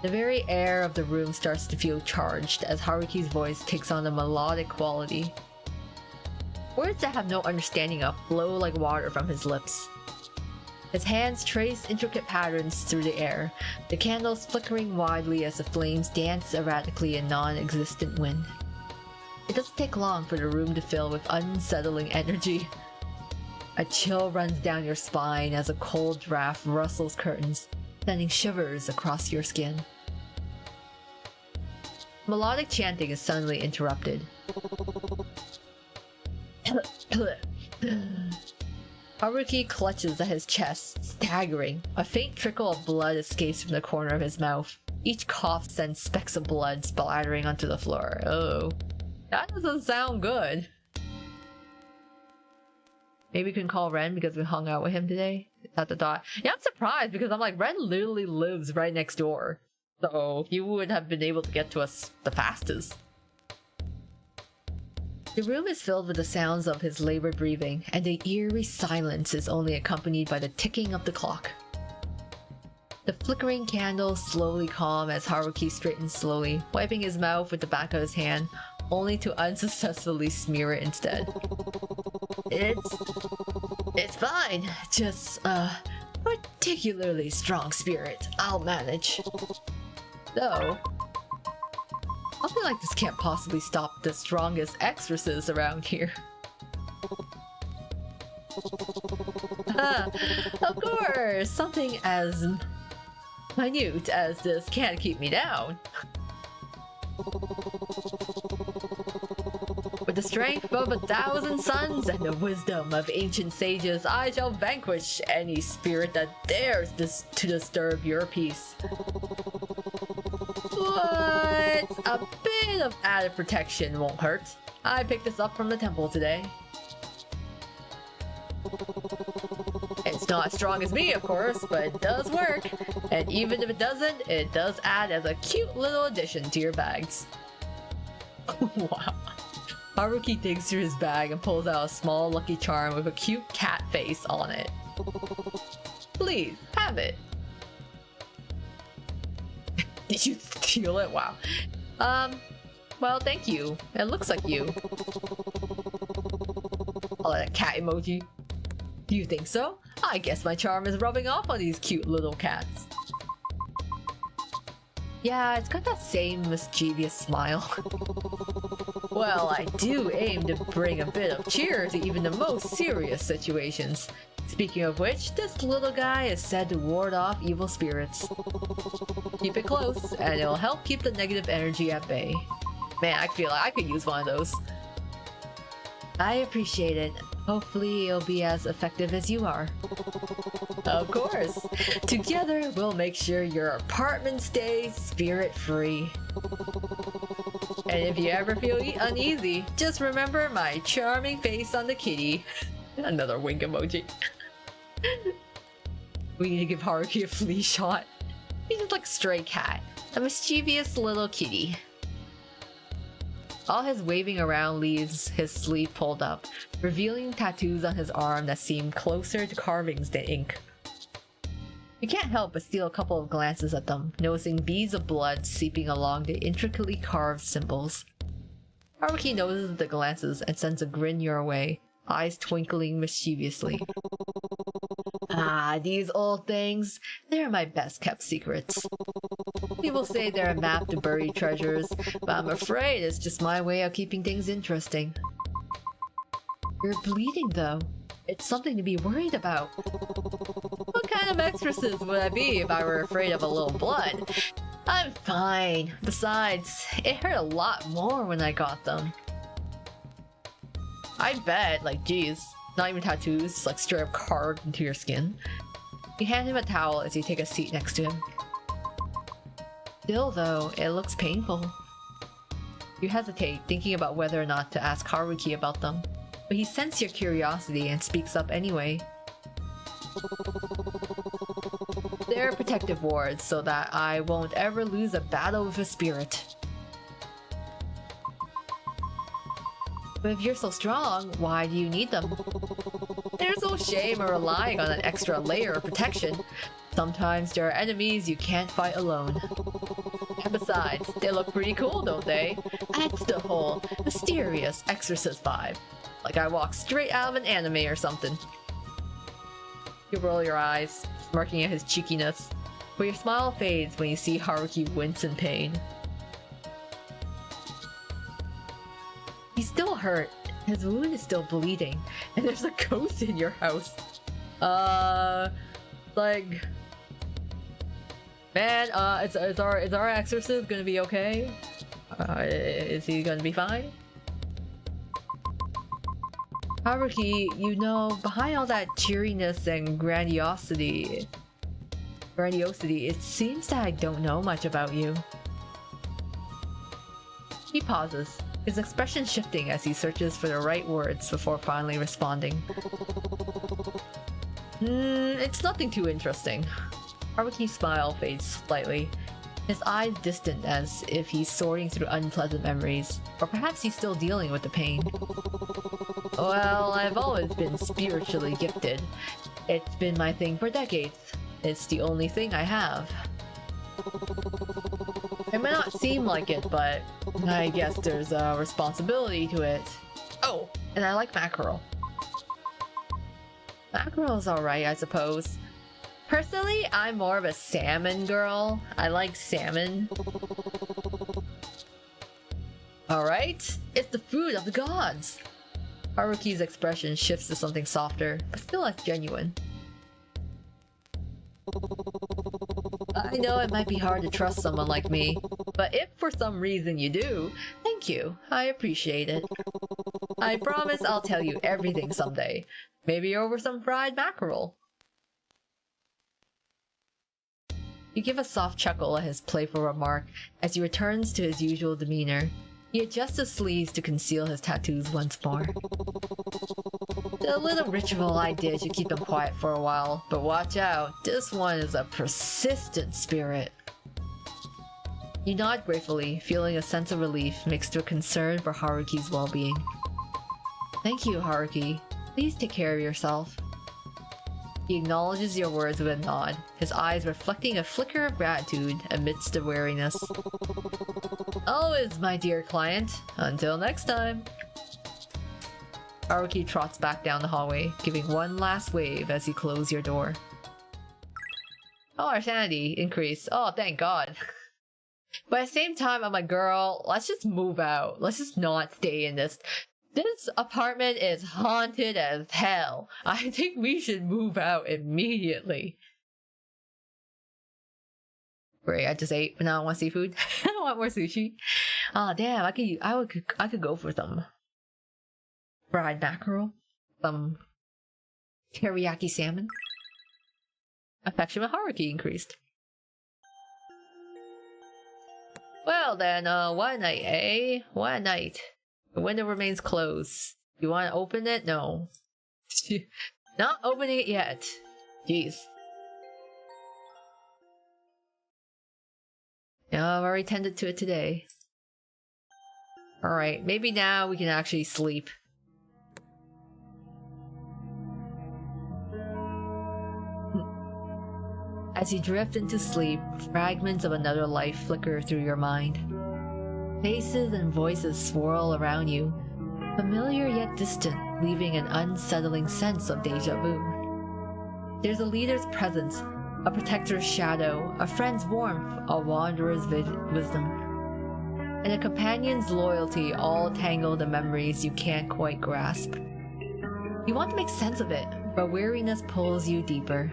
The very air of the room starts to feel charged as Haruki's voice takes on a melodic quality. Words that have no understanding of flow like water from his lips. His hands trace intricate patterns through the air, the candles flickering widely as the flames dance erratically in non-existent wind. It doesn't take long for the room to fill with unsettling energy. A chill runs down your spine as a cold draft rustles curtains, sending shivers across your skin. Melodic chanting is suddenly interrupted. Haruki clutches at his chest, staggering. A faint trickle of blood escapes from the corner of his mouth. Each cough sends specks of blood splattering onto the floor. Oh, that doesn't sound good. Maybe we can call Ren because we hung out with him today. At the thought. Yeah, I'm surprised because I'm like, Ren literally lives right next door. So he would have been able to get to us the fastest. The room is filled with the sounds of his labored breathing, and the eerie silence is only accompanied by the ticking of the clock. The flickering candles slowly calm as Haruki straightens slowly, wiping his mouth with the back of his hand, only to unsuccessfully smear it instead. It's fine. Just, particularly strong spirit. I'll manage. Though, something like this can't possibly stop the strongest exorcist around here. Of course, something as minute as this can't keep me down. With the strength of 1,000 suns and the wisdom of ancient sages, I shall vanquish any spirit that dares to disturb your peace. But a bit of added protection won't hurt. I picked this up from the temple today. It's not as strong as me, of course, but it does work. And even if it doesn't, it does add as a cute little addition to your bags. Wow. Haruki digs through his bag and pulls out a small Lucky Charm with a cute cat face on it. Please, have it. Did you steal it? Wow. Well, thank you. It looks like you. Oh, that cat emoji. Do you think so? I guess my charm is rubbing off on these cute little cats. Yeah, it's got that same mischievous smile. Well, I do aim to bring a bit of cheer to even the most serious situations. Speaking of which, this little guy is said to ward off evil spirits. Keep it close, and it'll help keep the negative energy at bay. Man, I feel like I could use one of those. I appreciate it. Hopefully it'll be as effective as you are. Of course. Together, we'll make sure your apartment stays spirit-free. And if you ever feel uneasy, just remember my charming face on the kitty. Another wink emoji. We need to give Haruki a flea shot. He's just like a stray cat. A mischievous little kitty. All his waving around leaves his sleeve pulled up, revealing tattoos on his arm that seem closer to carvings than ink. You can't help but steal a couple of glances at them, noticing beads of blood seeping along the intricately carved symbols. Haruki notices the glances and sends a grin your way, eyes twinkling mischievously. Ah, these old things. They're my best kept secrets. People say they're a map to buried treasures, but I'm afraid it's just my way of keeping things interesting. You're bleeding though. It's something to be worried about. What kind of exorcist would I be if I were afraid of a little blood? I'm fine. Besides, it hurt a lot more when I got them. I bet, like, geez. Not even tattoos, like straight up carved into your skin. You hand him a towel as you take a seat next to him. Still though, it looks painful. You hesitate, thinking about whether or not to ask Haruki about them. But he senses your curiosity and speaks up anyway. They're protective wards so that I won't ever lose a battle with a spirit. But if you're so strong, why do you need them? There's no shame in relying on an extra layer of protection. Sometimes there are enemies you can't fight alone. And besides, they look pretty cool, don't they? Adds the whole mysterious exorcist vibe. Like I walked straight out of an anime or something. You roll your eyes, smirking at his cheekiness, but your smile fades when you see Haruki wince in pain. He's still hurt. His wound is still bleeding, and there's a ghost in your house. Like, man, is our exorcist gonna be okay? Is he gonna be fine? Haruki, you know, behind all that cheeriness and grandiosity, it seems that I don't know much about you. He pauses, his expression shifting as he searches for the right words before finally responding. It's nothing too interesting. Haruki's smile fades slightly, his eyes distant as if he's sorting through unpleasant memories, or perhaps he's still dealing with the pain. Well, I've always been spiritually gifted. It's been my thing for decades. It's the only thing I have. It may not seem like it, but I guess there's a responsibility to it. Oh, and I like mackerel. Mackerel's alright, I suppose. Personally, I'm more of a salmon girl. I like salmon. Alright, it's the food of the gods! Haruki's expression shifts to something softer, but still less genuine. I know it might be hard to trust someone like me, but if for some reason you do, thank you. I appreciate it. I promise I'll tell you everything someday. Maybe over some fried mackerel. You give a soft chuckle at his playful remark as he returns to his usual demeanor. He adjusts his sleeves to conceal his tattoos once more. The little ritual I did should keep him quiet for a while, but watch out, this one is a persistent spirit. You nod gratefully, feeling a sense of relief mixed with concern for Haruki's well-being. Thank you, Haruki. Please take care of yourself. He acknowledges your words with a nod, his eyes reflecting a flicker of gratitude amidst the wariness. Always, my dear client. Until next time. Haruki trots back down the hallway, giving one last wave as you close your door. Oh, our sanity increased. Oh, thank God. But at the same time, I'm like, girl, let's just move out. Let's just not stay in this. This apartment is haunted as hell. I think we should move out immediately. Great, I just ate, but now I want seafood. I don't want more sushi. Oh damn, I could go for some fried mackerel, some teriyaki salmon. Affection with Haruki increased. Well then, what a night, eh? What a night. The window remains closed. You want to open it? No. Not opening it yet. Jeez. Yeah, I've already tended to it today. Alright, maybe now we can actually sleep. As you drift into sleep, fragments of another life flicker through your mind. Faces and voices swirl around you, familiar yet distant, leaving an unsettling sense of deja vu. There's a leader's presence, a protector's shadow, a friend's warmth, a wanderer's wisdom, and a companion's loyalty, all tangled in memories you can't quite grasp. You want to make sense of it, but weariness pulls you deeper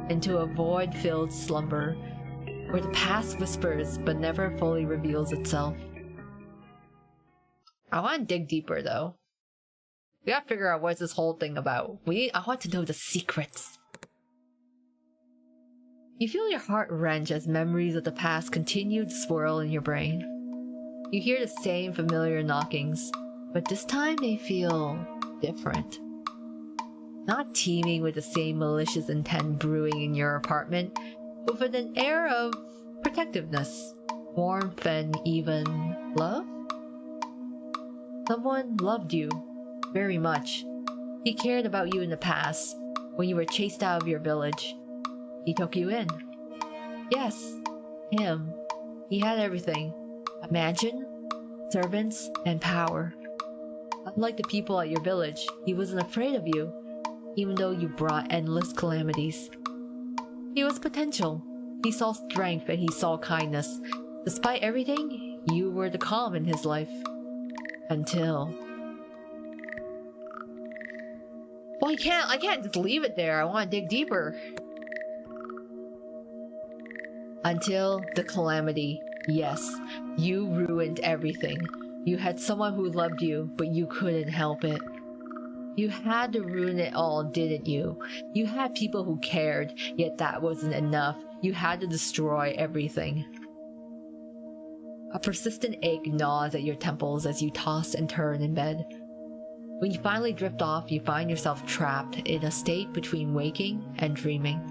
into a void-filled slumber where the past whispers but never fully reveals itself. I want to dig deeper though. We gotta figure out what's this whole thing about. I want to know the secrets. You feel your heart wrench as memories of the past continue to swirl in your brain. You hear the same familiar knockings, but this time they feel different. Not teeming with the same malicious intent brewing in your apartment, but with an air of protectiveness, warmth, and even love? Someone loved you very much. He cared about you in the past, when you were chased out of your village. He took you in. Yes, him. He had everything. A mansion, servants, and power. Unlike the people at your village, he wasn't afraid of you, even though you brought endless calamities. He was potential. He saw strength and he saw kindness. Despite everything, you were the calm in his life. Until... Well, I can't just leave it there. I want to dig deeper. Until the calamity. Yes, you ruined everything. You had someone who loved you, but you couldn't help it. You had to ruin it all, didn't you? You had people who cared, yet that wasn't enough. You had to destroy everything. A persistent ache gnaws at your temples as you toss and turn in bed. When you finally drift off, you find yourself trapped in a state between waking and dreaming.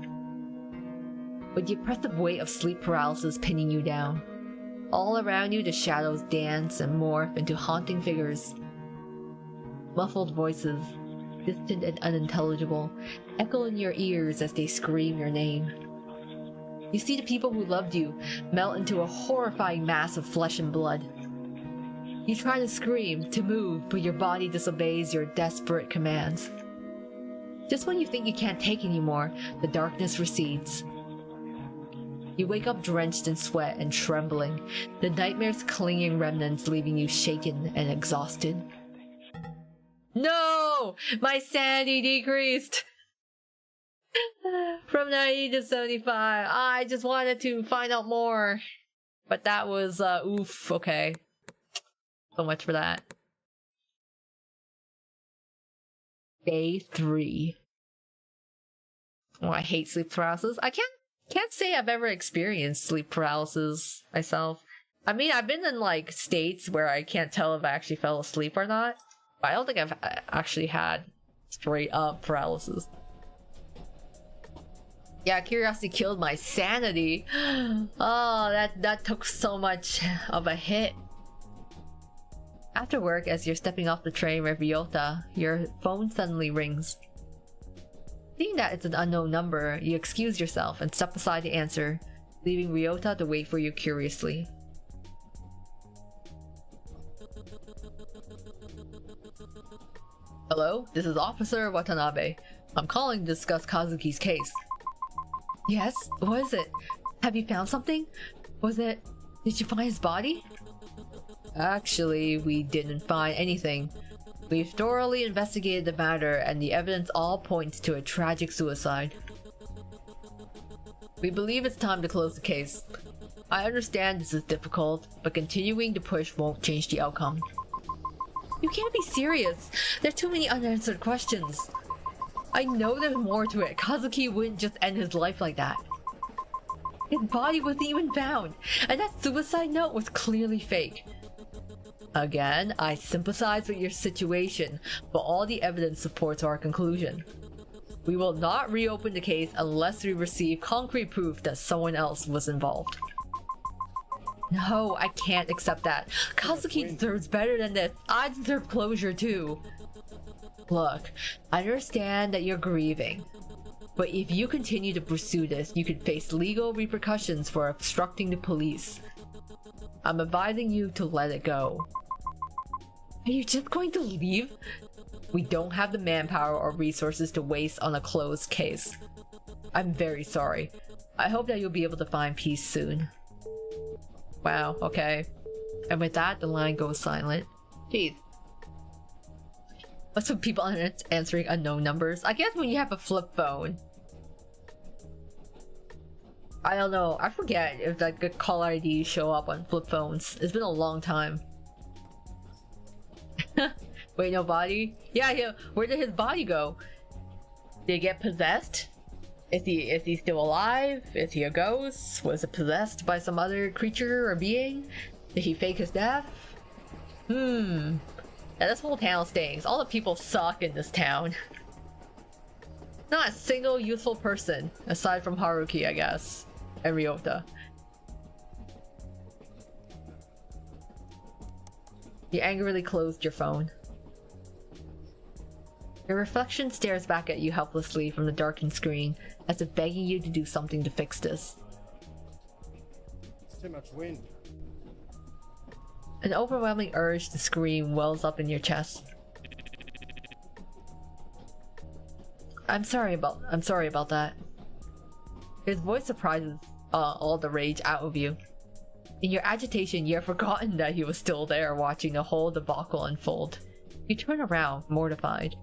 With the oppressive weight of sleep paralysis pinning you down, all around you the shadows dance and morph into haunting figures. Muffled voices, distant and unintelligible, echo in your ears as they scream your name. You see the people who loved you melt into a horrifying mass of flesh and blood. You try to scream, to move, but your body disobeys your desperate commands. Just when you think you can't take anymore, the darkness recedes. You wake up drenched in sweat and trembling, the nightmare's clinging remnants leaving you shaken and exhausted. No! My sanity decreased! From 90 to 75. I just wanted to find out more. But that was, oof, okay. So much for that. Day 3. Oh, I hate sleep paralysis. I can't say I've ever experienced sleep paralysis myself. I mean, I've been in like states where I can't tell if I actually fell asleep or not. But I don't think I've actually had straight up paralysis. Yeah, curiosity killed my sanity. Oh, that took so much of a hit. After work, as you're stepping off the train with Ryota, your phone suddenly rings. Seeing that it's an unknown number, you excuse yourself and step aside to answer, leaving Ryota to wait for you curiously. Hello, this is Officer Watanabe. I'm calling to discuss Kazuki's case. Yes, what is it? Have you found something? Did you find his body? Actually, we didn't find anything. We've thoroughly investigated the matter and the evidence all points to a tragic suicide. We believe it's time to close the case. I understand this is difficult, but continuing to push won't change the outcome. You can't be serious. There are too many unanswered questions. I know there's more to it. Kazuki wouldn't just end his life like that. His body wasn't even found, and that suicide note was clearly fake. Again, I sympathize with your situation, but all the evidence supports our conclusion. We will not reopen the case unless we receive concrete proof that someone else was involved. No, I can't accept that. Kazuki deserves better than this. I deserve closure too. Look, I understand that you're grieving, but if you continue to pursue this, you could face legal repercussions for obstructing the police. I'm advising you to let it go. Are you just going to leave? We don't have the manpower or resources to waste on a closed case. I'm very sorry. I hope that you'll be able to find peace soon. Wow, okay. And with that, the line goes silent. Jeez. What's with people answering unknown numbers? I guess when you have a flip phone. I don't know. I forget if like the call ID show up on flip phones. It's been a long time. Wait, no body? Yeah, where did his body go? Did he get possessed? Is he still alive? Is he a ghost? Was it possessed by some other creature or being? Did he fake his death? Yeah, this whole town stinks. All the people suck in this town. Not a single useful person, aside from Haruki, I guess. And Ryota. You angrily closed your phone. Your reflection stares back at you helplessly from the darkened screen, as if begging you to do something to fix this. It's too much wind. An overwhelming urge to scream wells up in your chest. I'm sorry about that. His voice surprises all the rage out of you. In your agitation, you have forgotten that he was still there watching the whole debacle unfold. You turn around, mortified.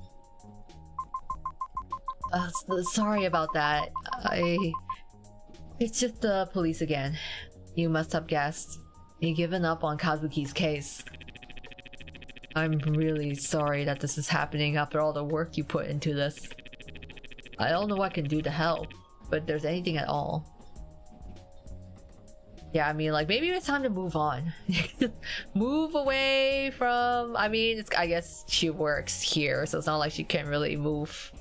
Sorry about that. It's just the police again. You must have guessed. You've given up on Kazuki's case. I'm really sorry that this is happening after all the work you put into this. I don't know what I can do to help, but if there's anything at all. Yeah, I mean, like, maybe it's time to move on. Move away from... I mean, I guess she works here, so it's not like she can really move.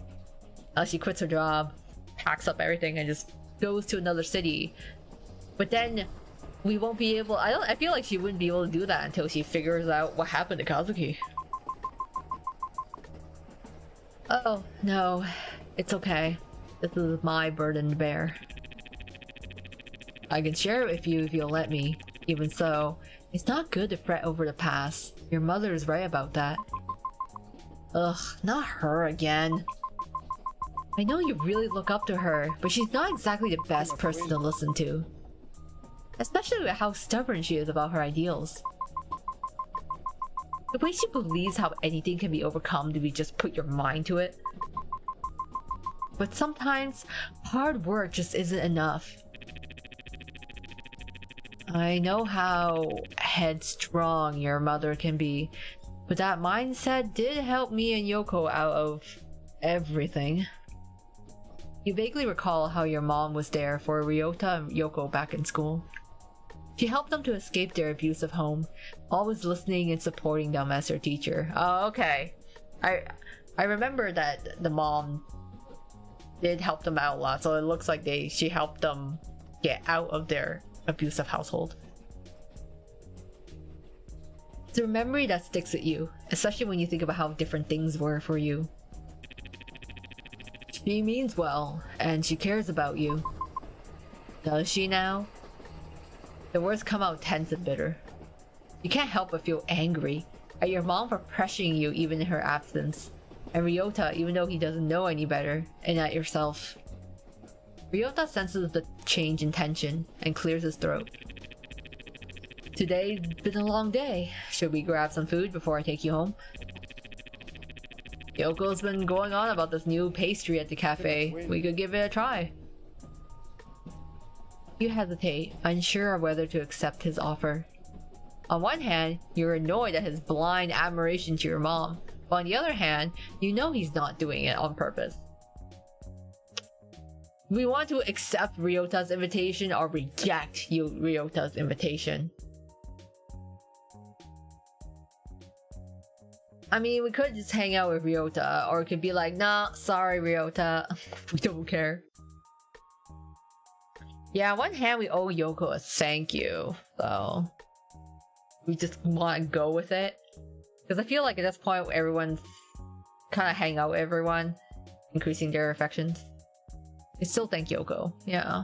She quits her job, packs up everything, and just goes to another city. But then... we won't be able... I feel like she wouldn't be able to do that until she figures out what happened to Kazuki. Oh, no. It's okay. This is my burden to bear. I can share it with you if you'll let me. Even so, it's not good to fret over the past. Your mother is right about that. Ugh, not her again. I know you really look up to her, but she's not exactly the best person to listen to. Especially with how stubborn she is about her ideals. The way she believes how anything can be overcome if you just put your mind to it. But sometimes, hard work just isn't enough. I know how headstrong your mother can be, but that mindset did help me and Yoko out of everything. You vaguely recall how your mom was there for Ryota and Yoko back in school. She helped them to escape their abusive home, always listening and supporting them as her teacher. Oh, okay. I remember that the mom did help them out a lot, so it looks like she helped them get out of their abusive household. It's a memory that sticks with you, especially when you think about how different things were for you. She means well, and she cares about you. Does she now? The words come out tense and bitter. You can't help but feel angry at your mom for pressuring you even in her absence, and Ryota even though he doesn't know any better, and at yourself. Ryota senses the change in tension and clears his throat. Today's been a long day. Should we grab some food before I take you home? Yoko's been going on about this new pastry at the cafe. We could give it a try. You hesitate, unsure of whether to accept his offer. On one hand, you're annoyed at his blind admiration to your mom, but on the other hand, you know he's not doing it on purpose. We want to accept Ryota's invitation or reject Ryota's invitation. I mean, we could just hang out with Ryota, or it could be like, nah, sorry Ryota, we don't care. Yeah, on one hand we owe Yoko a thank you, so we just want to go with it. Because I feel like at this point everyone's kind of hang out with everyone, increasing their affections. I still thank Yoko, yeah.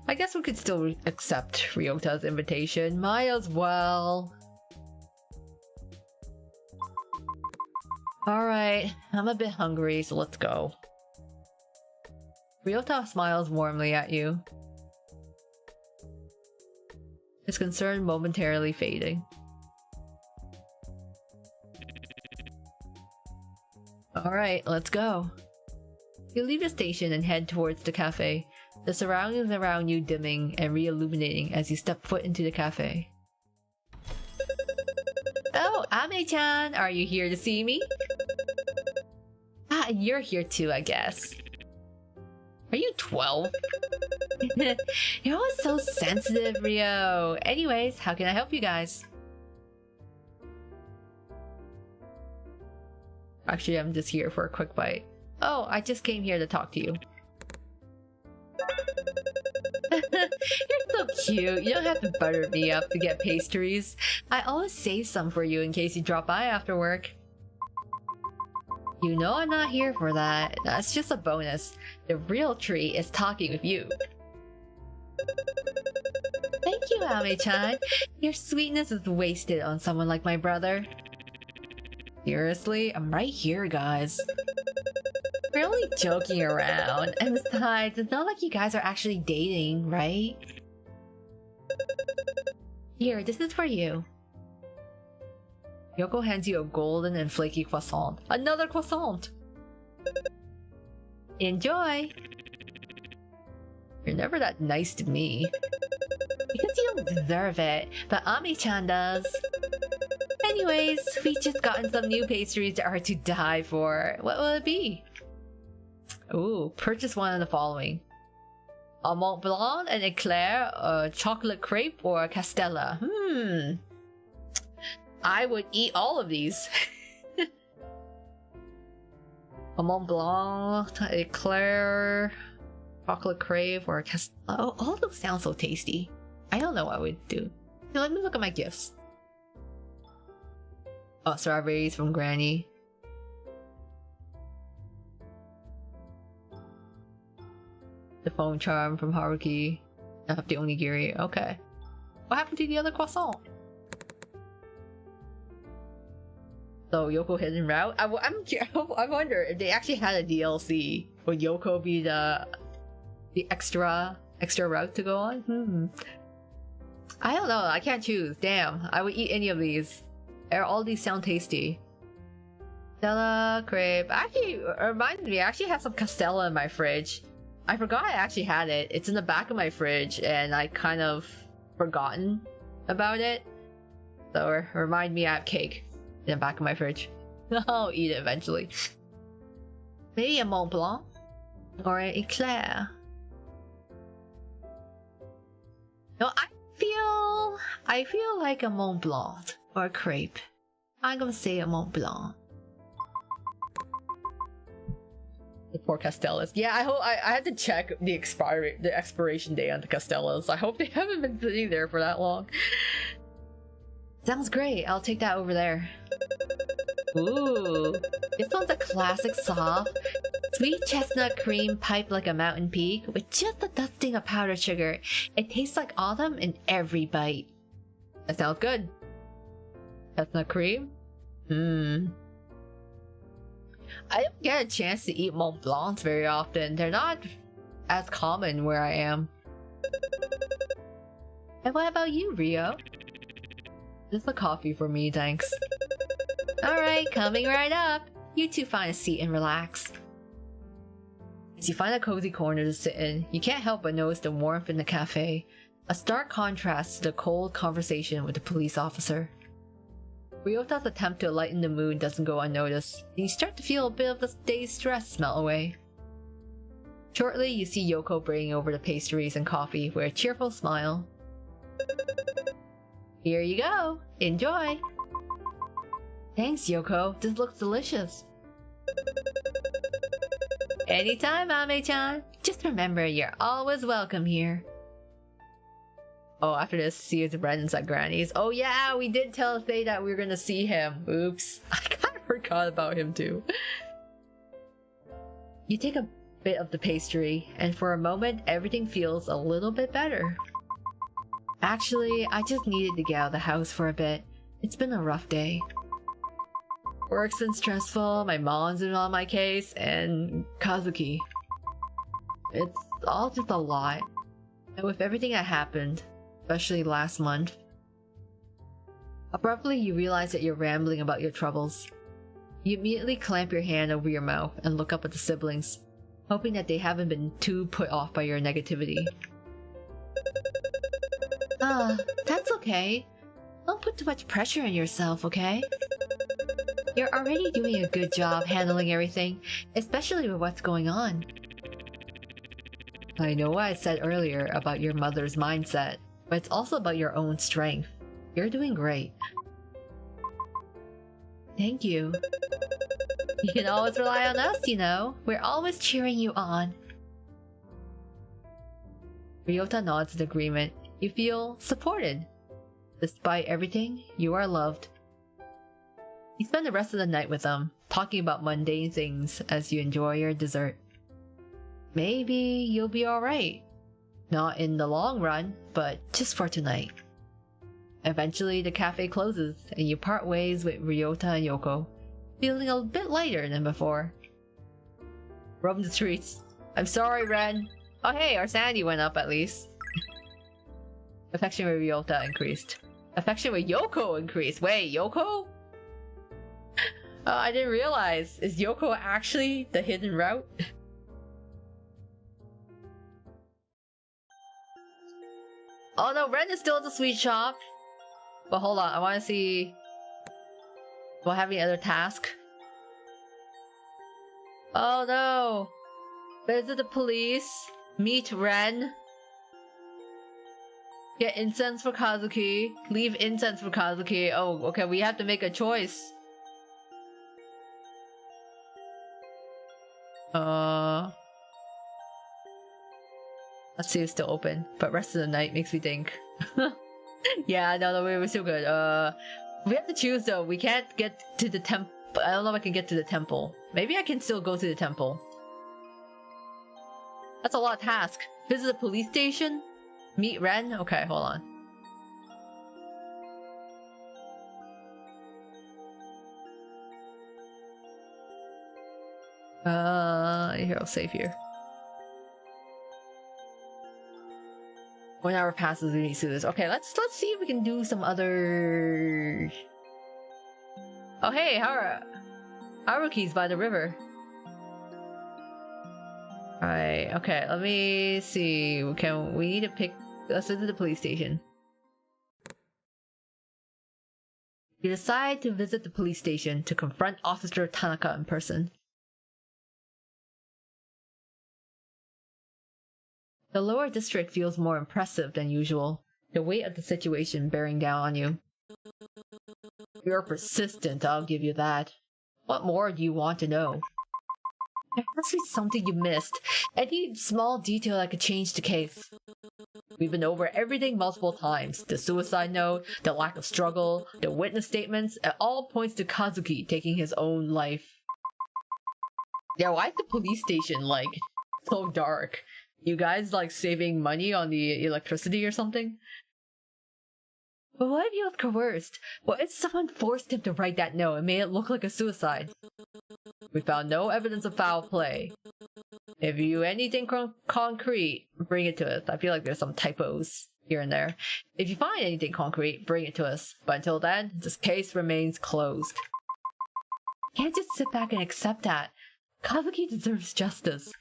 I guess we could still accept Ryota's invitation. Might as well. Alright, I'm a bit hungry, so let's go. Ryota smiles warmly at you, his concern momentarily fading. Alright, let's go. You leave the station and head towards the cafe, the surroundings around you dimming and re-illuminating as you step foot into the cafe. Oh, Ame-chan, are you here to see me? Ah, you're here too, I guess. Are you 12? You're always so sensitive, Rio. Anyways, how can I help you guys? Actually, I'm just here for a quick bite. Oh, I just came here to talk to you. You're so cute. You don't have to butter me up to get pastries. I always save some for you in case you drop by after work. You know I'm not here for that. That's just a bonus. The real treat is talking with you. Thank you, Ame-chan. Your sweetness is wasted on someone like my brother. Seriously? I'm right here, guys. We're only joking around. And besides, it's not like you guys are actually dating, right? Here, this is for you. Yoko hands you a golden and flaky croissant. Another croissant! Enjoy! You're never that nice to me. Because you don't deserve it, but Ami-chan does. Anyways, we just gotten some new pastries that are to die for. What will it be? Ooh, purchase one of the following. A Mont Blanc, an eclair, a chocolate crepe, or a castella. I would eat all of these. A Mont Blanc, eclair, chocolate crepe, or a castella. Oh, all those sound so tasty. I don't know what I would do. Now, let me look at my gifts. Oh, strawberries from Granny. The foam charm from Haruki. I have the onigiri. Okay. What happened to the other croissant? So Yoko hidden route. I wonder if they actually had a DLC. Would Yoko be the extra route to go on? I don't know. I can't choose. Damn. I would eat any of these. All these sound tasty. Castella, crepe. Actually, reminds me. I actually have some castella in my fridge. I forgot I actually had it. It's in the back of my fridge, and I kind of forgotten about it. So remind me I have cake in the back of my fridge. I'll eat it eventually. Maybe a Mont Blanc or an eclair. No, I feel like a Mont Blanc or a crepe. I'm gonna say a Mont Blanc. The poor Castellas. Yeah, I hope I had to check the expiration date on the Castellas. I hope they haven't been sitting there for that long. Sounds great. I'll take that over there. Ooh, this one's a classic soft, sweet chestnut cream piped like a mountain peak with just a dusting of powdered sugar. It tastes like autumn in every bite. That sounds good. Chestnut cream? I don't get a chance to eat Mont Blancs very often. They're not as common where I am. And what about you, Rio? Just a coffee for me, thanks. Alright, coming right up. You two find a seat and relax. As you find a cozy corner to sit in, you can't help but notice the warmth in the cafe. A stark contrast to the cold conversation with the police officer. Ryota's attempt to lighten the mood doesn't go unnoticed, and you start to feel a bit of the day's stress melt away. Shortly, you see Yoko bringing over the pastries and coffee with a cheerful smile. Here you go! Enjoy! Thanks, Yoko. This looks delicious. Anytime, Ame-chan. Just remember, you're always welcome here. Oh, after this, see his friends at Granny's. Oh yeah, we did tell Faye that we were gonna see him. Oops. I kind of forgot about him too. You take a bit of the pastry, and for a moment, everything feels a little bit better. Actually, I just needed to get out of the house for a bit. It's been a rough day. Work's been stressful, my mom's been on my case, and Kazuki. It's all just a lot. And with everything that happened, especially last month. Abruptly, you realize that you're rambling about your troubles. You immediately clamp your hand over your mouth and look up at the siblings, hoping that they haven't been too put off by your negativity. That's okay. Don't put too much pressure on yourself, okay? You're already doing a good job handling everything, especially with what's going on. I know what I said earlier about your mother's mindset, but it's also about your own strength. You're doing great. Thank you. You can always rely on us, you know. We're always cheering you on. Ryota nods in agreement. You feel supported. Despite everything, you are loved. You spend the rest of the night with them, talking about mundane things as you enjoy your dessert. Maybe you'll be alright. Not in the long run, but just for tonight. Eventually, the cafe closes, and you part ways with Ryota and Yoko, feeling a bit lighter than before. Roam the streets. I'm sorry, Ren. Oh hey, our sanity went up at least. Affection with Ryota increased. Affection with Yoko increased. Wait, Yoko? I didn't realize. Is Yoko actually the hidden route? Oh no, Ren is still at the sweet shop. But hold on, I want to see... Do I have any other task? Oh no! Visit the police. Meet Ren. Get incense for Kazuki. Leave incense for Kazuki. Oh, okay, we have to make a choice. Let's see if it's still open. But rest of the night makes me think. Yeah, no, we're still good. We have to choose though. We can't get to the temple. I don't know if I can get to the temple. Maybe I can still go to the temple. That's a lot of task. Visit the police station? Meet Ren? Okay, hold on. Here, I'll save here. 1 hour passes, we need to do this. Okay, let's see if we can do some other... Oh hey, Haruki's by the river. Alright, okay, let me see. We need to pick... Let's visit the police station. You decide to visit the police station to confront Officer Tanaka in person. The lower district feels more impressive than usual, the weight of the situation bearing down on you. You're persistent, I'll give you that. What more do you want to know? There must be something you missed. Any small detail that could change the case. We've been over everything multiple times. The suicide note, the lack of struggle, the witness statements, it all points to Kazuki taking his own life. Yeah, why is the police station, like, so dark? You guys, like, saving money on the electricity or something? But what if he was coerced? What if someone forced him to write that note and made it look like a suicide? We found no evidence of foul play. If you anything concrete, bring it to us. I feel like there's some typos here and there. If you find anything concrete, bring it to us. But until then, this case remains closed. You can't just sit back and accept that. Kazuki deserves justice.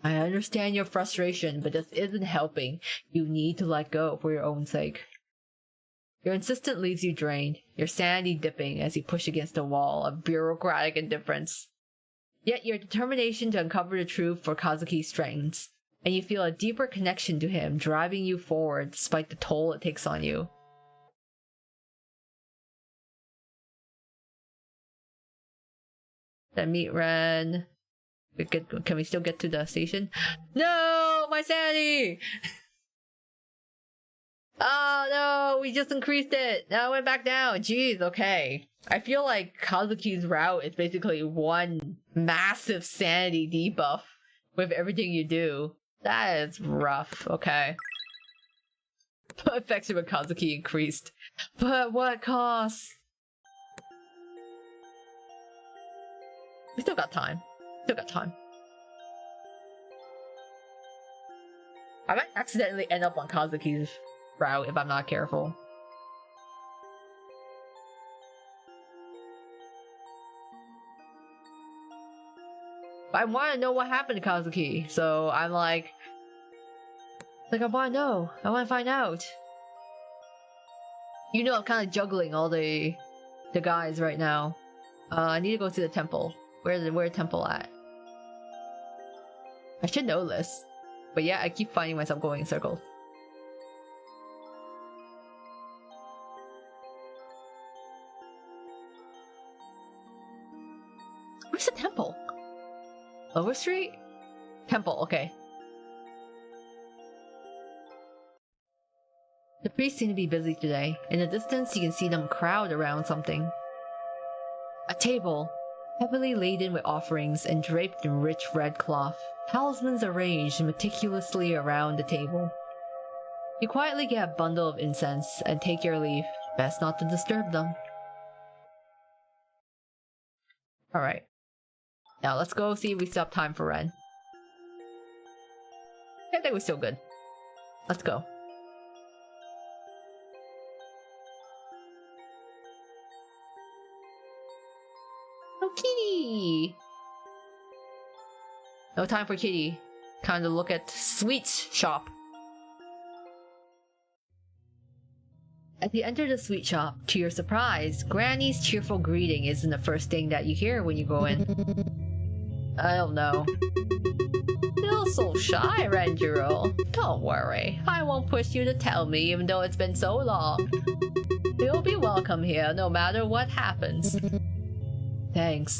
I understand your frustration, but this isn't helping. You need to let go for your own sake. Your insistence leaves you drained, your sanity dipping as you push against a wall of bureaucratic indifference. Yet your determination to uncover the truth for Kazuki strengthens, and you feel a deeper connection to him driving you forward despite the toll it takes on you. Then meet Ren. Can we still get to the station? No! My sanity! Oh no! We just increased it! Now it went back down! Jeez, okay. I feel like Kazuki's route is basically one massive sanity debuff with everything you do. That is rough. Okay. Affection with Kazuki increased. But at what cost? We still got time. Still got time. I might accidentally end up on Kazuki's route if I'm not careful. I want to know what happened to Kazuki, so I'm like, I want to know. I want to find out. You know, I'm kind of juggling all the guys right now. I need to go to the temple. Where's the temple at? I should know this, but yeah, I keep finding myself going in circles. Where's the temple? Lower Street? Temple, okay. The priests seem to be busy today. In the distance, you can see them crowd around something. A table, heavily laden with offerings and draped in rich red cloth. Talismans arranged meticulously around the table. You quietly get a bundle of incense and take your leave. Best not to disturb them. Alright. Now let's go see if we still have time for Ren. I think we're still good. Let's go. Oh, Kitty! No time for Kitty. Time to look at Sweet Shop. As you enter the sweet shop, to your surprise, Granny's cheerful greeting isn't the first thing that you hear when you go in. I don't know. Still so shy, Renjiro. Don't worry, I won't push you to tell me even though it's been so long. You'll be welcome here no matter what happens. Thanks.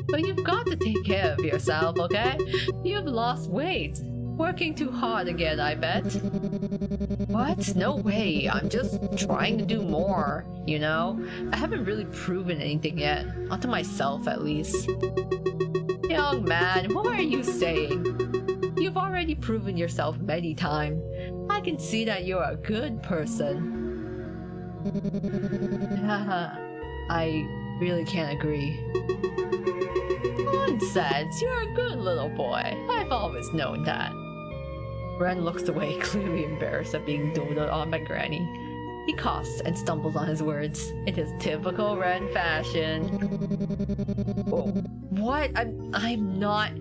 But you've got to take care of yourself, okay? You've lost weight. Working too hard again, I bet. What? No way. I'm just trying to do more, you know? I haven't really proven anything yet. Not to myself, at least. Young man, what are you saying? You've already proven yourself many times. I can see that you're a good person. Haha, I really can't agree. Nonsense, you're a good little boy. I've always known that. Ren looks away, clearly embarrassed at being doted on by Granny. He coughs and stumbles on his words in his typical Ren fashion. Whoa. What? I'm not...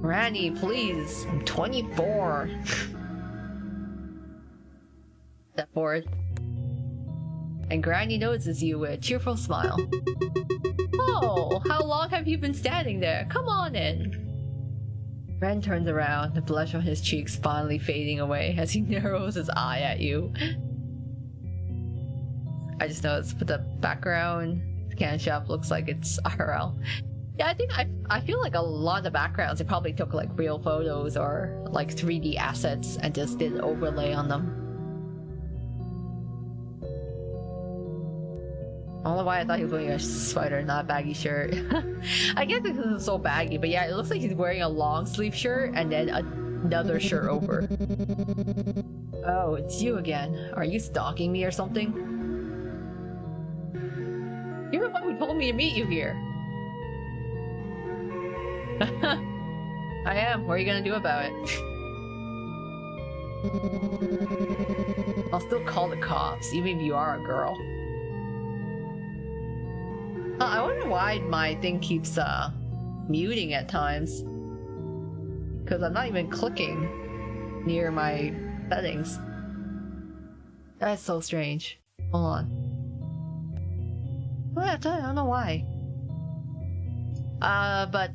Granny, please. I'm 24. Step forward. And Granny notices you with a cheerful smile. Oh, how long have you been standing there? Come on in. Ren turns around, the blush on his cheeks finally fading away as he narrows his eye at you. I just noticed, but the background scan shop looks like it's IRL. Yeah, I think I feel like a lot of the backgrounds, they probably took like real photos or like 3D assets and just did an overlay on them. I don't know why I thought he was wearing a sweater, not a baggy shirt. I guess because it's so baggy, but yeah, it looks like he's wearing a long sleeve shirt and then another shirt over. Oh, it's you again. Are you stalking me or something? You're the one who told me to meet you here. I am. What are you gonna do about it? I'll still call the cops, even if you are a girl. I wonder why my thing keeps muting at times. Because I'm not even clicking near my settings. That's so strange. Hold on. What? I don't know why. But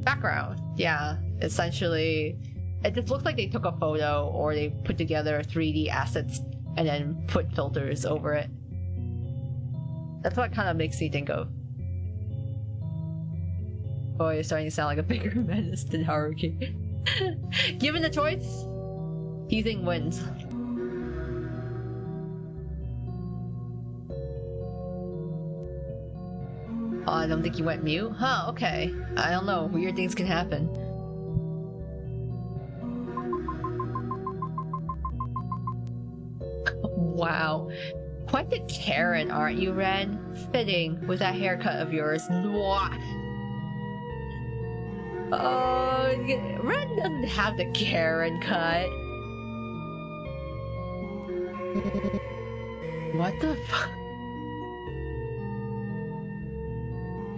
background. Yeah, essentially, it just looks like they took a photo or they put together 3D assets and then put filters over it. That's what it kind of makes me think of. Boy, you're starting to sound like a bigger menace than Haruki. Given the choice, teasing wins. Oh, I don't think you went mute? Huh, okay. I don't know, weird things can happen. Wow. Quite the Karen, aren't you, Ren? Fitting, with that haircut of yours. Mwah. Ren doesn't have the Karen cut. What the fuck?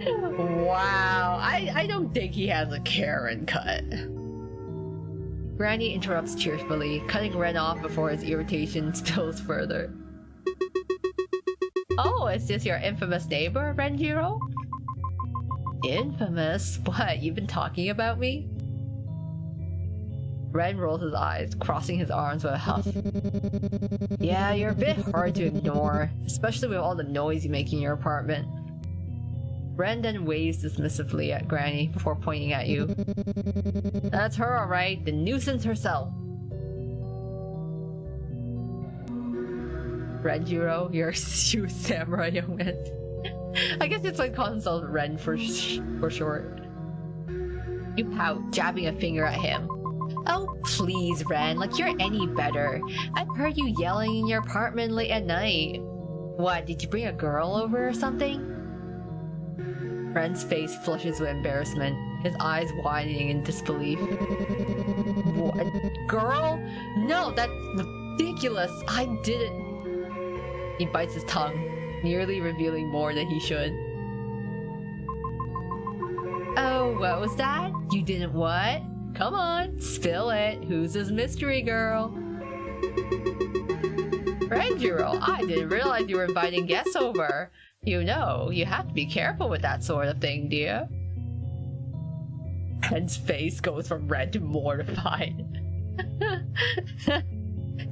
Wow, I don't think he has a Karen cut. Granny interrupts cheerfully, cutting Ren off before his irritation spills further. Oh, is this your infamous neighbor, Renjiro? Infamous? What, you've been talking about me? Ren rolls his eyes, crossing his arms with a huff. Yeah, you're a bit hard to ignore, especially with all the noise you make in your apartment. Ren then waves dismissively at Granny before pointing at you. That's her, alright, the nuisance herself. Renjiro, you're a shoe samurai young man. I guess it's like calling himself Ren for short. You pout, jabbing a finger at him. Oh, please, Ren, like you're any better. I've heard you yelling in your apartment late at night. What, did you bring a girl over or something? Ren's face flushes with embarrassment, his eyes widening in disbelief. What? Girl? No, that's ridiculous. I didn't. He bites his tongue, nearly revealing more than he should. Oh, what was that? You didn't what? Come on, spill it. Who's this mystery girl? Renjiro, I didn't realize you were inviting guests over. You know, you have to be careful with that sort of thing, dear. Ren's face goes from red to mortified.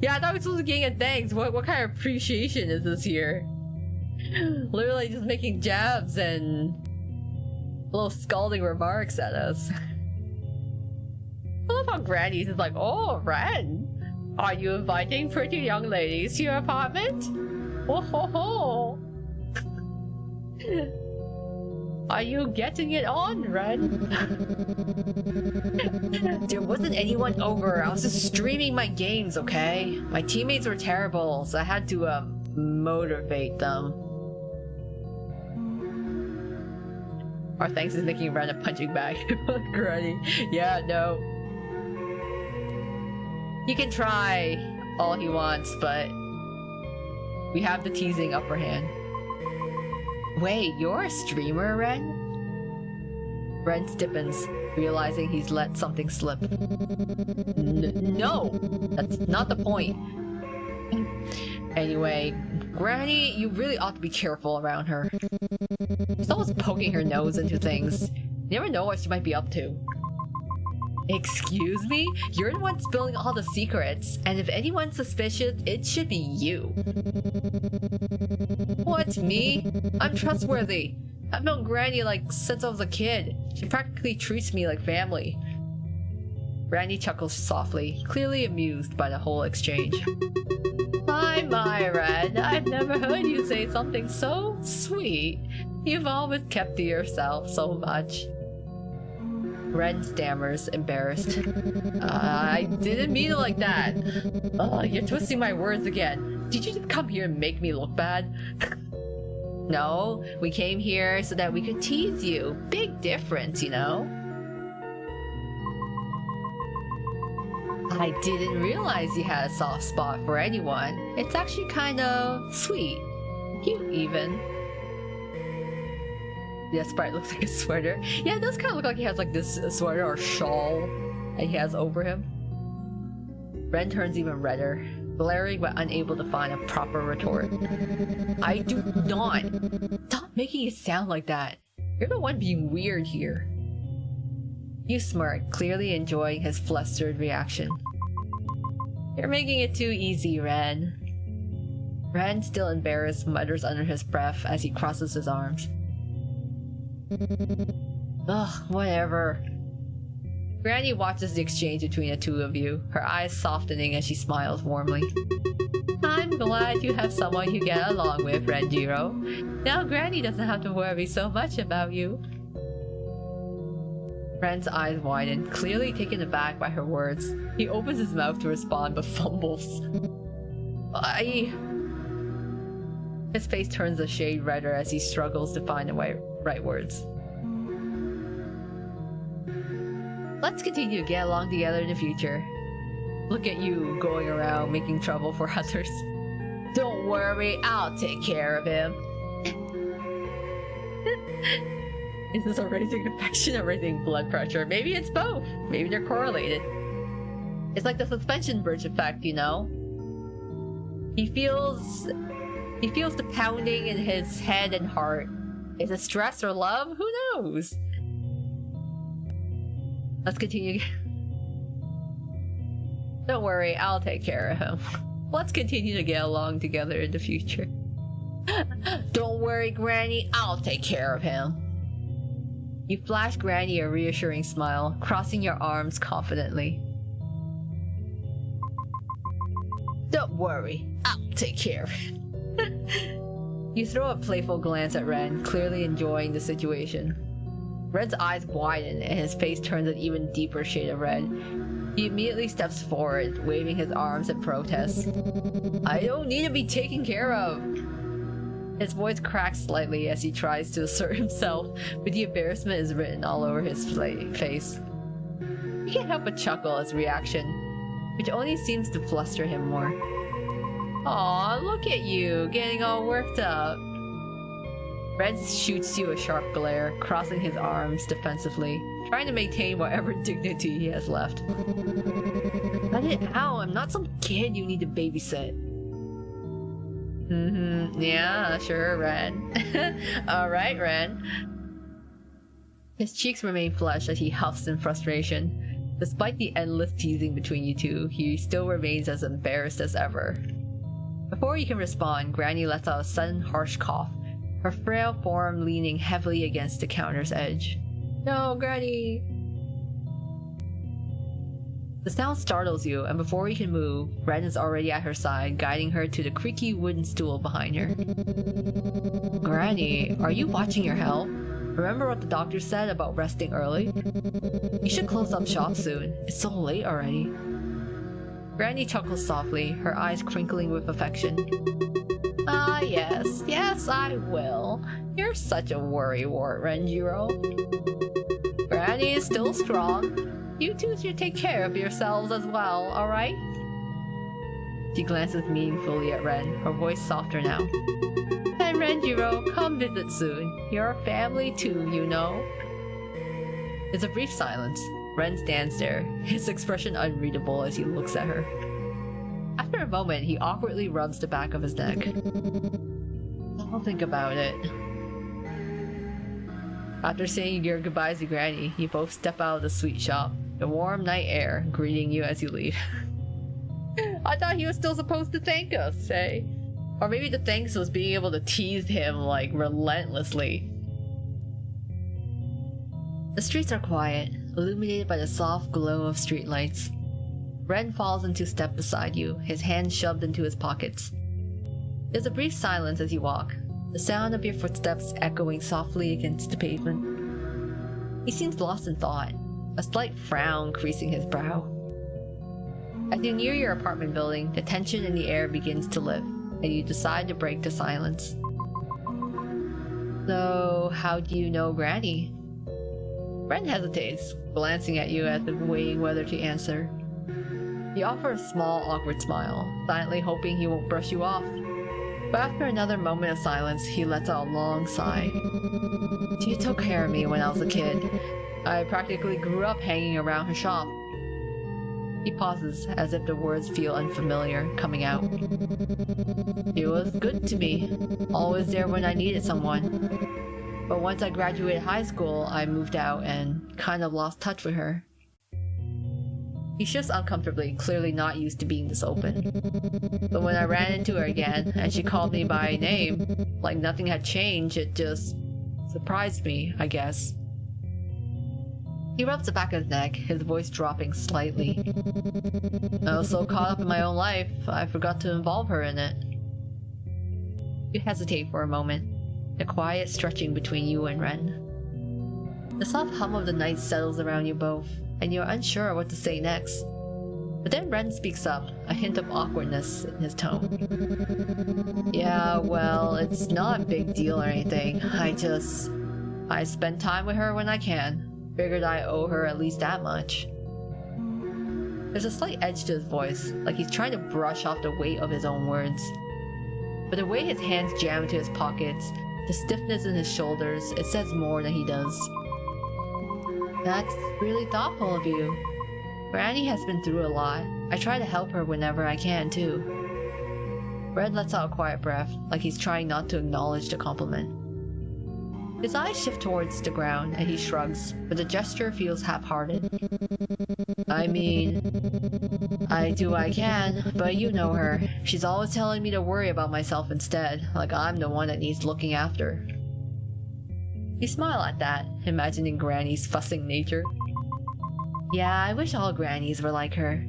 Yeah, I thought we were supposed to be getting a thanks. What kind of appreciation is this here? Literally just making jabs and little scalding remarks at us. I love how Granny's is like, oh, Ren, are you inviting pretty young ladies to your apartment? Oh ho ho! Are you getting it on, Ren? There wasn't anyone over. I was just streaming my games, okay? My teammates were terrible, so I had to motivate them. Our thanks is making Ren a punching bag. Granny. Yeah, no. He can try all he wants, but we have the teasing upper hand. Wait, you're a streamer, Ren? Ren stiffens, realizing he's let something slip. No! That's not the point. Anyway, Granny, you really ought to be careful around her. She's always poking her nose into things. You never know what she might be up to. Excuse me? You're the one spilling all the secrets, and if anyone's suspicious, it should be you. What, me? I'm trustworthy. I've known Granny like since I was a kid. She practically treats me like family. Granny chuckles softly, clearly amused by the whole exchange. My, Ren, I've never heard you say something so sweet. You've always kept to yourself so much. Ren stammers, embarrassed. I didn't mean it like that. You're twisting my words again. Did you just come here and make me look bad? No, we came here so that we could tease you. Big difference, you know? I didn't realize you had a soft spot for anyone. It's actually kind of sweet. Cute, even. Yeah, Sprite looks like a sweater. Yeah, it does kind of look like he has like this sweater or shawl that he has over him. Ren turns even redder, glaring but unable to find a proper retort. I do not! Stop making it sound like that! You're the one being weird here. You smirk, clearly enjoying his flustered reaction. You're making it too easy, Ren. Ren, still embarrassed, mutters under his breath as he crosses his arms. Ugh, whatever. Granny watches the exchange between the two of you, her eyes softening as she smiles warmly. I'm glad you have someone you get along with, Renjiro. Now Granny doesn't have to worry so much about you. Ren's eyes widen, clearly taken aback by her words. He opens his mouth to respond but fumbles. His face turns a shade redder as he struggles to find the right words. Let's continue to get along together in the future. Look at you going around making trouble for others. Don't worry, I'll take care of him. Is this a raising affection or raising blood pressure? Maybe it's both. Maybe they're correlated. It's like the suspension bridge effect, you know? He feels the pounding in his head and heart. Is it stress or love? Who knows? Let's continue. Don't worry, I'll take care of him. Let's continue to get along together in the future. Don't worry, Granny, I'll take care of him. You flash Granny a reassuring smile, crossing your arms confidently. Don't worry, I'll take care of it. You throw a playful glance at Ren, clearly enjoying the situation. Ren's eyes widen and his face turns an even deeper shade of red. He immediately steps forward, waving his arms in protest. I don't need to be taken care of. His voice cracks slightly as he tries to assert himself, but the embarrassment is written all over his face. He can't help but chuckle at his reaction, which only seems to fluster him more. Aw, look at you, getting all worked up. Red shoots you a sharp glare, crossing his arms defensively, trying to maintain whatever dignity he has left. Cut it out, I'm not some kid you need to babysit. Yeah, sure, Ren. Alright, Ren. His cheeks remain flushed as he huffs in frustration. Despite the endless teasing between you two, he still remains as embarrassed as ever. Before you can respond, Granny lets out a sudden harsh cough, her frail form leaning heavily against the counter's edge. No, Granny! The sound startles you, and before you can move, Ren is already at her side, guiding her to the creaky wooden stool behind her. Granny, are you watching your health? Remember what the doctor said about resting early? You should close up shop soon. It's so late already. Granny chuckles softly, her eyes crinkling with affection. Ah, yes. Yes, I will. You're such a worrywart, Renjiro. Granny is still strong. You two should take care of yourselves as well, alright? She glances meaningfully at Ren, her voice softer now. And Renjiro, come visit soon. You're a family too, you know. There's a brief silence. Ren stands there, his expression unreadable as he looks at her. After a moment, he awkwardly rubs the back of his neck. I'll think about it. After saying your goodbyes to Granny, you both step out of the sweet shop, the warm night air greeting you as you leave. I thought he was still supposed to thank us, eh? Or maybe the thanks was being able to tease him, like, relentlessly. The streets are quiet, illuminated by the soft glow of streetlights. Ren falls into step beside you, his hands shoved into his pockets. There's a brief silence as you walk, the sound of your footsteps echoing softly against the pavement. He seems lost in thought, a slight frown creasing his brow. As you near your apartment building, the tension in the air begins to lift, and you decide to break the silence. So, how do you know Granny? Ren hesitates, glancing at you as if weighing whether to answer. You offer a small, awkward smile, silently hoping he won't brush you off. But after another moment of silence, he lets out a long sigh. She took care of me when I was a kid. I practically grew up hanging around her shop. He pauses, as if the words feel unfamiliar, coming out. She was good to me, always there when I needed someone. But once I graduated high school, I moved out and kind of lost touch with her. He shifts uncomfortably, clearly not used to being this open. But when I ran into her again, and she called me by name, like nothing had changed, it just surprised me, I guess. He rubs the back of his neck, his voice dropping slightly. I was so caught up in my own life, I forgot to involve her in it. You hesitate for a moment, the quiet stretching between you and Ren. The soft hum of the night settles around you both, and you're unsure what to say next. But then Ren speaks up, a hint of awkwardness in his tone. Yeah, well, it's not a big deal or anything. I spend time with her when I can. Figured I owe her at least that much. There's a slight edge to his voice, like he's trying to brush off the weight of his own words. But the way his hands jam into his pockets, The stiffness in his shoulders, it says more than he does. That's really thoughtful of you. Granny has been through a lot. I try to help her whenever I can, too. Red lets out a quiet breath, like he's trying not to acknowledge the compliment. His eyes shift towards the ground, and he shrugs, but the gesture feels half-hearted. I mean, I do what I can, but you know her. She's always telling me to worry about myself instead, like I'm the one that needs looking after. You smile at that, imagining Granny's fussing nature. Yeah, I wish all grannies were like her.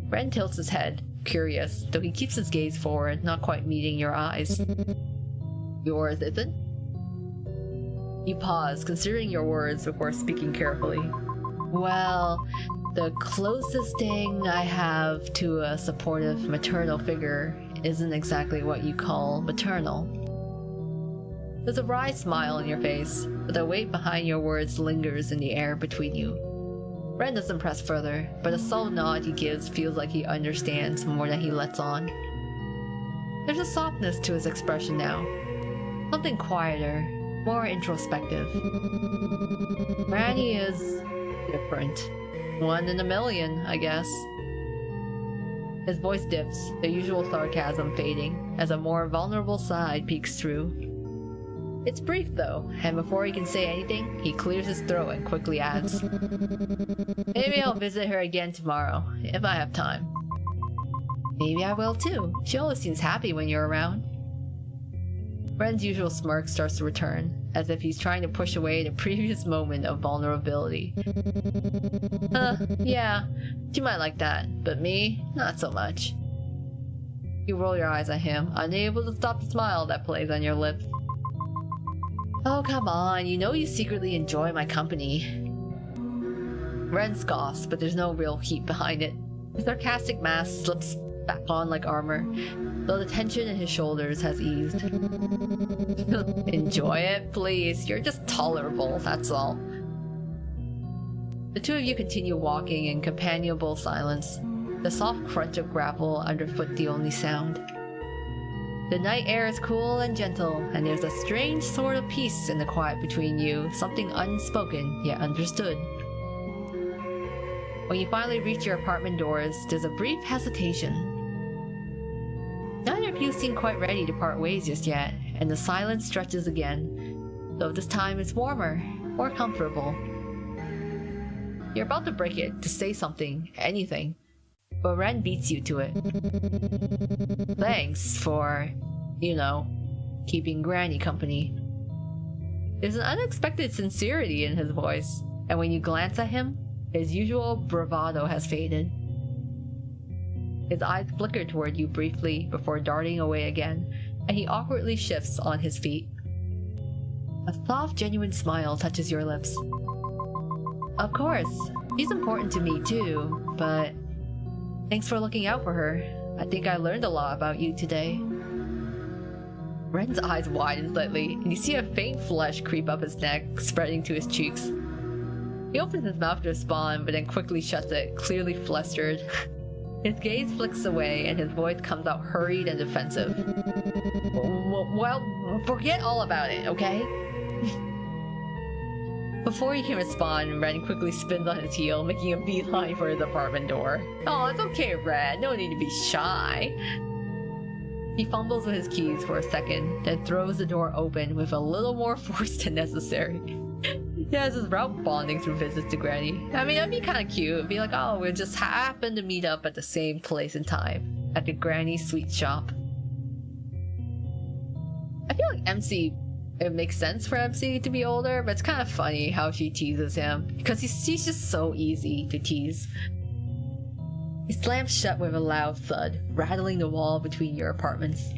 Ren tilts his head, curious, though he keeps his gaze forward, not quite meeting your eyes. Yours isn't? You pause, considering your words before speaking carefully. Well, the closest thing I have to a supportive maternal figure isn't exactly what you call maternal. There's a wry smile on your face, but the weight behind your words lingers in the air between you. Ren doesn't press further, but a subtle nod he gives feels like he understands more than he lets on. There's a softness to his expression now. Something quieter, more introspective. Granny is different. One in a million, I guess. His voice dips, the usual sarcasm fading, as a more vulnerable side peeks through. It's brief though, and before he can say anything, he clears his throat and quickly adds, Maybe I'll visit her again tomorrow, if I have time. Maybe I will too. She always seems happy when you're around. Ren's usual smirk starts to return, as if he's trying to push away the previous moment of vulnerability. Yeah, she might like that, but me, not so much. You roll your eyes at him, unable to stop the smile that plays on your lips. Oh, come on, you know you secretly enjoy my company. Ren scoffs, but there's no real heat behind it. His sarcastic mask slips back on like armor, though the tension in his shoulders has eased. Enjoy it, please. You're just tolerable, that's all. The two of you continue walking in companionable silence, the soft crunch of gravel underfoot the only sound. The night air is cool and gentle, and there's a strange sort of peace in the quiet between you, something unspoken yet understood. When you finally reach your apartment doors, there's a brief hesitation. Neither of you seem quite ready to part ways just yet, and the silence stretches again, though this time it's warmer, more comfortable. You're about to break it, to say something, anything, but Ren beats you to it. Thanks for, keeping Granny company. There's an unexpected sincerity in his voice, and when you glance at him, his usual bravado has faded. His eyes flicker toward you briefly before darting away again, and he awkwardly shifts on his feet. A soft, genuine smile touches your lips. Of course, she's important to me too, but thanks for looking out for her. I think I learned a lot about you today. Ren's eyes widen slightly, and you see a faint flush creep up his neck, spreading to his cheeks. He opens his mouth to respond, but then quickly shuts it, clearly flustered. His gaze flicks away, and his voice comes out hurried and defensive. Well, forget all about it, okay? Before he can respond, Ren quickly spins on his heel, making a beeline for his apartment door. Oh, it's okay, Ren. No need to be shy. He fumbles with his keys for a second, then throws the door open with a little more force than necessary. Yeah, this is route bonding through visits to Granny. I mean, that'd be kind of cute. It'd be like, oh, we just happen to meet up at the same place and time, at the Granny sweet shop. I feel like it makes sense for MC to be older, but it's kind of funny how she teases him, because she's just so easy to tease. He slams shut with a loud thud, rattling the wall between your apartments.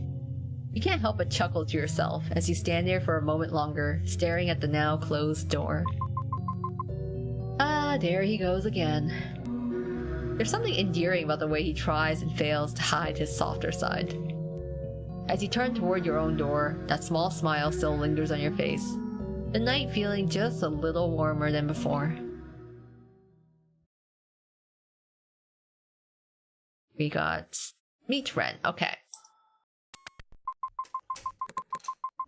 You can't help but chuckle to yourself as you stand there for a moment longer, staring at the now closed door. Ah, there he goes again. There's something endearing about the way he tries and fails to hide his softer side. As you turn toward your own door, that small smile still lingers on your face, the night feeling just a little warmer than before. We got meet Ren. Okay.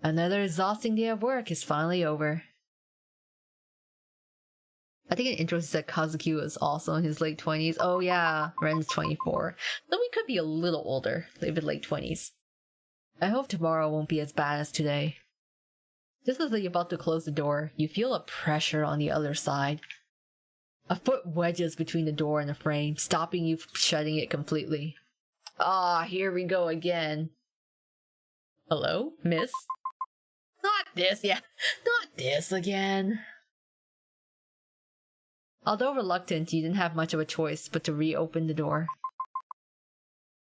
Another exhausting day of work is finally over. I think in intro he said Kazuki was also in his late 20s. Oh yeah, Ren's 24. So we could be a little older, maybe late 20s. I hope tomorrow won't be as bad as today. Just as you're about to close the door, you feel a pressure on the other side. A foot wedges between the door and the frame, stopping you from shutting it completely. Ah, here we go again. Hello, miss? Not this, yeah. Not this again. Although reluctant, you didn't have much of a choice but to reopen the door.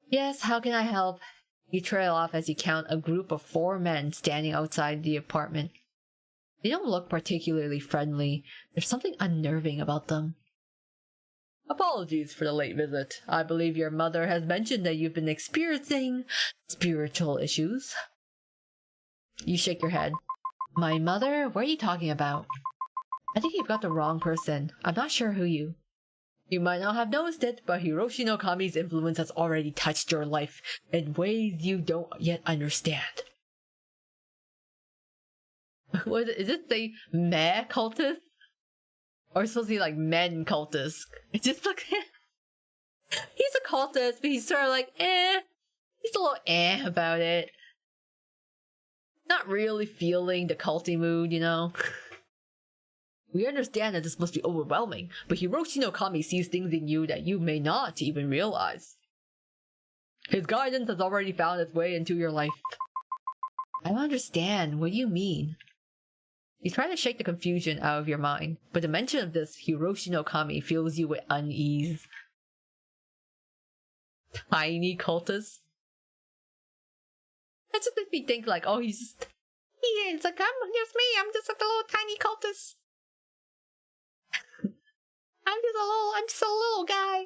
Yes, how can I help? You trail off as you count a group of 4 men standing outside the apartment. They don't look particularly friendly. There's something unnerving about them. Apologies for the late visit. I believe your mother has mentioned that you've been experiencing spiritual issues. You shake your head. My mother? What are you talking about? I think you've got the wrong person. I'm not sure who you... You might not have noticed it, but Hiroshi no Kami's influence has already touched your life in ways you don't yet understand. Is it the meh cultist? Or it's supposed to be like men cultist? It's just like... he's a cultist, but he's sort of like, he's a little about it. Not really feeling the culty mood, you know? We understand that this must be overwhelming, but Hiroshi no Kami sees things in you that you may not even realize. His guidance has already found its way into your life. I don't understand. What do you mean? You try to shake the confusion out of your mind, but the mention of this Hiroshi no Kami fills you with unease. Tiny cultist? That just makes me think like, oh, he's just... Yeah, it's like, here's me, I'm just like a little tiny cultist. I'm just a little guy.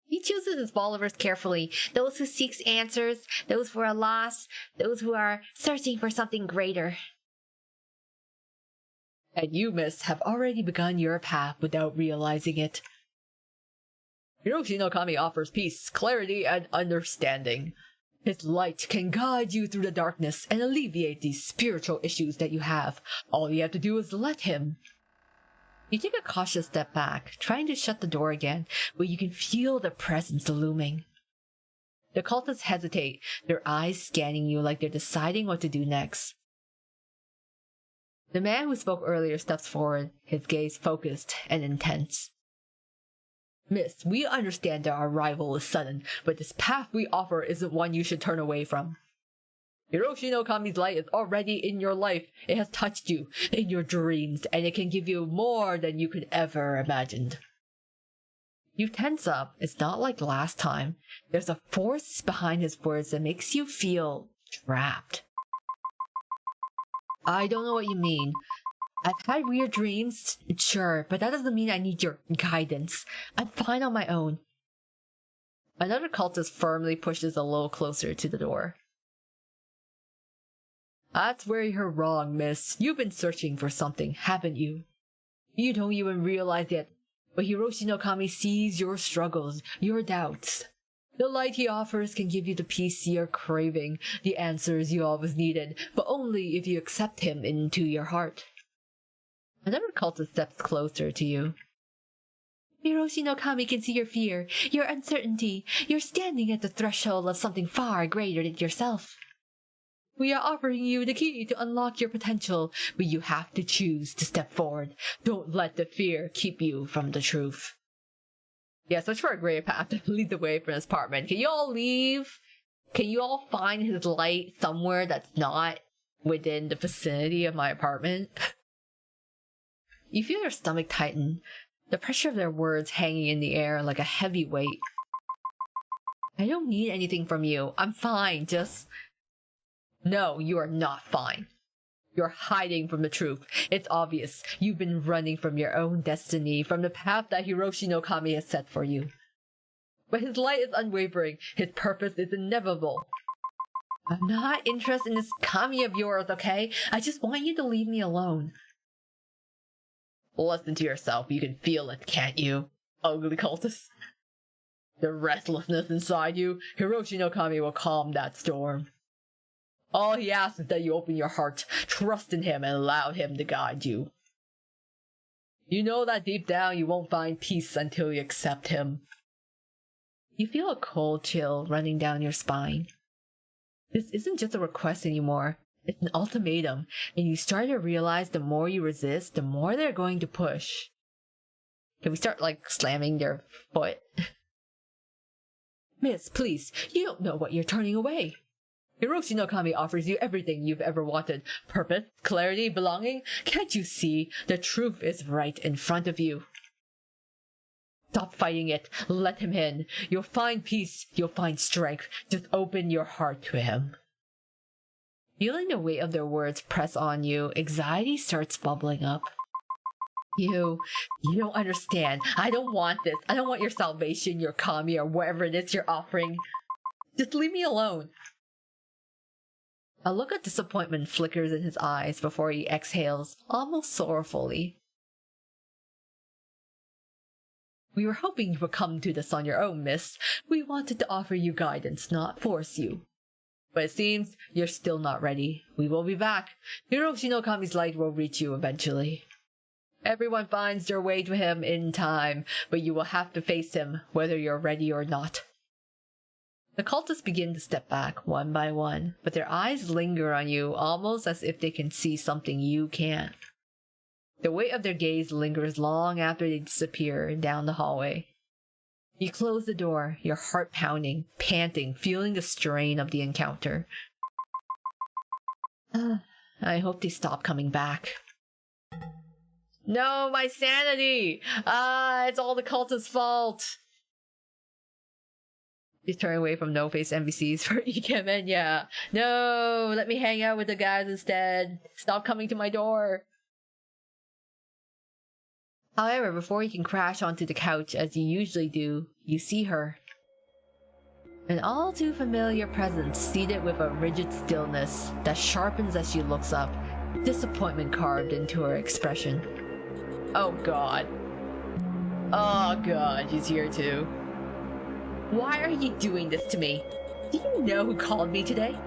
He chooses his followers carefully. Those who seek answers, those who are lost, those who are searching for something greater. And you, miss, have already begun your path without realizing it. Hiroshi no Kami offers peace, clarity, and understanding. His light can guide you through the darkness and alleviate these spiritual issues that you have. All you have to do is let him. You take a cautious step back, trying to shut the door again, but you can feel the presence looming. The cultists hesitate, their eyes scanning you like they're deciding what to do next. The man who spoke earlier steps forward, his gaze focused and intense. Miss, we understand that our arrival is sudden, but this path we offer isn't one you should turn away from. Hiroshi no Kami's light is already in your life. It has touched you in your dreams, and it can give you more than you could ever imagined. You tense up. It's not like last time. There's a force behind his words that makes you feel trapped. I don't know what you mean. I've had weird dreams, sure, but that doesn't mean I need your guidance. I'm fine on my own. Another cultist firmly pushes a little closer to the door. That's where you're wrong, miss. You've been searching for something, haven't you? You don't even realize it, but Hiroshi no Kami sees your struggles, your doubts. The light he offers can give you the peace you're craving, the answers you always needed, but only if you accept him into your heart. Another cultist steps closer to you. Hiroshi no Kami can see your fear, your uncertainty. You're standing at the threshold of something far greater than yourself. We are offering you the key to unlock your potential, but you have to choose to step forward. Don't let the fear keep you from the truth. Yeah, search for a greater path to lead the way from this apartment. Can you all leave? Can you all find his light somewhere that's not within the vicinity of my apartment? You feel your stomach tighten, the pressure of their words hanging in the air like a heavy weight. I don't need anything from you. I'm fine, just... No, you are not fine. You're hiding from the truth. It's obvious. You've been running from your own destiny, from the path that Hiroshi no Kami has set for you. But his light is unwavering. His purpose is inevitable. I'm not interested in this Kami of yours, okay? I just want you to leave me alone. Listen to yourself. You can feel it, can't you? Ugly cultist. The restlessness inside you, Hiroshi no Kami will calm that storm. All he asks is that you open your heart, trust in him, and allow him to guide you. You know that deep down you won't find peace until you accept him. You feel a cold chill running down your spine. This isn't just a request anymore. It's an ultimatum, and you start to realize the more you resist, the more they're going to push. Can we start, slamming their foot? Miss, please, you don't know what you're turning away. Hiroshi no Kami offers you everything you've ever wanted. Purpose, clarity, belonging. Can't you see? The truth is right in front of you. Stop fighting it. Let him in. You'll find peace. You'll find strength. Just open your heart to him. Feeling the weight of their words press on you, anxiety starts bubbling up. You don't understand. I don't want this. I don't want your salvation, your kami, or whatever it is you're offering. Just leave me alone. A look of disappointment flickers in his eyes before he exhales, almost sorrowfully. We were hoping you would come to this on your own, miss. We wanted to offer you guidance, not force you. But it seems you're still not ready. We will be back. Hiroshi no Kami's light will reach you eventually. Everyone finds their way to him in time, but you will have to face him, whether you're ready or not. The cultists begin to step back, one by one, but their eyes linger on you, almost as if they can see something you can't. The weight of their gaze lingers long after they disappear down the hallway. You close the door, your heart pounding, panting, feeling the strain of the encounter. I hope they stop coming back. No, my sanity! It's all the cultists' fault! You turn away from no-face NPCs for Ikemen, yeah. No, let me hang out with the guys instead. Stop coming to my door. However, before you can crash onto the couch as you usually do, you see her. An all too familiar presence seated with a rigid stillness that sharpens as she looks up, disappointment carved into her expression. Oh god. Oh god, she's here too. Why are you doing this to me? Do you know who called me today?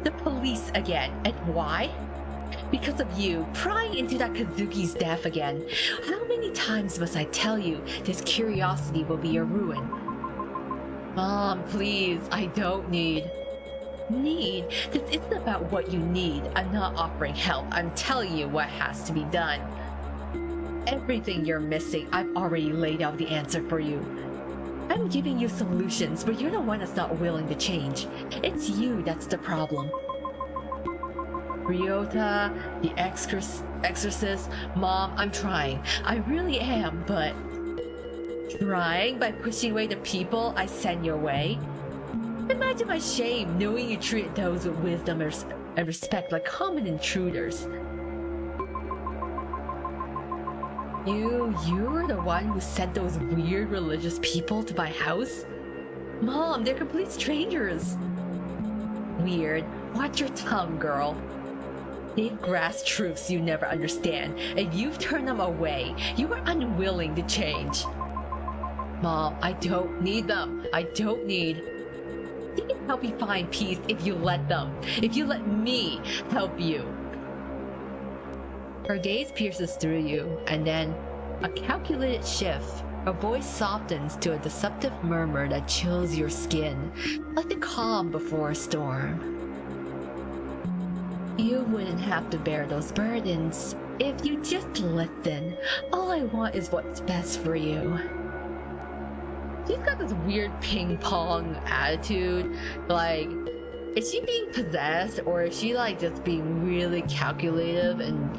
The police again. And why? Because of you, prying into that Kazuki's death again. How many times must I tell you this curiosity will be your ruin? Mom, please, I don't need... Need? This isn't about what you need. I'm not offering help. I'm telling you what has to be done. Everything you're missing, I've already laid out the answer for you. I'm giving you solutions, but you're the one that's not willing to change. It's you that's the problem. Ryota, the exorcist, Mom, I'm trying. I really am, but... Trying by pushing away the people I send your way? Imagine my shame knowing you treat those with wisdom and respect like common intruders. You're the one who sent those weird religious people to my house? Mom, they're complete strangers. Weird. Watch your tongue, girl. They've grasped truths you never understand, and you've turned them away. You are unwilling to change. Mom, I don't need them. I don't need... They can help you find peace if you let them. If you let me help you. Her gaze pierces through you, and then, a calculated shift, her voice softens to a deceptive murmur that chills your skin, like the calm before a storm. You wouldn't have to bear those burdens if you just listen. All I want is what's best for you. She's got this weird ping pong attitude, like... Is she being possessed, or is she just being really calculative and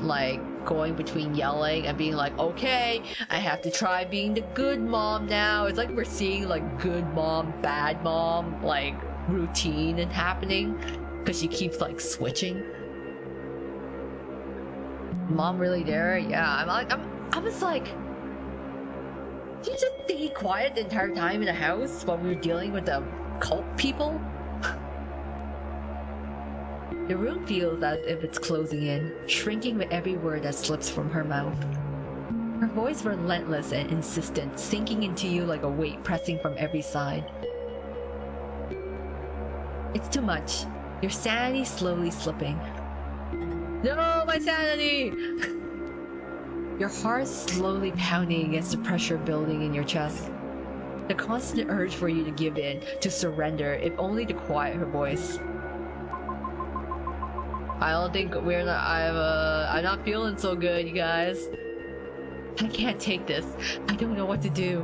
going between yelling and being like, okay, I have to try being the good mom now. It's like we're seeing good mom, bad mom, routine and happening because she keeps switching. Mom really there? Yeah, I was like, did you just stay quiet the entire time in the house while we were dealing with the cult people? The room feels as if it's closing in, shrinking with every word that slips from her mouth. Her voice relentless and insistent, sinking into you like a weight pressing from every side. It's too much. Your sanity slowly slipping. No, my sanity! Your heart slowly pounding against the pressure building in your chest. The constant urge for you to give in, to surrender, if only to quiet her voice. I don't think we're not. I'm not feeling so good, you guys. I can't take this. I don't know what to do.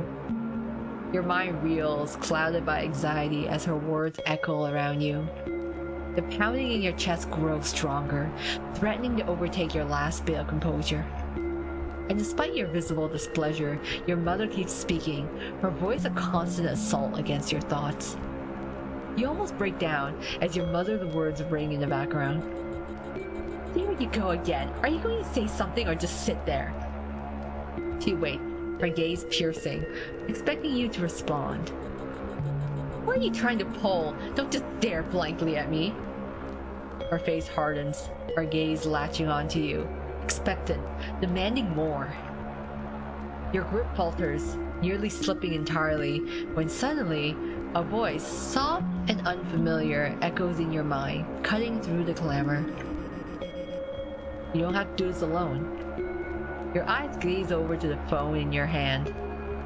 Your mind reels, clouded by anxiety as her words echo around you. The pounding in your chest grows stronger, threatening to overtake your last bit of composure. And despite your visible displeasure, your mother keeps speaking, her voice a constant assault against your thoughts. You almost break down as your mother's words ring in the background. There you go again. Are you going to say something or just sit there? She waits, her gaze piercing, expecting you to respond. What are you trying to pull? Don't just stare blankly at me. Her face hardens, her gaze latching onto you, expectant, demanding more. Your grip falters, nearly slipping entirely, when suddenly, a voice, soft and unfamiliar, echoes in your mind, cutting through the clamor. You don't have to do this alone. Your eyes gaze over to the phone in your hand.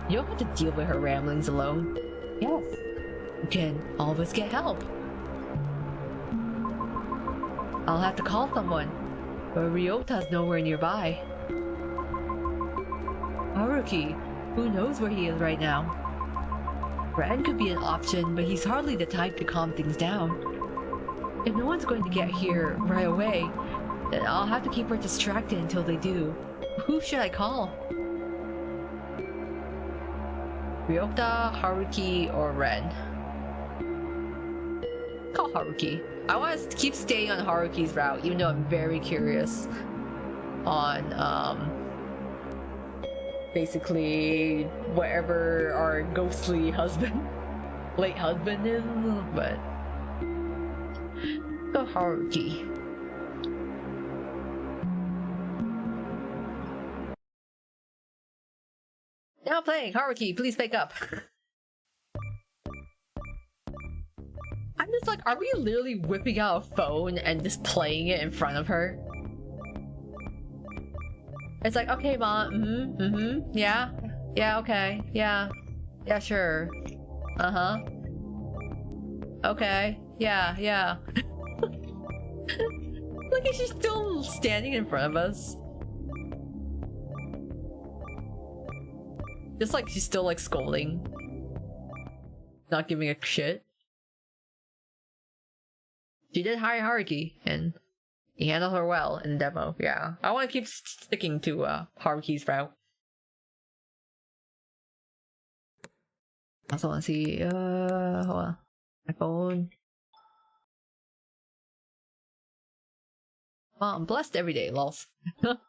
You don't have to deal with her ramblings alone. Yes, you can always get help. I'll have to call someone, but Ryota's nowhere nearby. Haruki, who knows where he is right now? Ren could be an option, but he's hardly the type to calm things down. If no one's going to get here right away, then I'll have to keep her distracted until they do. Who should I call? Ryota, Haruki, or Ren? Call Haruki. I want to keep staying on Haruki's route, even though I'm very curious on, basically, whatever our ghostly husband, late husband is, but... Go Haruki. Now playing! Haruki, please wake up! I'm just like, are we literally whipping out a phone and just playing it in front of her? It's like, okay, mom, yeah, okay, yeah, sure, okay, yeah. Like, is she still standing in front of us? Just like she's still like scolding. Not giving a shit. She did hire Haruki, and he handled her well in the demo. Yeah, I want to keep sticking to Haruki's route. I also want to see, hold on. My phone. Well, I'm blessed every day, lols. But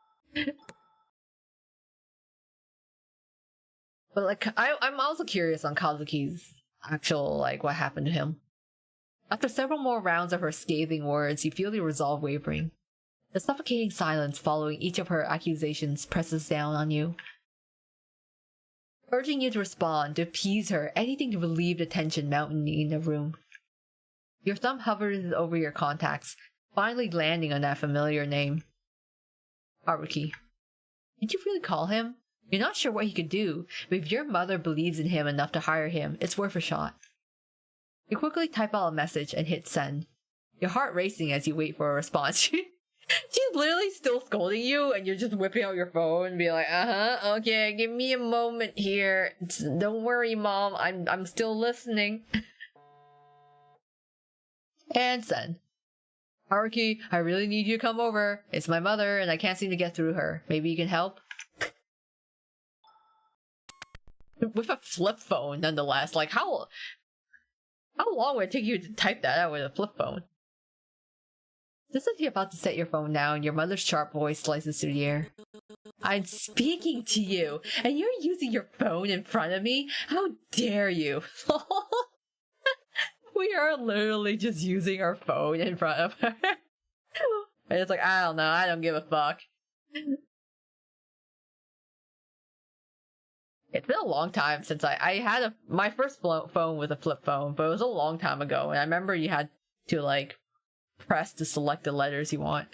like, I'm also curious on Kazuki's actual, like, what happened to him. After several more rounds of her scathing words, you feel the resolve wavering. The suffocating silence following each of her accusations presses down on you, urging you to respond, to appease her, anything to relieve the tension mounting in the room. Your thumb hovers over your contacts, finally landing on that familiar name. Haruki. Did you really call him? You're not sure what he could do, but if your mother believes in him enough to hire him, it's worth a shot. You quickly type out a message and hit send. Your heart racing as you wait for a response. She's literally still scolding you, and you're just whipping out your phone and being like, okay, give me a moment here. Don't worry, Mom, I'm still listening. And send. Haruki, I really need you to come over. It's my mother, and I can't seem to get through her. Maybe you can help? With a flip phone, nonetheless. Like, how long would it take you to type that out with a flip phone? Just as you're about to set your phone down, your mother's sharp voice slices through the air. I'm speaking to you, and you're using your phone in front of me? How dare you? We are literally just using our phone in front of her. And it's like, I don't know, I don't give a fuck. It's been a long time since I had my first phone was a flip phone, but it was a long time ago, and I remember you had to like press to select the letters you want.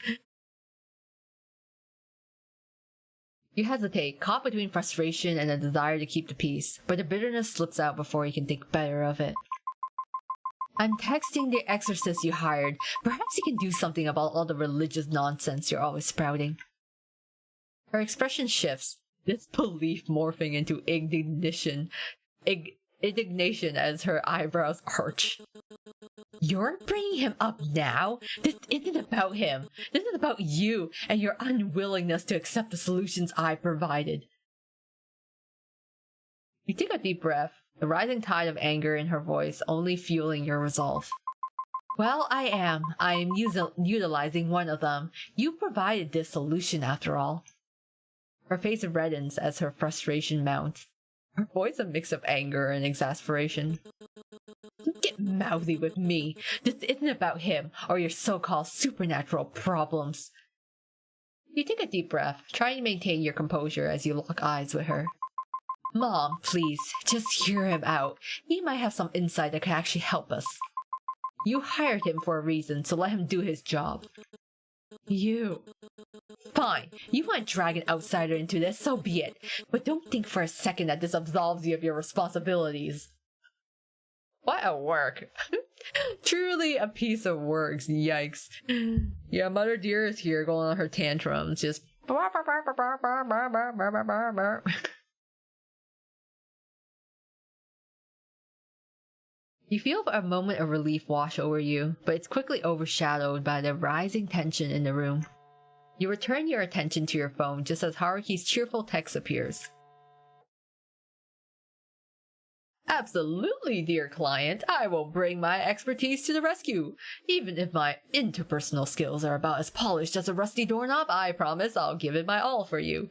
You hesitate, caught between frustration and a desire to keep the peace, but the bitterness slips out before you can think better of it. I'm texting the exorcist you hired. Perhaps you can do something about all the religious nonsense you're always sprouting. Her expression shifts, disbelief morphing into indignation as her eyebrows arch. You're bringing him up now? This isn't about him. This is about you and your unwillingness to accept the solutions I provided. You take a deep breath, the rising tide of anger in her voice only fueling your resolve. Well, I am utilizing one of them. You provided this solution after all. Her face reddens as her frustration mounts. Her voice a mix of anger and exasperation. Don't get mouthy with me. This isn't about him or your so-called supernatural problems. You take a deep breath, trying to maintain your composure as you lock eyes with her. Mom, please, just hear him out. He might have some insight that can actually help us. You hired him for a reason, so let him do his job. You. Fine, you want to drag an outsider into this, so be it. But don't think for a second that this absolves you of your responsibilities. What a work. Truly a piece of work, yikes. Yeah, Mother Dear is here going on her tantrums, just... You feel a moment of relief wash over you, but it's quickly overshadowed by the rising tension in the room. You return your attention to your phone just as Haruki's cheerful text appears. Absolutely, dear client. I will bring my expertise to the rescue. Even if my interpersonal skills are about as polished as a rusty doorknob, I promise I'll give it my all for you.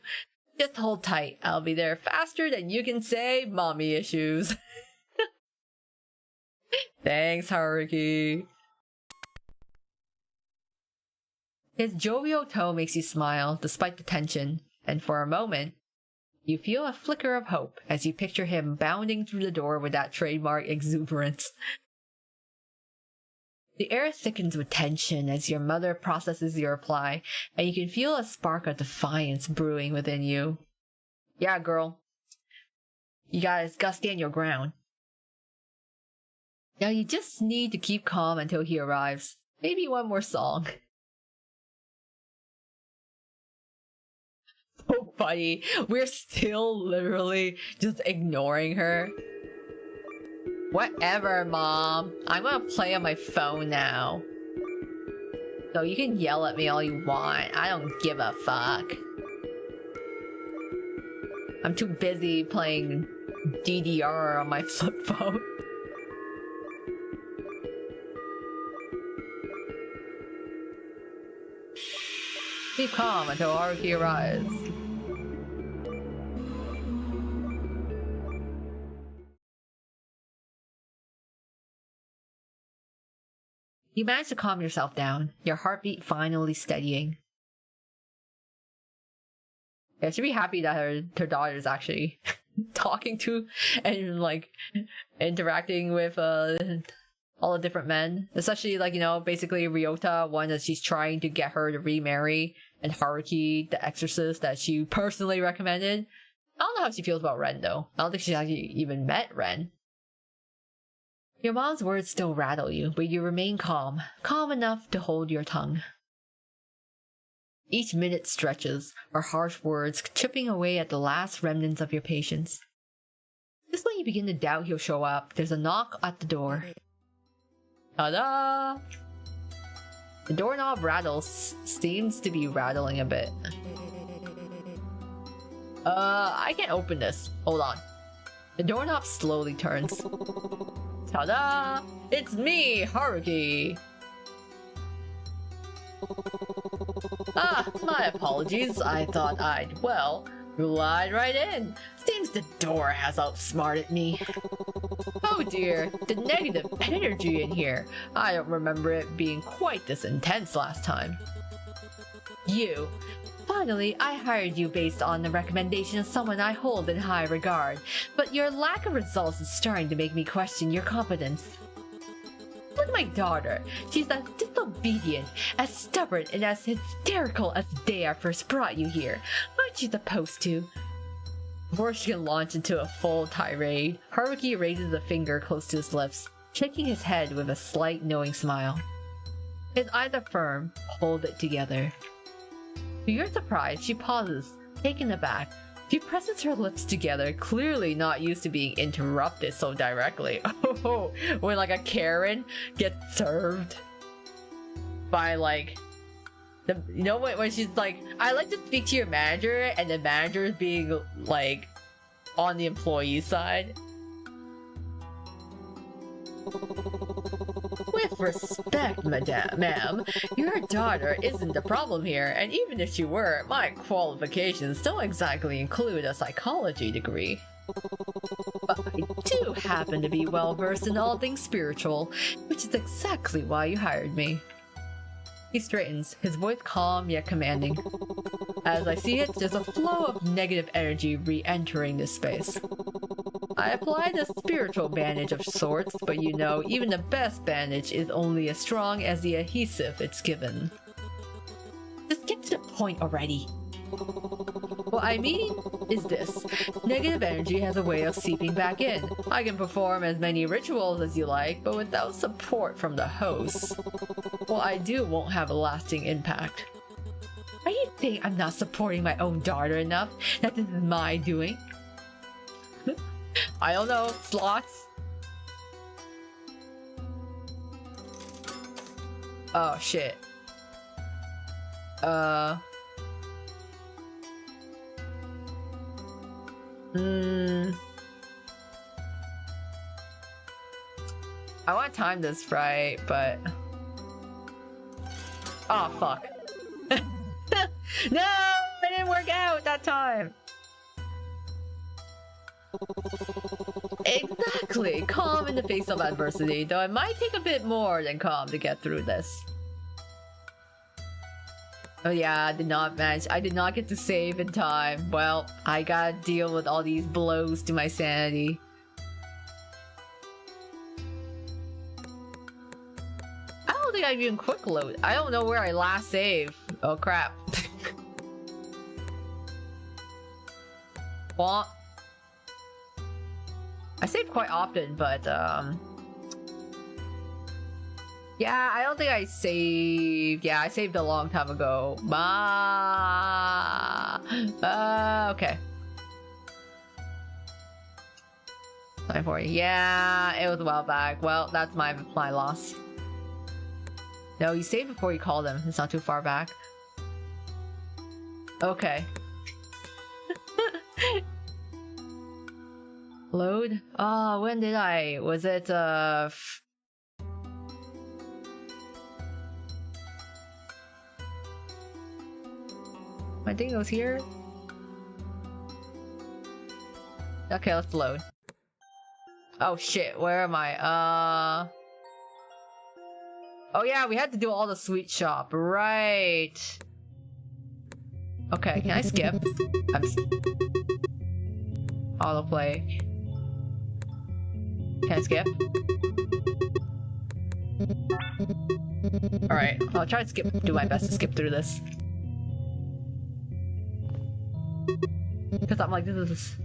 Just hold tight. I'll be there faster than you can say mommy issues. Thanks, Haruki. His jovial tone makes you smile despite the tension, and for a moment, you feel a flicker of hope as you picture him bounding through the door with that trademark exuberance. The air thickens with tension as your mother processes your reply, and you can feel a spark of defiance brewing within you. Yeah, girl. You gotta stand your ground. Now you just need to keep calm until he arrives. Maybe one more song. So funny. We're still literally just ignoring her. Whatever, Mom. I'm gonna play on my phone now. So you can yell at me all you want. I don't give a fuck. I'm too busy playing DDR on my flip phone. Keep calm until Haruki arrives. You manage to calm yourself down, your heartbeat finally steadying. Yeah, she should be happy that her daughter is actually talking to and like interacting with all the different men. Especially like, you know, basically Ryota, one that she's trying to get her to remarry, and Haruki, the exorcist that she personally recommended. I don't know how she feels about Ren though. I don't think she's actually even met Ren. Your mom's words still rattle you, but you remain calm. Calm enough to hold your tongue. Each minute stretches, her harsh words chipping away at the last remnants of your patience. Just when you begin to doubt he'll show up, there's a knock at the door. Ta-da! The doorknob rattles, seems to be rattling a bit. I can't open this. Hold on. The doorknob slowly turns. Ta-da! It's me, Haruki! Ah, my apologies. I thought I'd, well, glide right in. Seems the door has outsmarted me. Oh dear, the negative energy in here. I don't remember it being quite this intense last time. You. Finally, I hired you based on the recommendation of someone I hold in high regard, but your lack of results is starting to make me question your competence. Look at my daughter. She's as disobedient, as stubborn, and as hysterical as the day I first brought you here. Aren't you supposed to? Before she can launch into a full tirade, Haruki raises a finger close to his lips, shaking his head with a slight knowing smile. His eyes are firm, hold it together. To your surprise, she pauses, taken aback. She presses her lips together, clearly not used to being interrupted so directly. Oh, when like a Karen gets served by like you know when she's like, I like to speak to your manager, and the manager is being like on the employee side. With respect, ma'am, your daughter isn't the problem here, and even if she were, my qualifications don't exactly include a psychology degree. But I do happen to be well versed in all things spiritual, which is exactly why you hired me. He straightens, his voice calm yet commanding. As I see it, there's a flow of negative energy re-entering this space. I applied a spiritual bandage of sorts, but you know, even the best bandage is only as strong as the adhesive it's given. Just get to the point already. What I mean is this. Negative energy has a way of seeping back in. I can perform as many rituals as you like, but without support from the host, what I do won't have a lasting impact. Are you saying I'm not supporting my own daughter enough? That this is my doing? I don't know. Slots? Oh, shit. I want to time this right, but... Oh, fuck. No! It didn't work out that time! Exactly! Calm in the face of adversity, though it might take a bit more than calm to get through this. Oh yeah, I did not get to save in time. Well, I gotta deal with all these blows to my sanity. I don't think I even quick load. I don't know where I last saved. Oh crap. Well, I save quite often, but yeah, I don't think I saved. Yeah, I saved a long time ago. Okay. 940. Yeah, it was a while back. Well, that's my loss. No, you saved before you called him. It's not too far back. Okay. Load? Oh, when did I? Was it, I think it was here. Okay, let's load. Oh shit, where am I? Oh yeah, we had to do all the sweet shop, right? Okay, can I skip? Autoplay. Can I skip? Alright, I'll try to do my best to skip through this. Because I'm like, this is...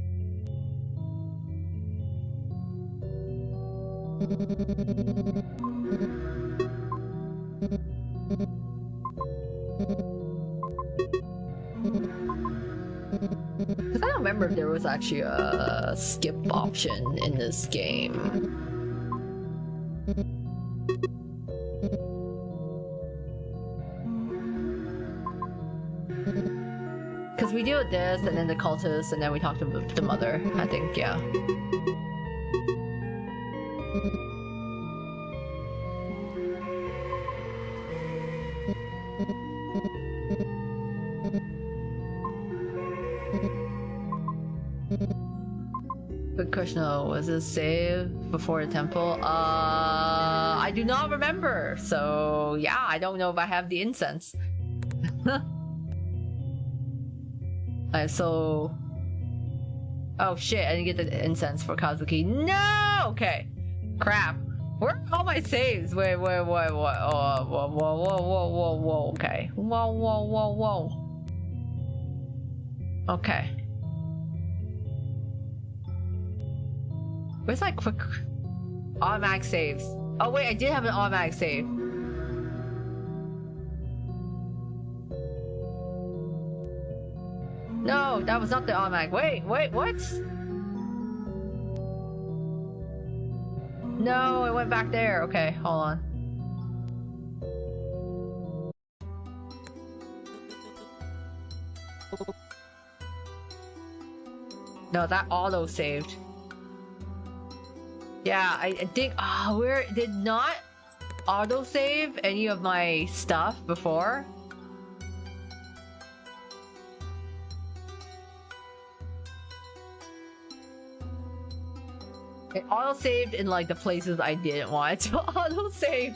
Because I don't remember if there was actually a skip option in this game. Because we deal with this, and then the cultists, and then we talk to the mother, I think, yeah. Good question. Was this save before the temple? I do not remember. So yeah, I don't know if I have the incense. So... Oh shit, I didn't get the incense for Kazuki. No! Okay. Crap. Where are all my saves? Wait, whoa, whoa, okay. Whoa. Okay. Where's my quick automatic saves? Oh wait, I did have an automatic save. No, that was not the automatic. Wait, what? No, it went back there. Okay, hold on. No, that auto saved. Yeah, I think where did not auto save any of my stuff before. It auto saved in like the places I didn't want it to auto save.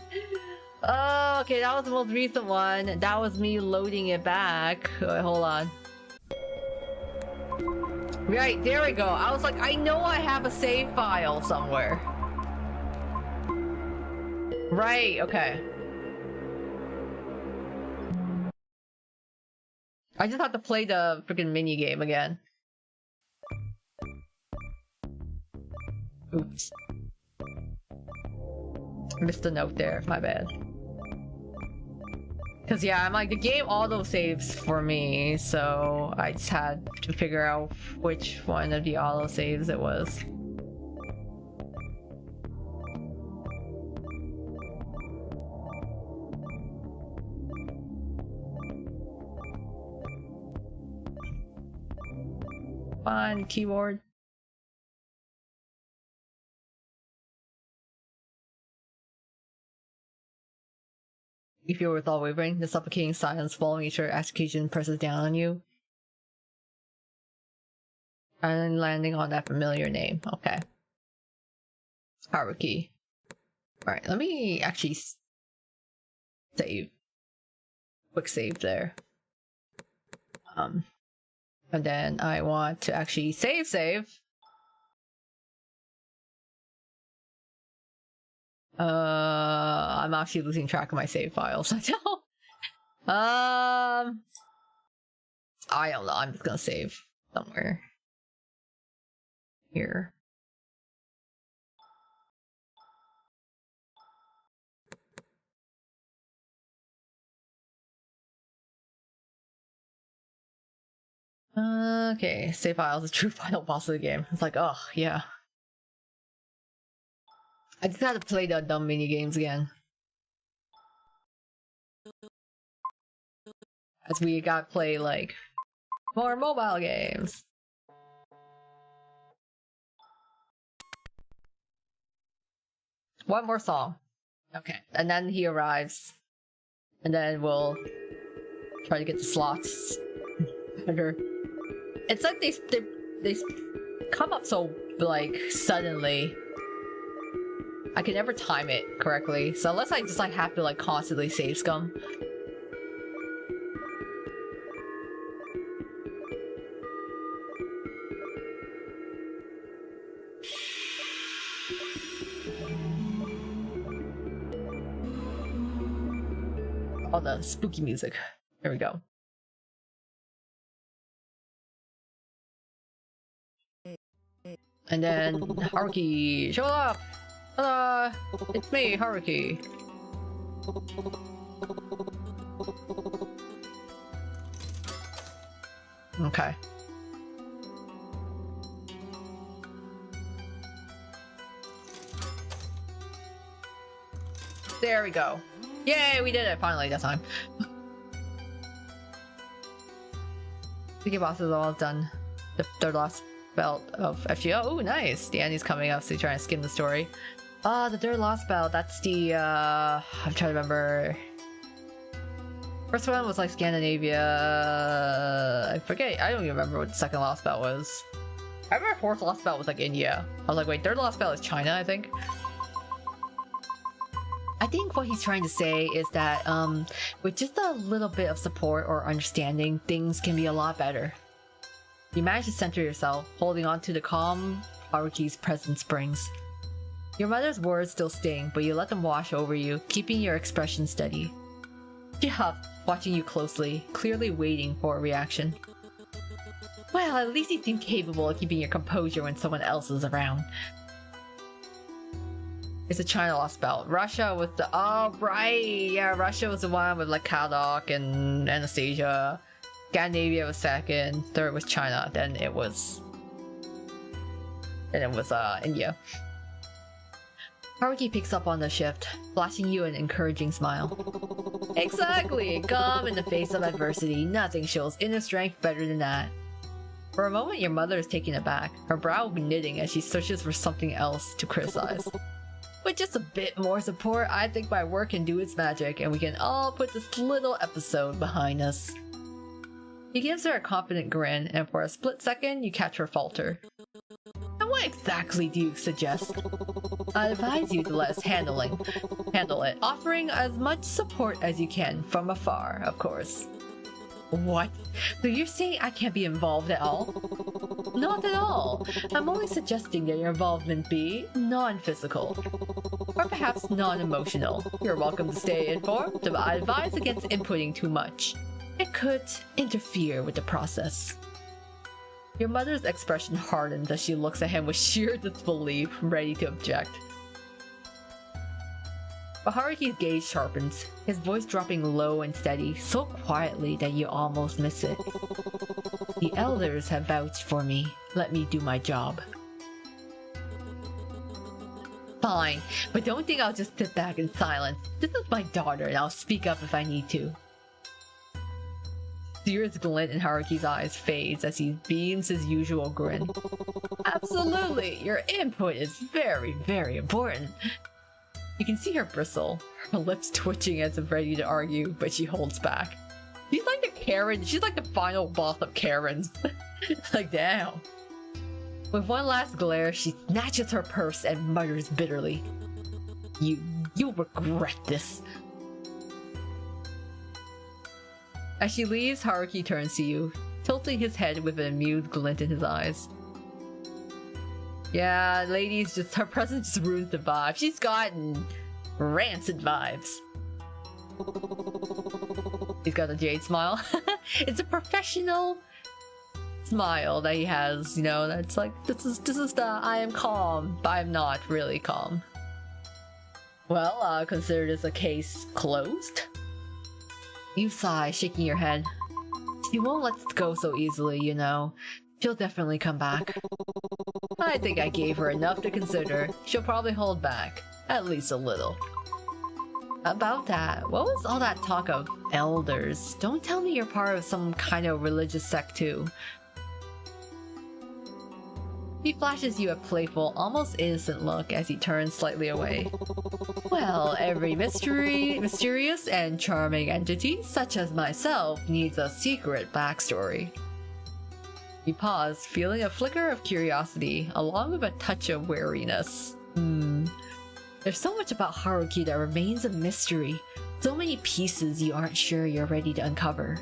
Oh, okay, that was the most recent one. That was me loading it back. Wait, hold on. Right, there we go. I was like, I know I have a save file somewhere. Right, okay. I just have to play the freaking mini game again. Oops. Missed a note there, my bad. Cause yeah, I'm like, the game auto saves for me, so I just had to figure out which one of the auto saves it was. Fine, keyboard. If you're without wavering, the suffocating silence following each other execution presses down on you. And landing on that familiar name. Okay. Haruki. Alright, let me actually save. Quick save there. And then I want to actually save. I'm actually losing track of my save files. I don't know. I'm just gonna save somewhere here. Okay, save files, the true final boss of the game. It's like, oh yeah. I just had to play the dumb mini games again. As we got to play like more mobile games. One more song. Okay, and then he arrives. And then we'll try to get the slots better. It's like they come up so like suddenly. I can never time it correctly, so unless I just like have to like constantly save scum. All the spooky music. There we go. And then Haruki, show up! Hello! It's me, Haruki. Okay. There we go. Yay, we did it finally that time. The boss is all done. The third last belt of FGO. Oh, nice. The ending's coming up, so you're trying to skim the story. The third last belt. That's the I'm trying to remember. First one was like Scandinavia. I forget. I don't even remember what the second last belt was. I remember fourth last belt was like India. I was like, wait, third last belt is China, I think. I think what he's trying to say is that with just a little bit of support or understanding, things can be a lot better. You manage to center yourself, holding on to the calm Haruki's presence brings. Your mother's words still sting, but you let them wash over you, keeping your expression steady. She huffed, watching you closely, clearly waiting for a reaction. Well, at least you seem capable of keeping your composure when someone else is around. It's a China lost belt. Russia was the— oh, right! Yeah, Russia was the one with like Kadok and Anastasia. Scandinavia was second. Third was China. Then it was India. Haruki picks up on the shift, flashing you an encouraging smile. Exactly! Calm in the face of adversity. Nothing shows inner strength better than that. For a moment, your mother is taken aback. Her brow will be knitting as she searches for something else to criticize. With just a bit more support, I think my work can do its magic, and we can all put this little episode behind us. He gives her a confident grin, and for a split second, you catch her falter. And what exactly do you suggest? I advise you to let us handle it, offering as much support as you can, from afar, of course. What? So you're saying I can't be involved at all? Not at all. I'm only suggesting that your involvement be non-physical. Or perhaps non-emotional. You're welcome to stay informed, but I advise against inputting too much. It could interfere with the process. Your mother's expression hardens as she looks at him with sheer disbelief, ready to object. But Haruki's gaze sharpens, his voice dropping low and steady, so quietly that you almost miss it. The elders have vouched for me. Let me do my job. Fine, but don't think I'll just sit back in silence. This is my daughter, and I'll speak up if I need to. Serious glint in Haruki's eyes fades as he beams his usual grin. Absolutely, your input is very, very important. You can see her bristle, her lips twitching as if ready to argue, but she holds back. She's like the Karen, she's like the final boss of Karens. Like, damn. With one last glare, she snatches her purse and mutters bitterly. You'll regret this. As she leaves, Haruki turns to you, tilting his head with an amused glint in his eyes. Yeah, ladies, just her presence just ruins the vibe. She's gotten rancid vibes. He's got a jade smile. It's a professional smile that he has, you know, that's like, this is the I am calm, but I'm not really calm. Well, consider this a case closed. You sigh, shaking your head. She won't let this go so easily, you know. She'll definitely come back. I think I gave her enough to consider. She'll probably hold back. At least a little. About that, what was all that talk of elders? Don't tell me you're part of some kind of religious sect too. He flashes you a playful, almost innocent look as he turns slightly away. Well, every mysterious and charming entity, such as myself, needs a secret backstory. You pause, feeling a flicker of curiosity, along with a touch of wariness. There's so much about Haruki that remains a mystery. So many pieces you aren't sure you're ready to uncover.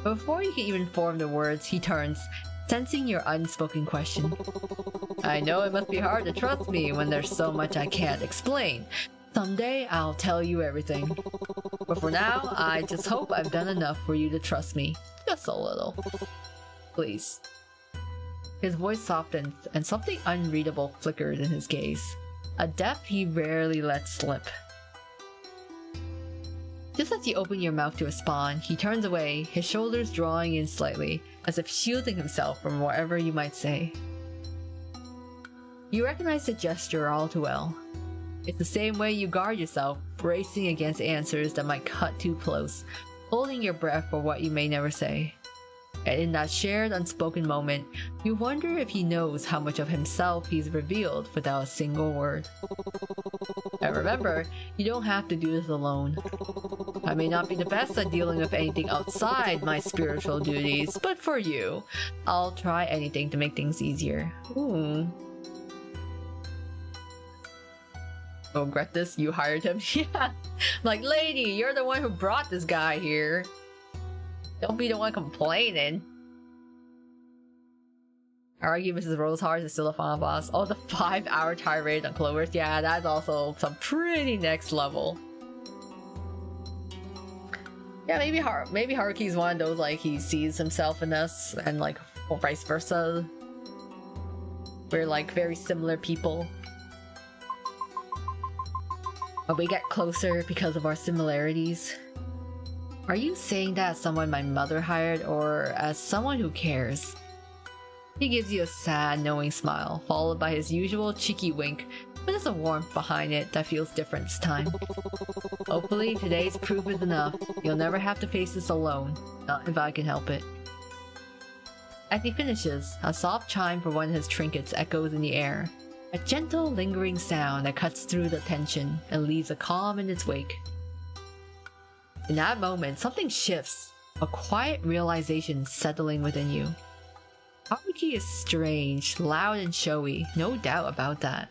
But before you can even form the words, he turns, sensing your unspoken question. I know it must be hard to trust me when there's so much I can't explain. Someday I'll tell you everything. But for now, I just hope I've done enough for you to trust me. Just a little. Please. His voice softens, and something unreadable flickers in his gaze. A depth he rarely lets slip. Just as you open your mouth to respond, he turns away, his shoulders drawing in slightly, as if shielding himself from whatever you might say. You recognize the gesture all too well. It's the same way you guard yourself, bracing against answers that might cut too close, holding your breath for what you may never say. And in that shared unspoken moment, you wonder if he knows how much of himself he's revealed without a single word. And remember, you don't have to do this alone. I may not be the best at dealing with anything outside my spiritual duties, but for you, I'll try anything to make things easier. Don't regret this, you hired him. Yeah, like, lady, you're the one who brought this guy here. Don't be the one complaining. I argue Mrs. Roseheart is still the final boss. Oh, the 5-hour tirade on Clovers. Yeah, that's also some pretty next level. Yeah, maybe Haruki's one of those, like, he sees himself in us, and like, or vice versa. We're like very similar people. But we get closer because of our similarities. Are you saying that as someone my mother hired, or as someone who cares? He gives you a sad, knowing smile, followed by his usual cheeky wink, but there's a warmth behind it that feels different this time. Hopefully, today's proof is enough. You'll never have to face this alone. Not if I can help it. As he finishes, a soft chime for one of his trinkets echoes in the air. A gentle, lingering sound that cuts through the tension and leaves a calm in its wake. In that moment, something shifts, a quiet realization settling within you. Haruki is strange, loud and showy, no doubt about that.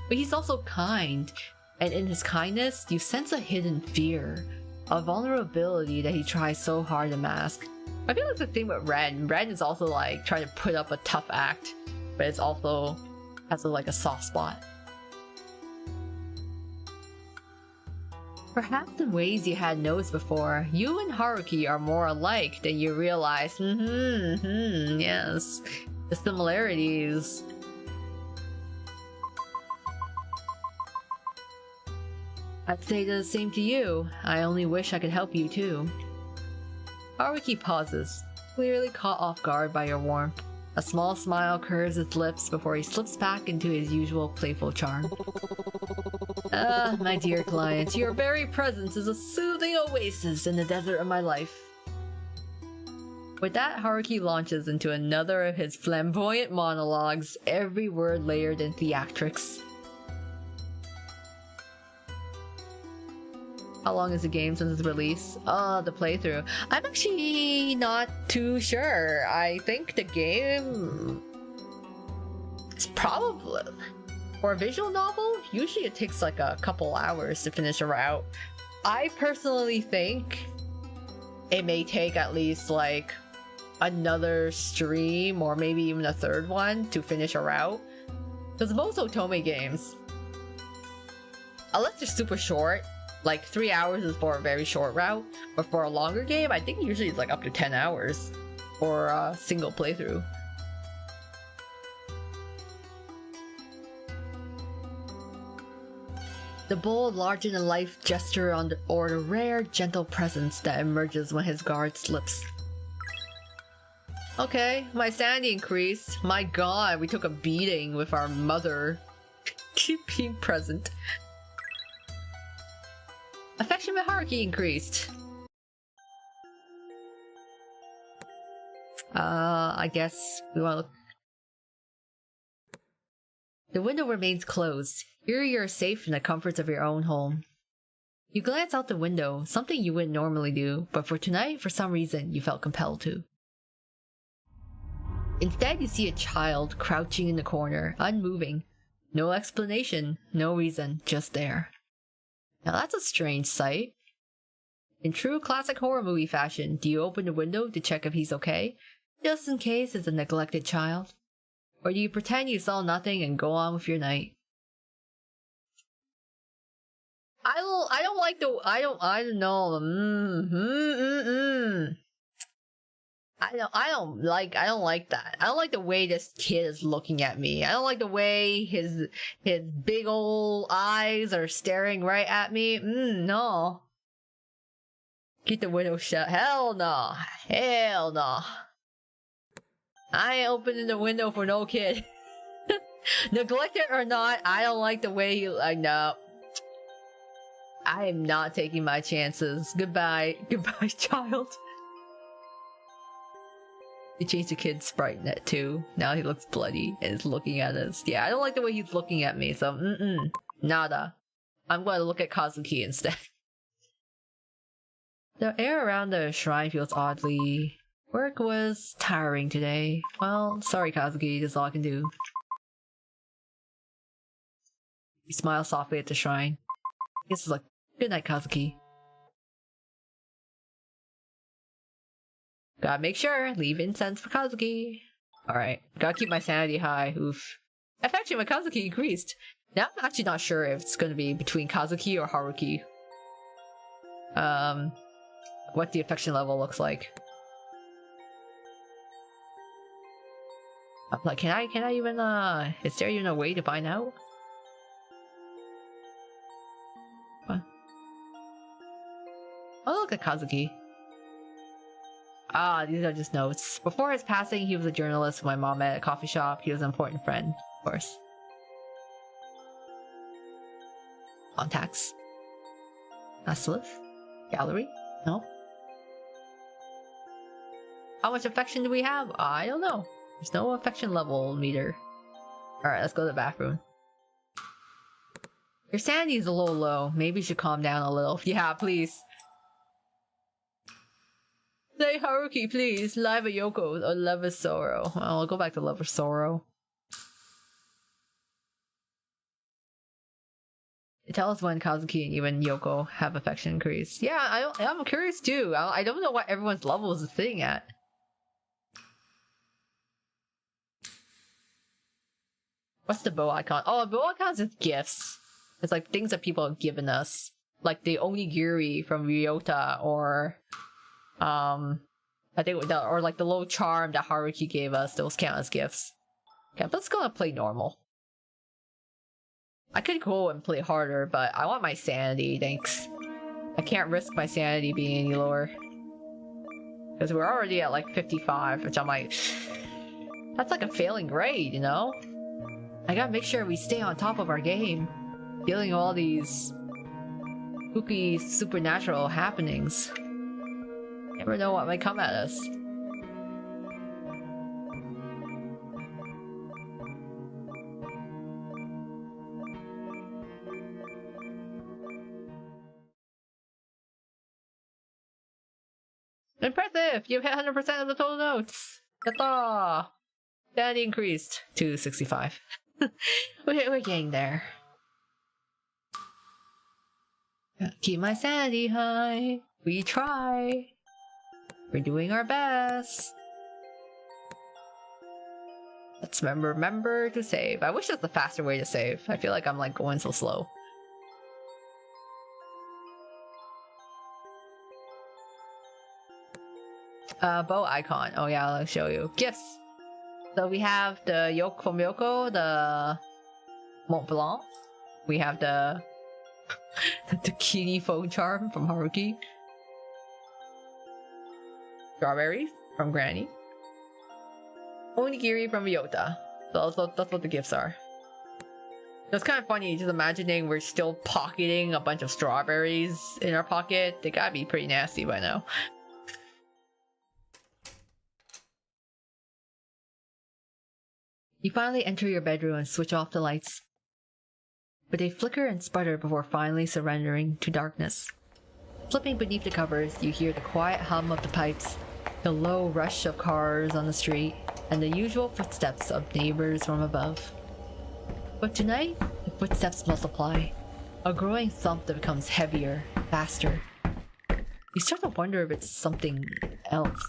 But he's also kind, and in his kindness, you sense a hidden fear, a vulnerability that he tries so hard to mask. I feel like the thing with Ren is also like trying to put up a tough act, but it's also has like a soft spot. Perhaps in ways you had noticed before, you and Haruki are more alike than you realize. Yes. The similarities. I'd say the same to you. I only wish I could help you too. Haruki pauses, clearly caught off guard by your warmth. A small smile curves his lips before he slips back into his usual playful charm. Ah, my dear client, your very presence is a soothing oasis in the desert of my life. With that, Haruki launches into another of his flamboyant monologues, every word layered in theatrics. How long is the game since its release? The playthrough. I'm actually not too sure. I think the game is probably... For a visual novel, usually it takes like a couple hours to finish a route. I personally think it may take at least like another stream or maybe even a third one to finish a route. Because most Otome games, unless they're super short, like 3 hours is for a very short route, but for a longer game, I think usually it's like up to 10 hours for a single playthrough. The bold, larger-than-life gesture or the rare, gentle presence that emerges when his guard slips. Okay, my sanity increased. My god, we took a beating with our mother. Keep being present. Affection with Haruki increased. I guess we want to look. The window remains closed. Here you're safe in the comforts of your own home. You glance out the window, something you wouldn't normally do, but for tonight, for some reason, you felt compelled to. Instead, you see a child crouching in the corner, unmoving. No explanation, no reason, just there. Now that's a strange sight. In true classic horror movie fashion, do you open the window to check if he's okay, just in case it's a neglected child? Or do you pretend you saw nothing and go on with your night? I don't like the I don't know. I don't like that. I don't like the way this kid is looking at me. I don't like the way his big old eyes are staring right at me. No. Keep the window shut. Hell no. Hell no. I ain't opening the window for no kid. Neglected or not, I don't like the way you no. I am not taking my chances. Goodbye. Goodbye, child. He changed the kid's sprite net too. Now he looks bloody and is looking at us. Yeah, I don't like the way he's looking at me, so nada. I'm going to look at Kazuki instead. The air around the shrine feels oddly... Work was tiring today. Well, sorry Kazuki, that's all I can do. He smiles softly at the shrine. I guess it's like, good night, Kazuki. Gotta make sure, leave incense for Kazuki. Alright, gotta keep my sanity high. Oof. Actually, my Kazuki increased. Now I'm actually not sure if it's gonna be between Kazuki or Haruki. What the affection level looks like. I'm like, can I even, is there even a way to find out? What? Oh, look at Kazuki. Ah, these are just notes. Before his passing, he was a journalist my mom met at a coffee shop. He was an important friend, of course. Contacts. Naslith? Gallery? No? How much affection do we have? I don't know. There's no affection level meter. Alright, let's go to the bathroom. Your sanity is a little low. Maybe you should calm down a little. Yeah, please. Say Haruki, please. Live at Yoko or Love is Sorrow. Well, I'll go back to Love is Sorrow. Tell us when Kazuki and even Yoko have affection increase. Yeah, I'm curious too. I don't know what everyone's level is sitting at. What's the bow icon? Oh, bow icons is gifts. It's like things that people have given us. Like the onigiri from Ryota or... I think, or like the little charm that Haruki gave us, those count as gifts. Okay, but let's go and play normal. I could go and play harder, but I want my sanity, thanks. I can't risk my sanity being any lower. Because we're already at like 55, which I'm like... That's like a failing grade, you know? I gotta make sure we stay on top of our game. Dealing with all these... spooky, supernatural happenings. Never know what might come at us. Impressive! You've hit 100% of the total notes! Yatta! Sanity increased to 65. We're getting there. Keep my sanity high. We try. We're doing our best. Let's remember to save. I wish there's a faster way to save. I feel like I'm like going so slow. Bow icon. Oh yeah, I'll show you. Gifts. So we have the Yoko from Yoko, the Mont Blanc. We have the Takini phone charm from Haruki. Strawberries from Granny. Onigiri from Ryota. So that's what the gifts are. It's kind of funny just imagining we're still pocketing a bunch of strawberries in our pocket. They gotta be pretty nasty by now. You finally enter your bedroom and switch off the lights. But they flicker and sputter before finally surrendering to darkness. Flipping beneath the covers, you hear the quiet hum of the pipes, the low rush of cars on the street, and the usual footsteps of neighbors from above. But tonight, the footsteps multiply, a growing thump that becomes heavier, faster. You start to wonder if it's something else.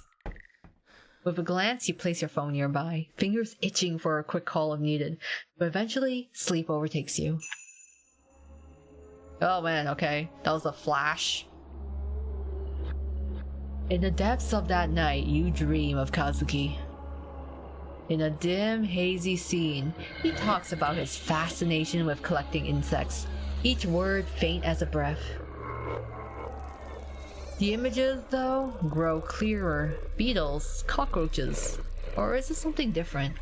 With a glance, you place your phone nearby, fingers itching for a quick call if needed, but eventually, sleep overtakes you. Oh man, okay, that was a flash. In the depths of that night, you dream of Kazuki. In a dim, hazy scene, he talks about his fascination with collecting insects, each word faint as a breath. The images, though, grow clearer. Beetles, cockroaches, or is it something different?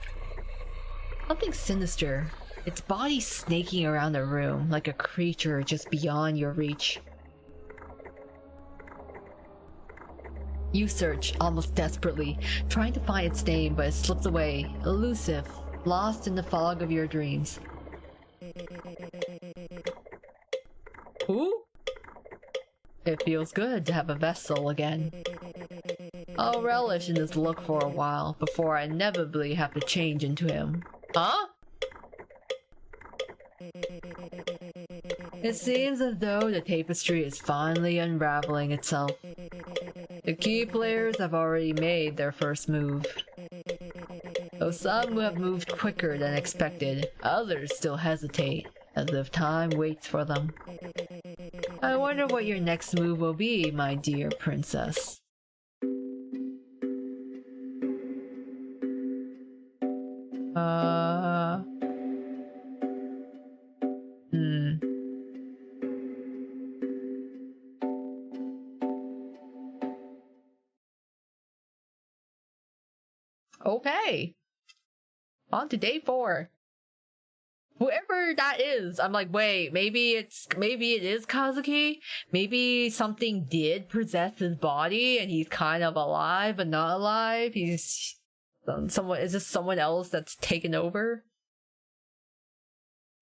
Something sinister, its body snaking around the room like a creature just beyond your reach. You search, almost desperately, trying to find its name, but it slips away, elusive, lost in the fog of your dreams. Who? It feels good to have a vessel again. I'll relish in this look for a while, before I inevitably have to change into him. Huh? It seems as though the tapestry is finally unraveling itself. The key players have already made their first move. Though some have moved quicker than expected, others still hesitate, as if time waits for them. I wonder what your next move will be, my dear princess. Okay. On to day 4. Whoever that is, I'm like, wait, maybe it is Kazuki? Maybe something did possess his body and he's kind of alive but not alive? He's is this someone else that's taken over?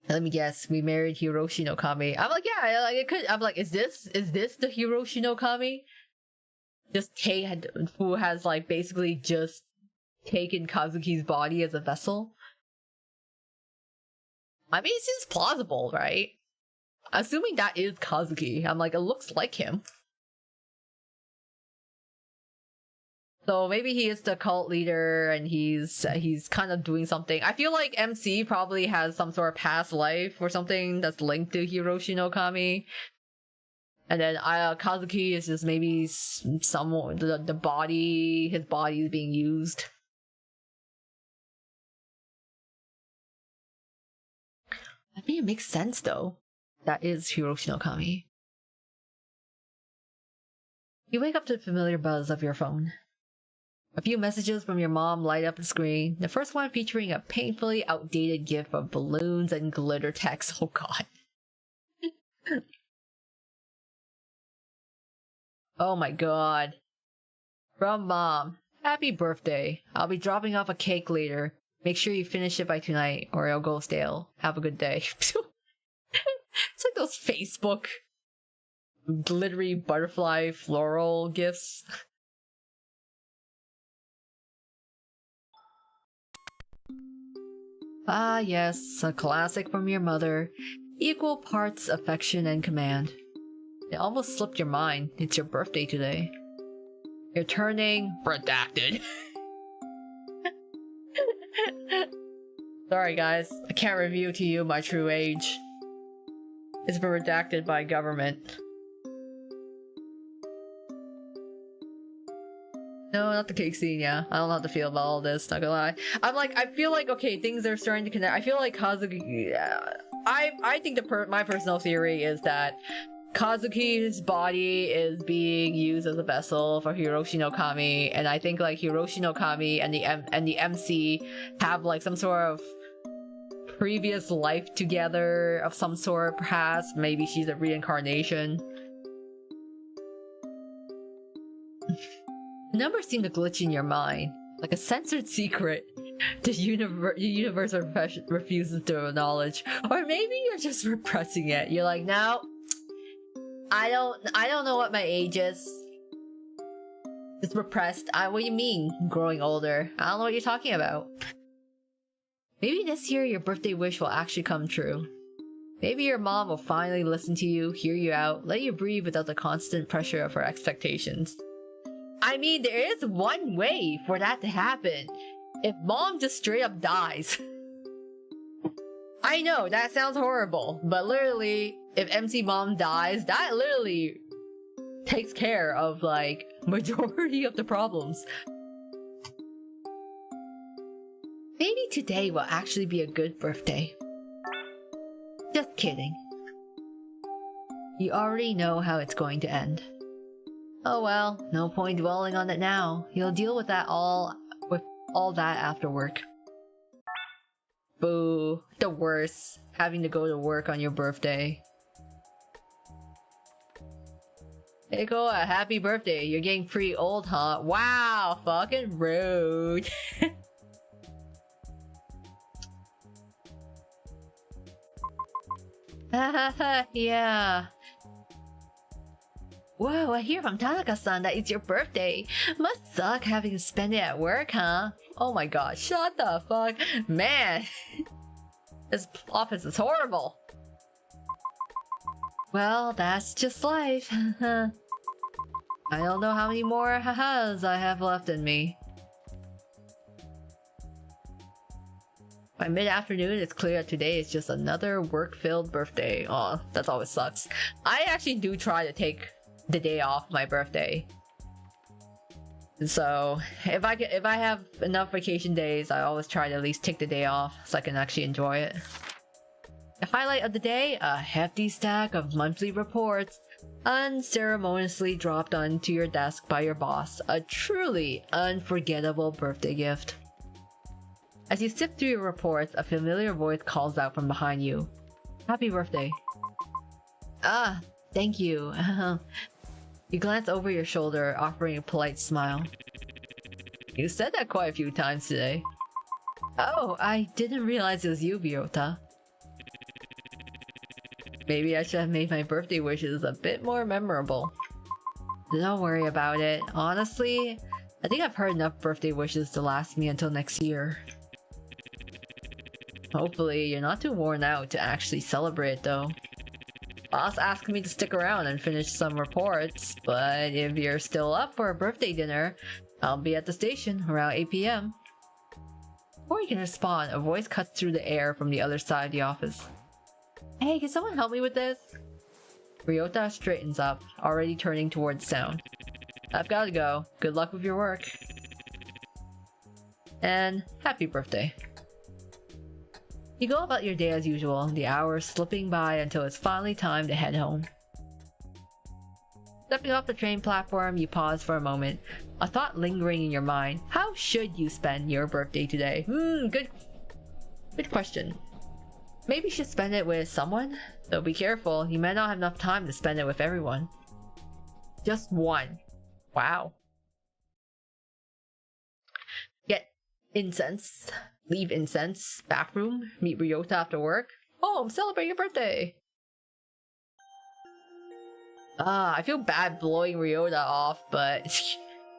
Let me guess, we married Hiroshi no Kami. I'm like, yeah, like it could. I'm like, is this the Hiroshi no Kami? Who has like basically just taken Kazuki's body as a vessel? I mean, it seems plausible, right? Assuming that is Kazuki, I'm like, it looks like him. So maybe he is the cult leader and he's kind of doing something. I feel like MC probably has some sort of past life or something that's linked to Hiroshi no Kami. And then Kazuki is just maybe someone, his body is being used. I think it makes sense though. That is Hiroshi no Kami. You wake up to the familiar buzz of your phone. A few messages from your mom light up the screen. The first one featuring a painfully outdated gif of balloons and glitter text. Oh god. Oh my god. From Mom. Happy birthday. I'll be dropping off a cake later. Make sure you finish it by tonight or it'll go stale. Have a good day. It's like those Facebook glittery butterfly floral gifts. Ah yes, a classic from your mother. Equal parts affection and command. It almost slipped your mind. It's your birthday today. You're turning... redacted. Sorry guys, I can't reveal to you my true age. It's been redacted by government. No, not the cake scene, yeah. I don't know how to feel about all this, not gonna lie. I feel like, okay, things are starting to connect. I feel like Kazuki... I think my personal theory is that Kazuki's body is being used as a vessel for Hiroshi no Kami, and I think like Hiroshi no Kami and the MC have like some sort of previous life together of some sort, perhaps. Maybe she's a reincarnation. The numbers seem to glitch in your mind, like a censored secret the universe refuses to acknowledge. Or maybe you're just repressing it. You're like, no, I don't know what my age is. It's repressed. What do you mean, growing older? I don't know what you're talking about. Maybe this year your birthday wish will actually come true. Maybe your mom will finally listen to you, hear you out, let you breathe without the constant pressure of her expectations. I mean, there is one way for that to happen. If mom just straight up dies. I know, that sounds horrible, but literally, if MC mom dies, that literally takes care of, like, majority of the problems. Maybe today will actually be a good birthday. Just kidding. You already know how it's going to end. Oh well, no point dwelling on it now. You'll deal with all that after work. Boo. The worst. Having to go to work on your birthday. Hey, go, happy birthday. You're getting pretty old, huh? Wow, fucking rude. Yeah. Whoa, I hear from Tanaka-san that it's your birthday. Must suck having to spend it at work, huh? Oh my god, shut the fuck. Man. This office is horrible. Well, that's just life. I don't know how many more ha-has I have left in me. By mid-afternoon, it's clear that today is just another work-filled birthday. Aw, that always sucks. I actually do try to take the day off my birthday. So if I have enough vacation days, I always try to at least take the day off so I can actually enjoy it. The highlight of the day, a hefty stack of monthly reports unceremoniously dropped onto your desk by your boss. A truly unforgettable birthday gift. As you sift through your reports, a familiar voice calls out from behind you. Happy birthday. Ah, thank you. You glance over your shoulder, offering a polite smile. You said that quite a few times today. Oh, I didn't realize it was you, Ryota. Maybe I should have made my birthday wishes a bit more memorable. Don't worry about it. Honestly, I think I've heard enough birthday wishes to last me until next year. Hopefully, you're not too worn out to actually celebrate, though. Boss asked me to stick around and finish some reports, but if you're still up for a birthday dinner, I'll be at the station around 8 p.m. Before you can respond, a voice cuts through the air from the other side of the office. Hey, can someone help me with this? Ryota straightens up, already turning towards sound. I've gotta go. Good luck with your work. And happy birthday. You go about your day as usual, the hours slipping by until it's finally time to head home. Stepping off the train platform, you pause for a moment, a thought lingering in your mind. How should you spend your birthday today? Good question. Maybe you should spend it with someone? Though be careful, you might not have enough time to spend it with everyone. Just one. Wow. Get incense. Leave incense. Bathroom. Meet Ryota after work. Home. Celebrate your birthday. I feel bad blowing Ryota off, but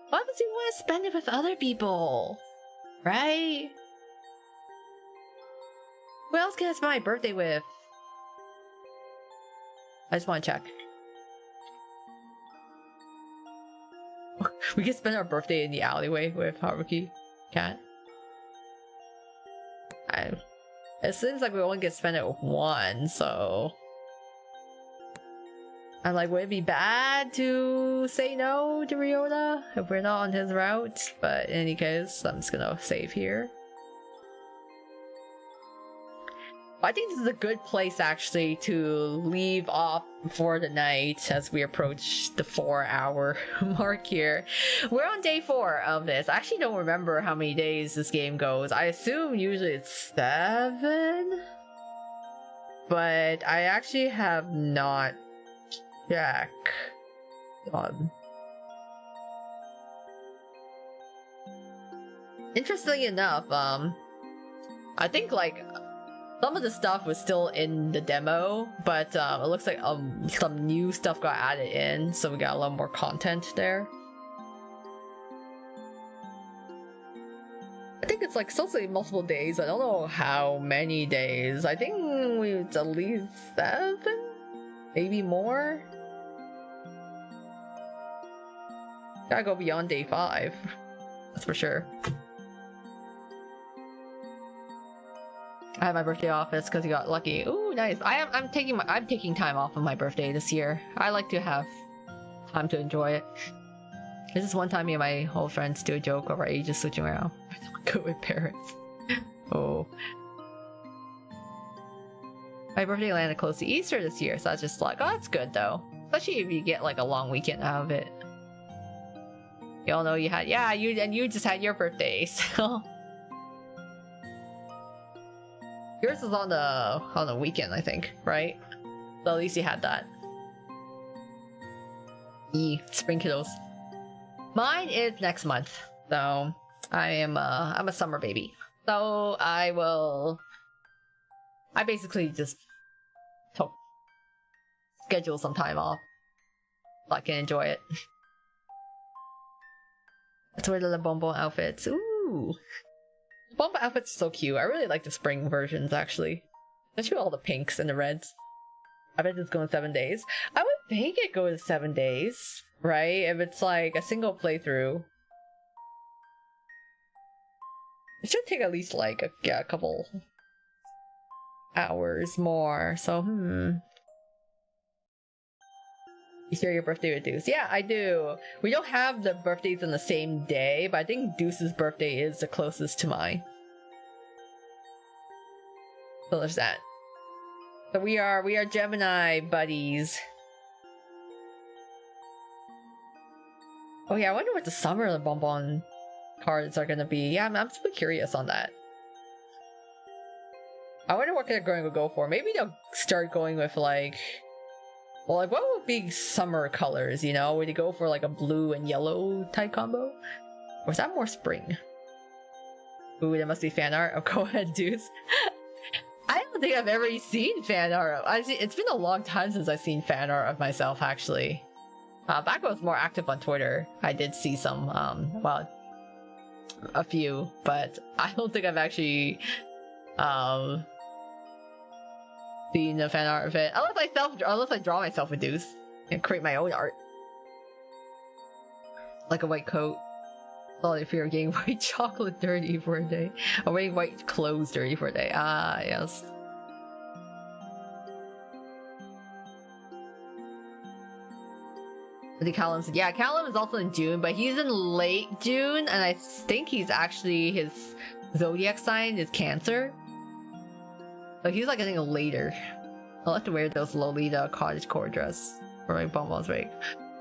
why does he want to spend it with other people? Right? Who else can I spend my birthday with? I just want to check. We can spend our birthday in the alleyway with Haruki. Cat. It seems like we only get to spend it with one, so... I'm like, would it be bad to say no to Ryota if we're not on his route? But in any case, I'm just gonna save here. I think this is a good place actually to leave off for the night as we approach the 4-hour mark here. We're on day 4 of this. I actually don't remember how many days this game goes. I assume usually it's 7? But I actually have not checked. Interestingly enough, I think like some of the stuff was still in the demo, but it looks like some new stuff got added in, so we got a lot more content there. I think it's like still say multiple days. I don't know how many days. I think it's at least 7, maybe more. Gotta go beyond day 5. That's for sure. I had my birthday off because he got lucky. Ooh, nice. I'm taking time off of my birthday this year. I like to have time to enjoy it. This is one time me and my old friends do a joke over ages switching around. Go with parents. Oh. My birthday landed close to Easter this year, so I was just like, oh, that's good though. Especially if you get like a long weekend out of it. You all know you had, yeah, you just had your birthday, so. Yours is on the weekend, I think, right? So at least you had that. Spring kiddos. Mine is next month, so I'm a summer baby. So I basically just schedule some time off so I can enjoy it. Let's wear the bonbon outfits. Ooh. Bomba outfits are so cute. I really like the spring versions, actually. Especially all the pinks and the reds. I bet it's going 7 days. I would think it goes 7 days, right? If it's like a single playthrough. It should take at least like a couple hours more. So, You share your birthday with Deuce. Yeah, I do. We don't have the birthdays on the same day, but I think Deuce's birthday is the closest to mine. So there's that. So we are Gemini buddies. Oh yeah, I wonder what the summer bonbon cards are gonna be. Yeah, I'm super curious on that. I wonder what they're going to go for. Maybe they'll start going with like, well, like what would be summer colors? You know, would they go for like a blue and yellow type combo, or is that more spring? Ooh, there must be fan art. Oh, go ahead, Deuce. I don't think I've ever seen fan art. It's been a long time since I've seen fan art of myself, actually. Back when I was more active on Twitter, I did see some, well, a few, but I don't think I've actually, seen the fan art of it. Unless I draw myself a Deuce and create my own art. Like a white coat. Sorry if you're getting white chocolate dirty for a day. Or wearing white clothes dirty for a day. Ah, yes. I think Callum's, yeah, Callum is also in June, but he's in late June, and I think he's actually, his zodiac sign is Cancer. So he's like, I think, later. I'll have to wear those Lolita cottagecore dress for my bonbons break.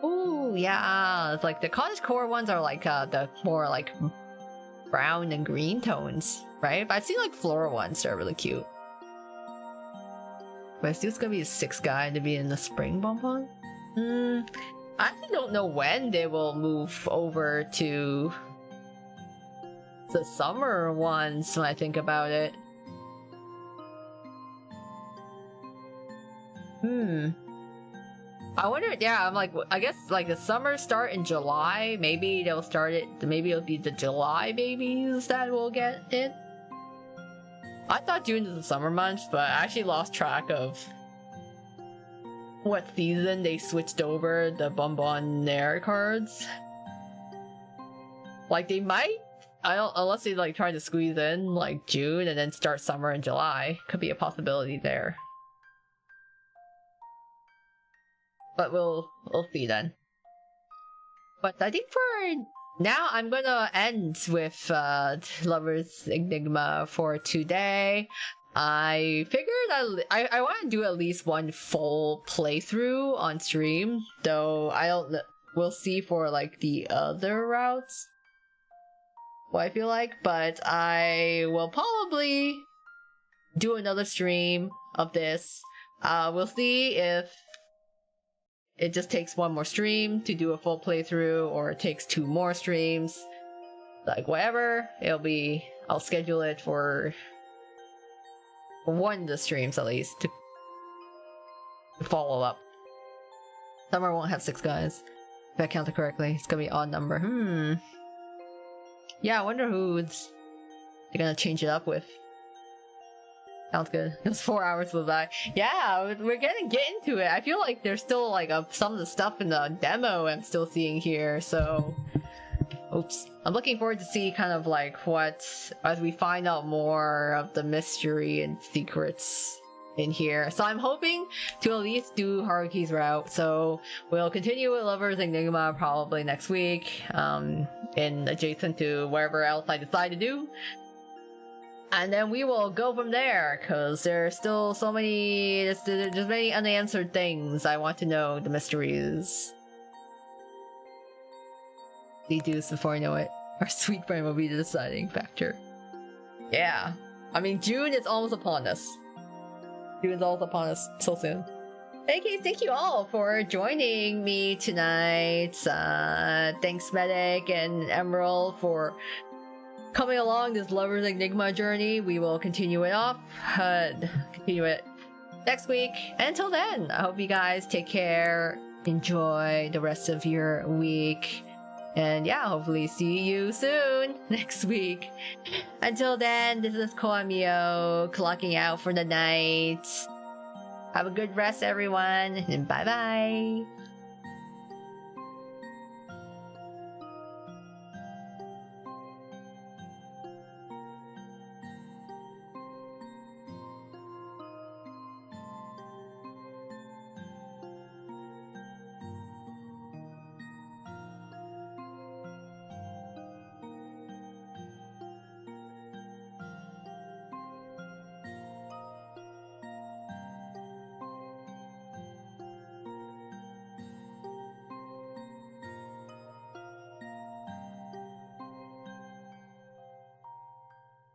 Ooh, yeah, it's like the cottagecore ones are like the more like brown and green tones, right? But I've seen like floral ones that are really cute. But is this gonna be a 6th guy to be in the spring bonbon? I actually don't know when they will move over to the summer ones when I think about it. I wonder, yeah, I'm like, I guess like the summer start in July. Maybe they'll start it, maybe it'll be the July babies that will get it. I thought June is the summer month, but I actually lost track of what season they switched over the Bonbonnaire cards. Like they might, unless they like try to squeeze in like June and then start summer in July. Could be a possibility there. But we'll see then. But I think for now, I'm gonna end with Lover's Enigma for today. I figured I want to do at least one full playthrough on stream, though I don't. We'll see for like the other routes. What I feel like, but I will probably do another stream of this. We'll see if it just takes one more stream to do a full playthrough, or it takes 2 more streams. Like, whatever, it'll be... I'll schedule it for one of the streams, at least, to follow up. Summer won't have 6 guys. If I counted correctly, it's gonna be odd number. Yeah, I wonder who they're gonna change it up with. Sounds good. It was 4 hours will by. Yeah, we're gonna get into it. I feel like there's still like some of the stuff in the demo I'm still seeing here, so... Oops. I'm looking forward to see kind of like what, as we find out more of the mystery and secrets in here. So I'm hoping to at least do Haruki's route. So we'll continue with Lover's Enigma probably next week, in adjacent to wherever else I decide to do. And then we will go from there, because there's still so many, there's many unanswered things I want to know, the mysteries. Deduce before I know it. Our sweet brain will be the deciding factor. Yeah. I mean, June is almost upon us. June is almost upon us so soon. Okay, thank you all for joining me tonight. Thanks Medic and Emerald for coming along this Lover's Enigma journey. We will continue it off, continue it next week. And until then, I hope you guys take care, enjoy the rest of your week, and yeah, hopefully see you soon next week. Until then, this is Koamio clocking out for the night. Have a good rest, everyone, and bye bye.